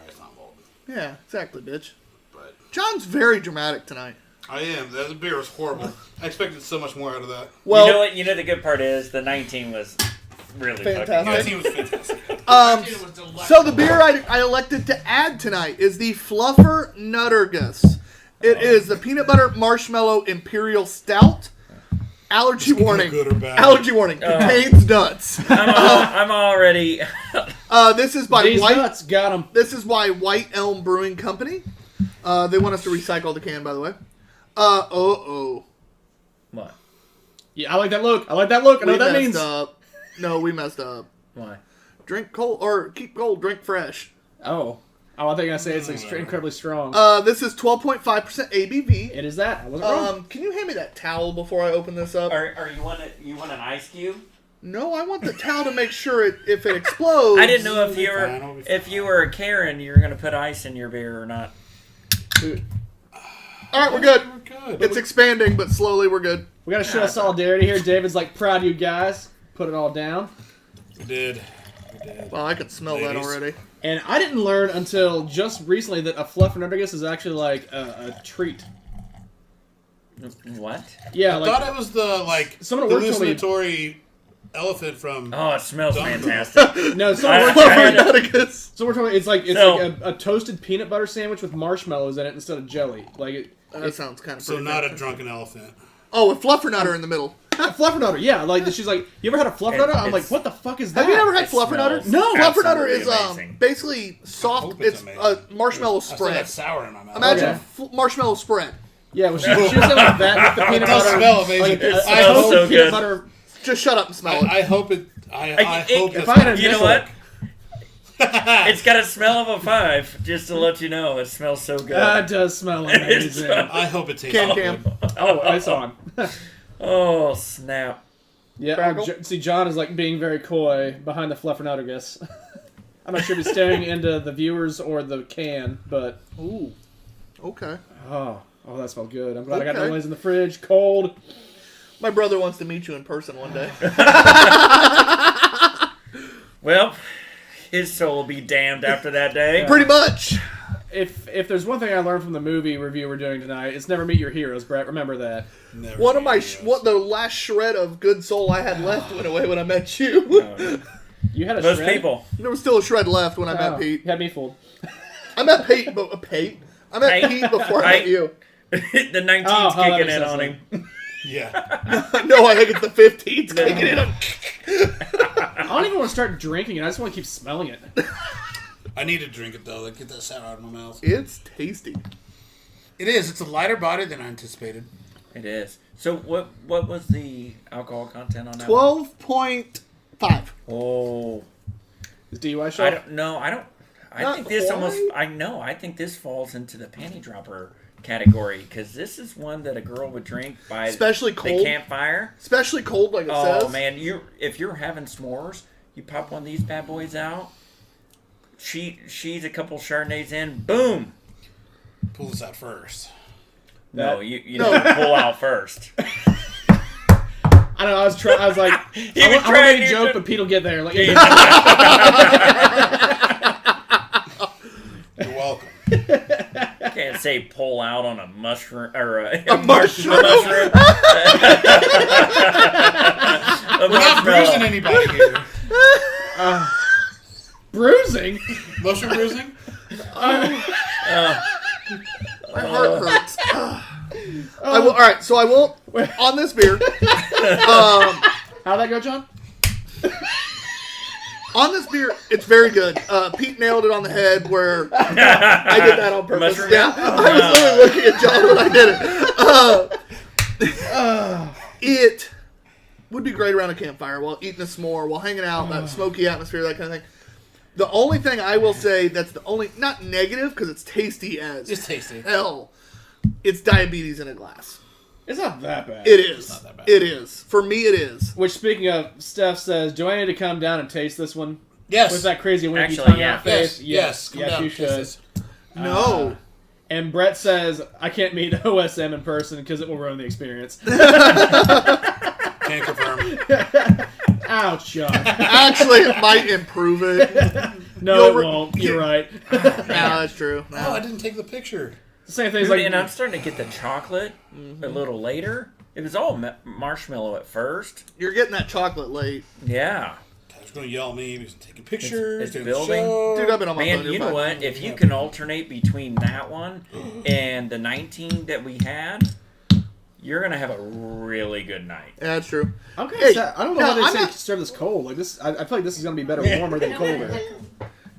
It's not mold. Yeah, exactly, bitch. But John's very dramatic tonight. I am. The beer was horrible. I expected so much more out of that. Well, you know what? You know the good part is the 19 was really Fantastic. fucking My good. team was fantastic. It was delightful. so the beer I elected to add tonight is the Fluffer Nuttergus. It is the peanut butter marshmallow imperial stout. Allergy warning. Good or bad? Allergy warning. Contains nuts. I'm already. This is by These White. nuts got them. This is by White Elm Brewing Company. They want us to recycle the can, by the way. What? Yeah, I like that look. I know what that messed means. up. No, we messed up. Why? Drink cold or keep cold. Drink fresh. Oh, I think I say it's incredibly strong. This is 12.5% ABV. It is that. I wasn't wrong. Can you hand me that towel before I open this up? Are you want an ice cube? No, I want the towel to make sure if it explodes. I didn't know It'll be fine, it'll be if fine. you were a Karen, you were gonna put ice in your beer or not. All right, we're good. We're good. It's expanding, but slowly we're good. We got to show solidarity here. David's like, proud of you guys. Put it all down. We did. We did. Well, I can smell that Ladies. already. And I didn't learn until just recently that a Fluffernutters is actually like a treat. What? Yeah, I like thought it was the Someone at work told me- hallucinatory elephant from. Oh, it smells Dumbo. fantastic. no, I- someone I- Fluffernutters. so we're talking. It's like So- a toasted peanut butter sandwich with marshmallows in it instead of jelly. Like it. That sounds kind of So not a drunken elephant. Oh, with Fluffernutter in the middle. A Fluffernutter, yeah. Like she's like, you ever had a Fluffernutter? I'm like, It's- what the fuck is that? Have you never had It Fluffernutter? smells No. Fluffernutter absolutely is amazing. basically soft. hope it's It's amazing. a marshmallow I still spread. got sour in my mouth. Imagine Okay. Marshmallow spread. Yeah, well, she was saying like that with the peanut It does butter. smell amazing. Like, It a smells toasted so peanut good. butter. Just shut up and smell it. I hope it. I hope if it's I had a You know nickel- what? It's got a smell of a 5. Just to let you know, it smells so good. That does smell amazing. I hope it tastes Can good. cam. Oh, it's on. Oh snap! Yeah, Crackle. see, John is like being very coy behind the Fluffernutter. I'm not sure if he's staring into the viewers or the can, but Ooh. Okay. oh, that smells good. I'm glad I got Okay. no ones in the fridge, cold. My brother wants to meet you in person one day. Well, his soul will be damned after that day. Pretty much. If there's one thing I learned from the movie review we're doing tonight, it's never meet your heroes, Brett. Remember that. Never One of my heroes. the last shred of good soul I had left went away when I met you. You had a Most shred? people. There was still a shred left when I Oh, met Pete. you had me fooled. I met Pete, but Pete. I met Pete. Pete before I met Pete. you. The 19's Oh, that kicking makes in sense on then. him. Yeah. No, I think it's the 15th kicking in. I don't even want to start drinking it. I just want to keep smelling it. I need to drink it though. Like, get that sour out of my mouth. It's tasty. It is. It's a lighter body than I anticipated. It is. So what was the alcohol content on that? one? 12.5. Oh, Is DUI I show? don't. No, I don't. I Not think this almost. quite. I know. I think this falls into the panty dropper category because this is one that a girl would drink by Especially the cold. campfire. Especially cold, like it Oh says. man, if you're having s'mores, you pop one of these bad boys out. She's a couple Chardonnays in, boom. Pull this out first. No, That- you No. need to pull out first. I don't know. I was trying. I was like, He I was want to trying make a to- joke, but Pete will get there. Like, You're welcome. Can't say pull out on a mushroom or a mushroom. A mushroom. A We're not bruising marshmallow. anybody here. bruising. Mushroom bruising? My heart hurts. I will. All right, so I will on this beer. How'd that go, John? On this beer, it's very good. Pete nailed it on the head where I did that on purpose. Mushroom Yeah, out? I was literally looking at John when I did it. It would be great around a campfire while eating a s'more, while hanging out, that smoky atmosphere, that kind of thing. The only thing I will say that's the only, not negative, because it's tasty as It's tasty. hell, it's diabetes in a glass. It's not that bad. It is. not that bad. It is. For me, it is. Which, speaking of, Steph says, do I need to come down and taste this one? Yes. With that crazy winky Actually, tongue yeah. out face? Yes. Come Yes, down, you taste should. this. No. And Brett says, I can't meet OSM in person because it will ruin the experience. Can confirm. Ouch, John. Actually, it might improve it. No, You'll it re- won't. You're right. No, that's true. Oh, I didn't take the picture. The same thing as Dude, like... and I'm starting to get the chocolate Mm-hmm. a little later. It was all marshmallow at first. You're getting that chocolate late. Yeah. Tyler's going to yell at me. He's taking pictures. It's doing building. the show. Dude, I've been on my Man, phone. you know what? If you can alternate between that one and the 19 that we had, you're going to have a really good night. Yeah, that's true. I'm kind Hey, of sad. I don't know no, how they I'm say not- serve this cold. Like this, I feel like this is going to be better warmer than colder.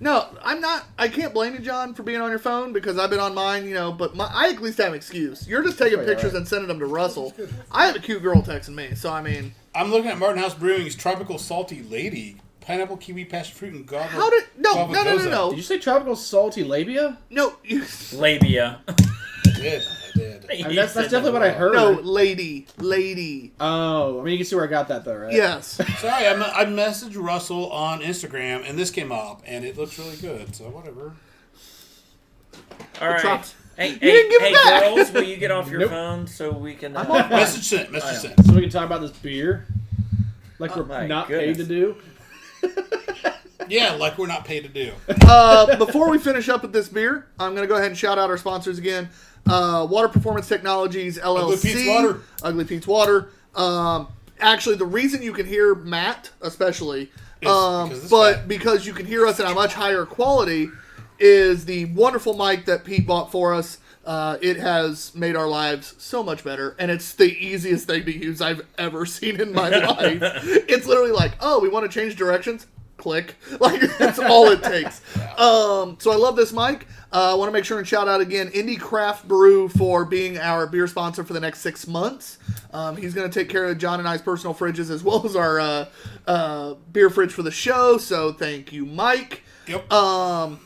No, I'm not. I can't blame you, John, for being on your phone because I've been on mine, but I at least have an excuse. You're just taking That's pictures right. and sending them to Russell. I have a cute girl texting me, so I mean, I'm looking at Martin House Brewing's Tropical Salty Lady. Pineapple, kiwi, passion fruit, and guava. how did. No, guava no, no, goza. no, Did you say tropical salty labia? no. You, Labia. I did. I mean, that's definitely what I heard. no, lady. Oh, I mean, you can see where I got that though, right? Yes. Sorry, I messaged Russell on Instagram, and this came up, and it looks really good, so whatever. All right. Trop- Hey, didn't give it back. girls, will you get off your Nope. phone so we can... I'm off mine. Message sent. Message sent. So we can talk about this beer, like Oh we're my not paid to do. Yeah, like we're not paid to do. Before we finish up with this beer, I'm going to go ahead and shout out our sponsors again. Water Performance Technologies, LLC. Ugly Pete's Water. Ugly Pete's Water. Actually, the reason you can hear Matt, especially, because this but guy- because you can hear us at a much higher quality, is the wonderful mic that Pete bought for us. It has made our lives so much better, and it's the easiest thing to use I've ever seen in my life. It's literally like, oh, we want to change directions? Click. Like, that's all it takes. So I love this mic. I want to make sure and shout out again Indie Craft Brew for being our beer sponsor for the next 6 months. He's going to take care of John and I's personal fridges as well as our beer fridge for the show. So thank you, Mike. Yep.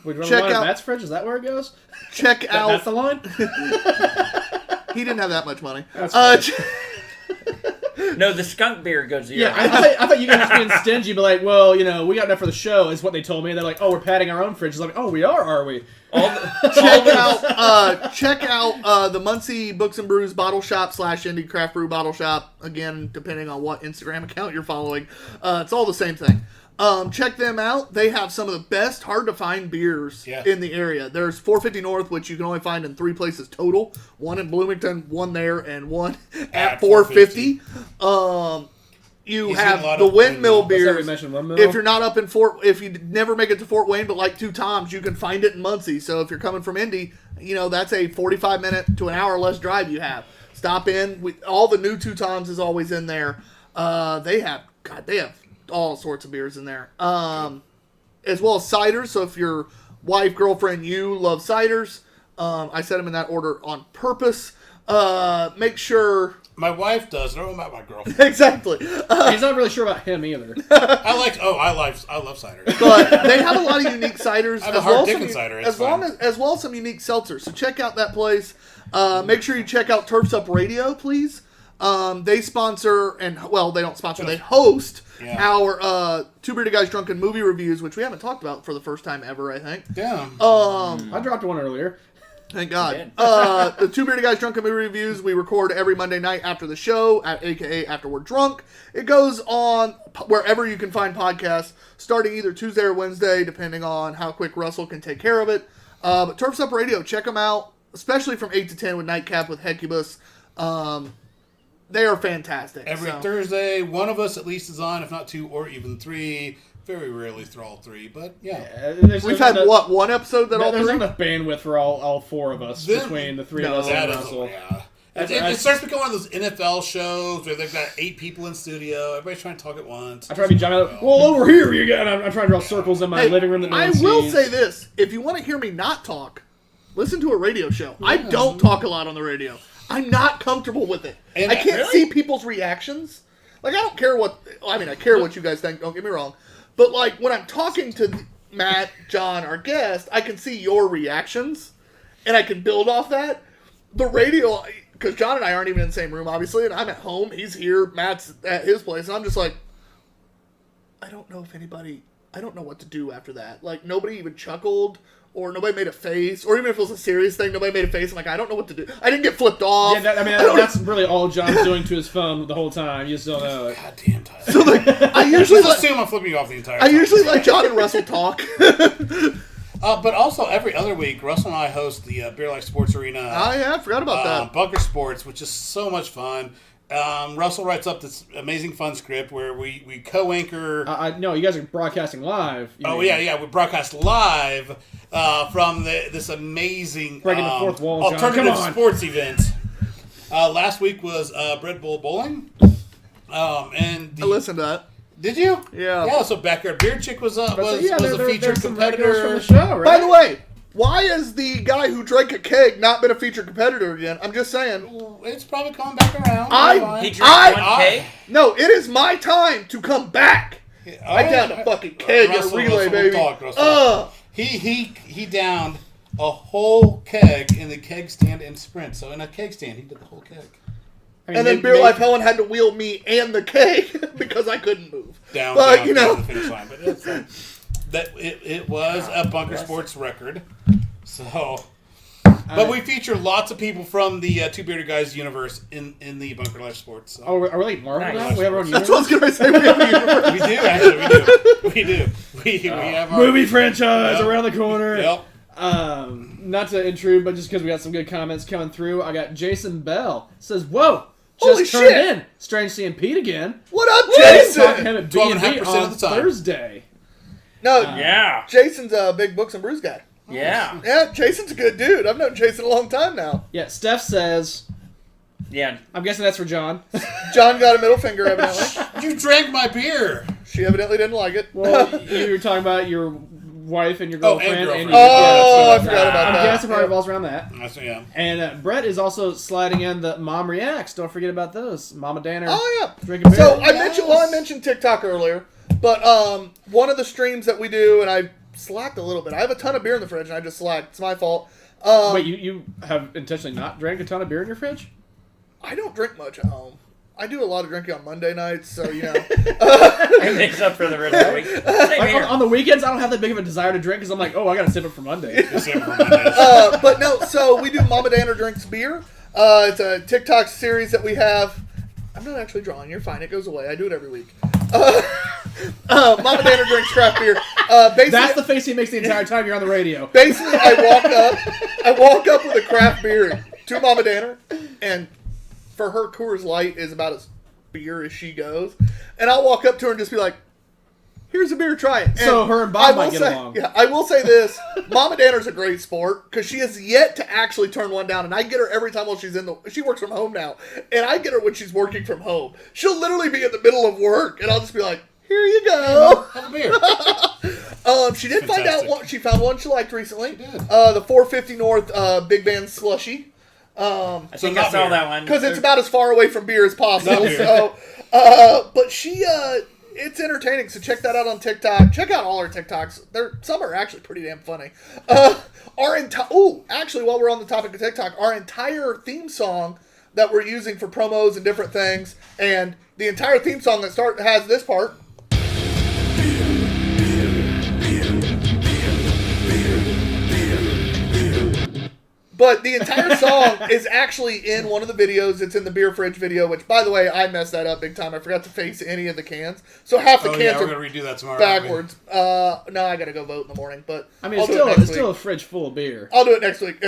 Wait, run Check the line out- of Matt's fridge? Is that where it goes? Check That's out. the line? He didn't have that much money. That's No, the skunk beer goes to your Yeah, I thought you guys were being stingy, but like, well, we got enough for the show, is what they told me. They're like, oh, we're padding our own fridges. Like, oh, we are we? check out the Muncie Books and Brews Bottle Shop / Indie Craft Brew Bottle Shop. Again, depending on what Instagram account you're following, it's all the same thing. Check them out. They have some of the best hard to find beers in the area. There's 450 North, which you can only find in 3 places total. One in Bloomington, one there, and one at 450. You He's have seen a lot the of windmill Windmill. That's how we beers. mentioned Windmill. If you're not up in if you never make it to Fort Wayne, but like 2 times, you can find it in Muncie. So if you're coming from Indy, that's a 45-minute to an hour less drive you have. Stop in. All the new 2 times is always in there. They have all sorts of beers in there. As well as ciders. So if your wife, girlfriend, you love ciders, I set them in that order on purpose. Make sure. My wife does. I don't know about my girlfriend. Exactly. He's not really sure about him either. I love cider. But they have a lot of unique ciders. I have a as hard well Dickens some, cider, it's as long fine. as well as some unique seltzers. So check out that place. Make sure you check out Turfs Up Radio, please. They sponsor they don't sponsor. They host our Two Bearded Guys Drunken Movie Reviews, which we haven't talked about for the first time ever, I think. Yeah. I dropped one earlier. Thank God. The Two Bearded Guys Drunken Movie Reviews, we record every Monday night after the show, aka after we're drunk. It goes on wherever you can find podcasts, starting either Tuesday or Wednesday, depending on how quick Russell can take care of it. But Turfs Up Radio, check them out, especially from 8 to 10 with Nightcap with Hecubus. They are fantastic. Every So- Thursday, one of us at least is on, if not 2 or even 3. Very rarely through all 3, but yeah. We've had, one episode that all There's three? not enough bandwidth for all 4 of us Then- between the 3 No, of us That and is, Russell. yeah. It starts becoming one of those NFL shows where they've got 8 people in studio. Everybody's trying to talk at once. I try to be John. Well, over here you got. I'm trying to draw circles in my Hey, living room. That no I one will sees. say this: if you want to hear me not talk, listen to a radio show. I don't talk a lot on the radio. I'm not comfortable with it. And I can't really? see people's reactions. Like, I don't care what. I mean, I care what you guys think. Don't get me wrong. But like when I'm talking to Matt, John, our guest, I can see your reactions, and I can build off that. The radio, because John and I aren't even in the same room, obviously, and I'm at home. He's here. Matt's at his place, and I'm just like, I don't know if anybody. I don't know what to do after that. Like, nobody even chuckled, or nobody made a face, or even if it was a serious thing, nobody made a face. I'm like, I don't know what to do. I didn't get flipped off. Yeah, I don't- that's really all John's doing to his phone the whole time. You just don't know it. God damn, Tyler. So, like, I usually Just let, assume I'm flipping you off the entire I time. usually let John and Russell talk. But also, every other week, Russell and I host the Beer Life Sports Arena. Oh yeah, I forgot about that. Bunker Sports, which is so much fun. Russell writes up this amazing fun script where we co-anchor. No, you guys are broadcasting live. you Oh mean. yeah, we broadcast live from this amazing Breaking the fourth wall, John. alternative Come on. sports event. Last week was Bread Bowl Bowling, and I listened to that. did you? Yeah. Yeah. So Backyard Beer Chick was But was yeah, a they're featured some regulars competitor. from the show, right? By the way, why has the guy who drank a keg not been a featured competitor again? I'm just saying. It's probably coming back around. I- It's fine. He drank I- 1K? No, it is my time to come back. I downed a fucking keg in a Russell, relay, Russell, baby. we'll talk, Russell. He downed a whole keg in the keg stand and sprint. So in a keg stand, he did the whole keg. I mean, And then they- Beer they- Life Helen had to wheel me and the keg because I couldn't move. Down, But, down, you know. down the finish line. But it's fine. It was a Bunker Sports record. So, but we feature lots of people from the Two Bearded Guys universe in the Bunker Life Sports. So. Oh, are we like Marvel Nice. now? We have our own That's what I was universe? going to say. We have a universe. We do actually. We do. We have our Movie franchise Yep. around the corner. Yep. Not to intrude, but just because we got some good comments coming through, I got Jason Bell says, "Whoa, Holy just turned shit. in. Strange seeing Pete again. What up, Talking to Jason? him at B&B 12.5% on of the time. Thursday." No, Yeah. Jason's a big Books and Brews guy. Yeah. Yeah, Jason's a good dude. I've known Jason a long time now. Yeah, Steph says, Yeah. I'm guessing that's for John. John got a middle finger, evidently. You drank my beer. She evidently didn't like it. Well, you were talking about your wife and your Oh, and girlfriend. girlfriend. your- Oh, yeah, I forgot about I'm that. guessing probably Yeah. revolves around that. That's, yeah. And Brett is also sliding in the Mom Reacts. Don't forget about those. Mama Danner Oh yeah. drinking beer. So I mentioned TikTok earlier, but one of the streams that we do, and I slacked a little bit. I have a ton of beer in the fridge, and I just slacked. It's my fault. Wait, you have intentionally not drank a ton of beer in your fridge? I don't drink much at home. I do a lot of drinking on Monday nights, so you know. It makes up for the rest of the week. Same Like, here. on the weekends, I don't have that big of a desire to drink because I'm like, oh, I got to save it for Monday. Just say it for a minute. But no, so we do Mama Danner Drinks Beer. It's a TikTok series that we have. I'm not actually drawing. You're fine. It goes away. I do it every week. Mama Danner Drinks Craft Beer. Basically, That's the face he makes the entire time you're on the radio. basically, I walk up with a craft beer to Mama Danner, and for her, Coors Light is about as beer as she goes. And I'll walk up to her and just be like, "Here's a beer, try it." And So her and Bob I will might get say, along. Yeah, I will say this: Mama Danner's a great sport because she has yet to actually turn one down, and I get her every time while she's in the. She works from home now, and I get her when she's working from home. She'll literally be in the middle of work, and I'll just be like, "Here you go." Have a beer. She did find out Fantastic. one. She found one she liked recently. She did. The 450 North Big Band Slushy. I think not I saw beer. that one. Because it's about as far away from beer as possible. Not beer. So, but she, it's entertaining. So check that out on TikTok. Check out all her TikToks. Some are actually pretty damn funny. Actually, while we're on the topic of TikTok, our entire theme song that we're using for promos and different things, and the entire theme song that has this part. But the entire song is actually in one of the videos. It's in the Beer Fridge video, which, by the way, I messed that up big time. I forgot to face any of the cans. So half the Oh, yeah, cans we're are going to redo that tomorrow. aren't we? backwards. No, I got to go vote in the morning. But I mean, I'll it's do still, it next it's week. still a fridge full of beer. I'll do it next week.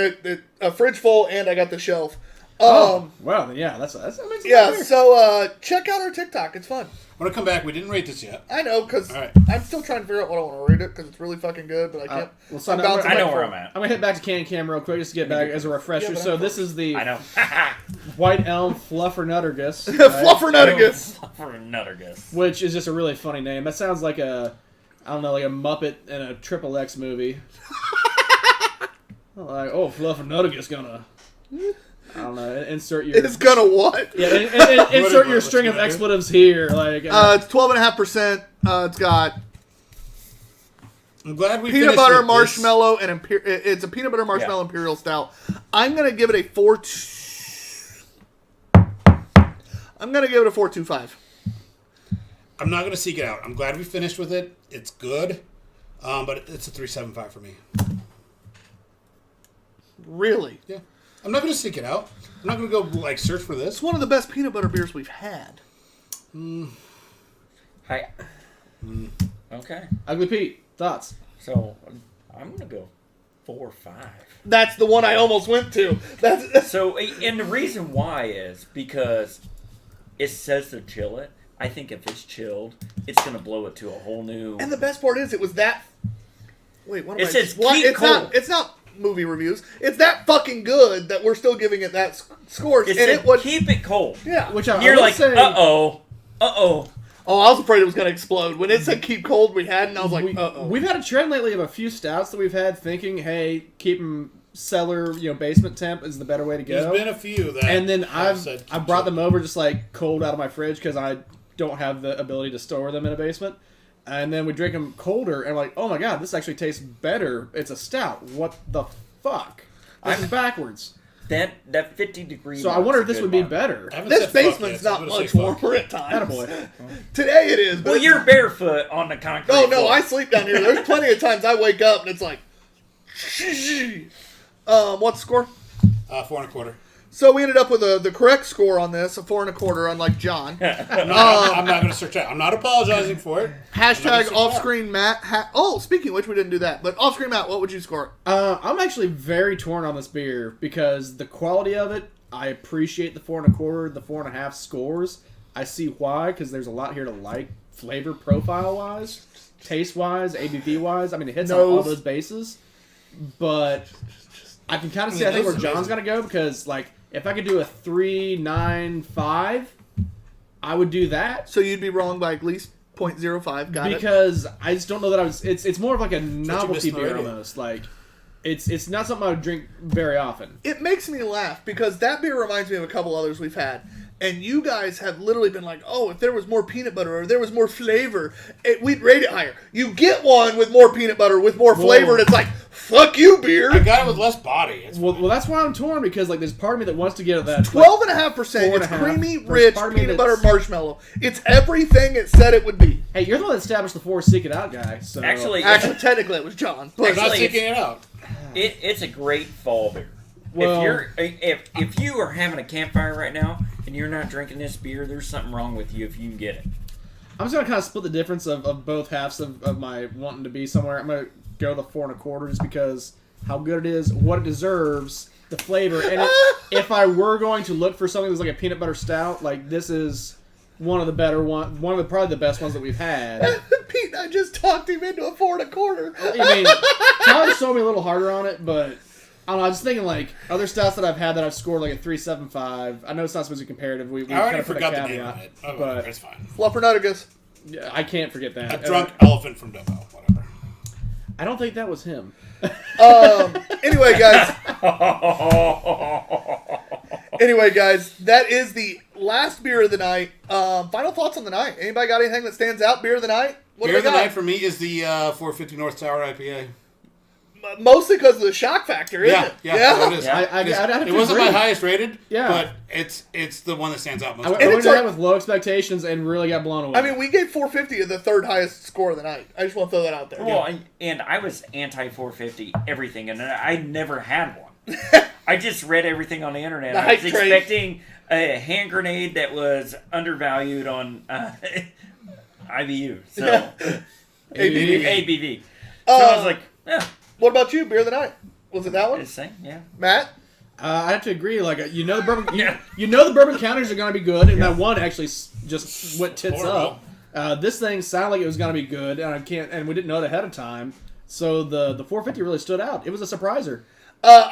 A fridge full, and I got the shelf. Well, then, yeah, that makes sense. Yeah, so check out our TikTok. It's fun. When I come back, we didn't rate this yet. I know, because All right. I'm still trying to figure out what I want to rate it, because it's really fucking good, but I can't. well, so I'm now bouncing I back know and where forth. I'm at. I'm going to hit back to Can Cam real quick just to get back as a refresher. Yeah, but So I'm this is the I know. White Elm Fluffernuttergus. Fluffernuttagus. For a nuttergus. Which is just a really funny name. That sounds like a Muppet in a Triple X movie. Like, oh, Fluffernuttergus gonna, I don't know, insert your... It's gonna what? Yeah, insert your string of expletives here. Like, It's 12.5%. It's got I'm glad we peanut finished butter, with this. marshmallow, and it's a peanut butter marshmallow imperial stout. I'm gonna give it a 4.25. I'm not gonna seek it out. I'm glad we finished with it. It's good, but it's a 3.75 for me. Really, Yeah, I'm not gonna seek it out. I'm not gonna go like search for this. it's one of the best peanut butter beers we've had. Hi. Okay. Ugly Pete, thoughts? So I'm gonna go 4 or 5. That's the one I almost went to. That's So, and the reason why is because it says to chill it. I think if it's chilled, it's gonna blow it to a whole new. and the best part is it was that. Wait, what am It I? says what? keep It's cold. not. It's not movie reviews. It's that fucking good that we're still giving it that scores. It And said it would. keep it cold. Yeah. Which I You're would like, say, uh oh. Oh, I was afraid it was going to explode. When it said keep cold, we had, and I was like, uh-oh. We've had a trend lately of a few stouts that we've had thinking, hey, keep them cellar, basement temp is the better way to go. There's been a few that. And then have said I brought them over just like cold out of my fridge because I don't have the ability to store them in a basement. And then we drink them colder, and I'm like, oh my god, this actually tastes better. It's a stout. What the fuck? This is backwards. That 50-degree. So I wonder if this would be better. I haven't This said fuck basement's yet, so I'm not gonna much say fuck. warmer at times. Attaboy. Today it is. But Well, you're barefoot on the concrete. Oh, no, floor. I sleep down here. There's plenty of times I wake up, and it's like... What's the score? 4.25. So we ended up with the correct score on this, a 4.25, unlike John. I'm not going to search it. I'm not apologizing for it. Hashtag off-screen Matt. Speaking of which, we didn't do that. But off-screen Matt, what would you score? I'm actually very torn on this beer because the quality of it, I appreciate the 4.25, the 4.5 scores. I see why, because there's a lot here to like, flavor profile-wise, taste-wise, ABV-wise. I mean, it hits on all Nose. those bases. But I can kind of see, I think, where John's going to go because, like, if I could do a 3.95, I would do that. So you'd be wrong by at least 0.05. Got it. Because I just don't know that I was. It's more of like a novelty missed beer already. almost. Like it's not something I would drink very often. It makes me laugh because that beer reminds me of a couple others we've had. And you guys have literally been like, oh, if there was more peanut butter or there was more flavor, we'd rate it higher. You get one with more peanut butter, with more flavor, and it's like, fuck you, beer. I got it with less body. It's Well, that's why I'm torn because like there's part of me that wants to get that 12.5%. It's 4.5. creamy, There's rich, part of me peanut butter that's- marshmallow. It's everything it said it would be. Hey, you're the one that established the 4 Seek It Out guy. So Actually, Technically, it was John. But I'm not Actually, seeking it out. it's a great fall beer. Well- if you are having a campfire right now and you're not drinking this beer, there's something wrong with you if you can get it. I'm just gonna kind of split the difference of both halves of my wanting to be somewhere. I'm gonna go the 4.25 just because how good it is, what it deserves, the flavor, and if I were going to look for something that's like a peanut butter stout, like this is one of the better one of the probably the best ones that we've had. Pete and I just talked him into a 4.25. I mean, Tyler sold me a little harder on it, but I don't know. I was thinking like other stouts that I've had that I've scored like a 3.75. I know it's not supposed to be comparative. We I already kind of put a forgot the name caveat, of it. Oh, but it's fine. Fluffernuttagus. yeah, I can't forget A that. drunk elephant from Dumbo. Whatever. I don't think that was him. Anyway, guys, that is the last beer of the night. Final thoughts on the night. Anybody got anything that stands out? Beer of the night? What Beer do of the we got? night for me is the 450 North Sour IPA. Mostly because of the shock factor, isn't it? Yeah, it is. Yeah. I'd have to It wasn't my agree. highest rated, Yeah. but it's the one that stands out most. I And went it's into our- that with low expectations and really got blown away. I mean, we gave 450 as the third highest score of the night. I just want to throw that out there. Well, and I was anti 450 everything, and I never had one. I just read everything on the internet. The I was hype train. expecting a hand grenade that was undervalued on IBU, so ABV. ABV. So I was like, yeah, What about you? Beer of the night? Was it that one? it's the same, yeah. Matt? I have to agree. Like the bourbon, Yeah. you know the bourbon counters are going to be good, and that one actually just went tits Horrible. up. This thing sounded like it was going to be good, and we didn't know it ahead of time. So the 450 really stood out. It was a surpriser.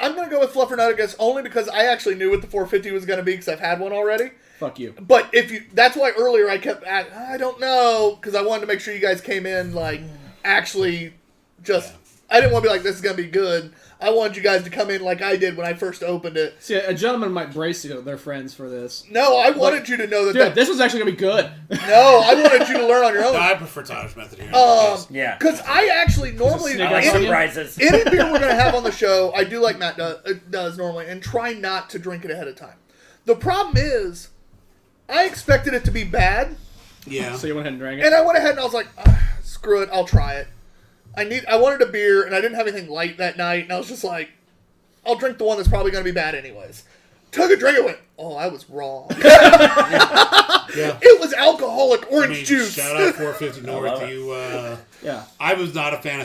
I'm going to go with Fluffernuggets only because I actually knew what the 450 was going to be because I've had one already. Fuck you. But that's why earlier I kept, I don't know, because I wanted to make sure you guys came in, like, actually just, I didn't want to be like, this is going to be good. I wanted you guys to come in like I did when I first opened it. See, a gentleman might brace their friends for this. No, I wanted you to know that. Dude, this was actually going to be good. No, I wanted you to learn on your own. No, I prefer Tyler's method here. Yeah. Because I actually normally, Snicker I like Any- surprises. any beer we're going to have on the show, I do like Matt does normally, and try not to drink it ahead of time. The problem is, I expected it to be bad, Yeah. So you went ahead and drank it? and I went ahead and I was like, screw it, I'll try it. I wanted a beer, and I didn't have anything light that night, and I was just like, I'll drink the one that's probably going to be bad anyways. Took a drink and went, oh, I was wrong. Yeah. It was alcoholic orange I mean, juice. shout out 450 love North. it. You, Yeah. I was not a fan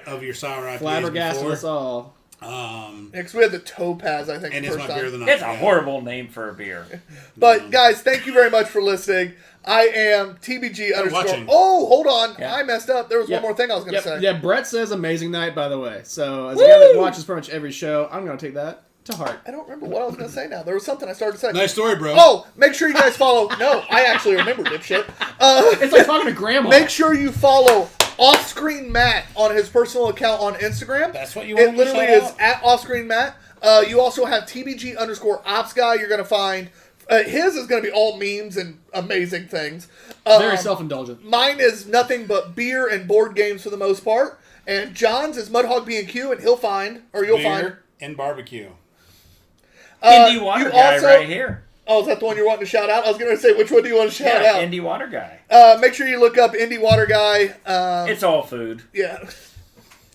of your sour IPAs Flabbergasted us before. all. Next, we had the Topaz, I think, And the it's first my time. beer of the night. It's a yeah. horrible name for a beer. But, guys, thank you very much for listening. I am TBG _ watching. Oh, hold on. Yeah. I messed up. There was Yep. one more thing I was going to say. Yeah, Brett says amazing night, by the way. So, as a guy that watches pretty much every show, I'm going to take that to heart. I don't remember what I was going to say now. There was something I started to say. Nice story, bro. Oh, make sure you guys follow. No, I actually remember, dipshit. It's like talking to grandma. Make sure you follow Offscreen Matt on his personal account on Instagram. That's what you It want me to literally shout is out? at Offscreen Matt. You also have TBG _ Ops Guy. You're going to find his is going to be all memes and amazing things. Very self-indulgent. Mine is nothing but beer and board games for the most part. And John's is Mudhog B&Q, and you'll find. Beer and barbecue. Indie water you guy also- right here. Oh, is that the one you're wanting to shout out? I was going to say, which one do you want to shout Yeah, out? indie water guy. Make sure you look up Indie Water Guy. It's all food. Yeah.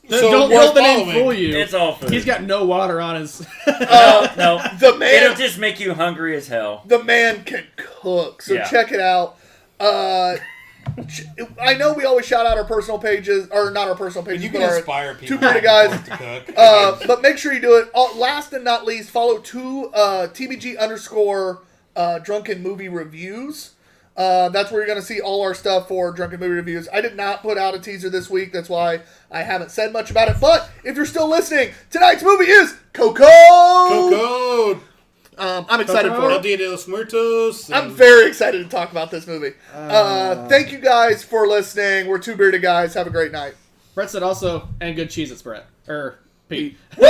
So Don't worth let the name following. fool you. It's all food. He's got no water on his... no. The man, It'll just make you hungry as hell. the man can cook. So Yeah. check it out. I know we always shout out our personal pages, or not our personal pages, You but can our inspire people. two pretty guys. to cook. But make sure you do it. Last and not least, follow TBG _ Drunken Movie Reviews. That's where you're going to see all our stuff for Drunken Movie Reviews. I did not put out a teaser this week. That's why I haven't said much about it. But if you're still listening, tonight's movie is Coco. Coco. I'm excited for El it. Dia de los Muertos. I'm very excited to talk about this movie. Thank you guys for listening. We're two bearded guys. Have a great night. Brett said also, and good cheese, it's Brett. Pete. Woo!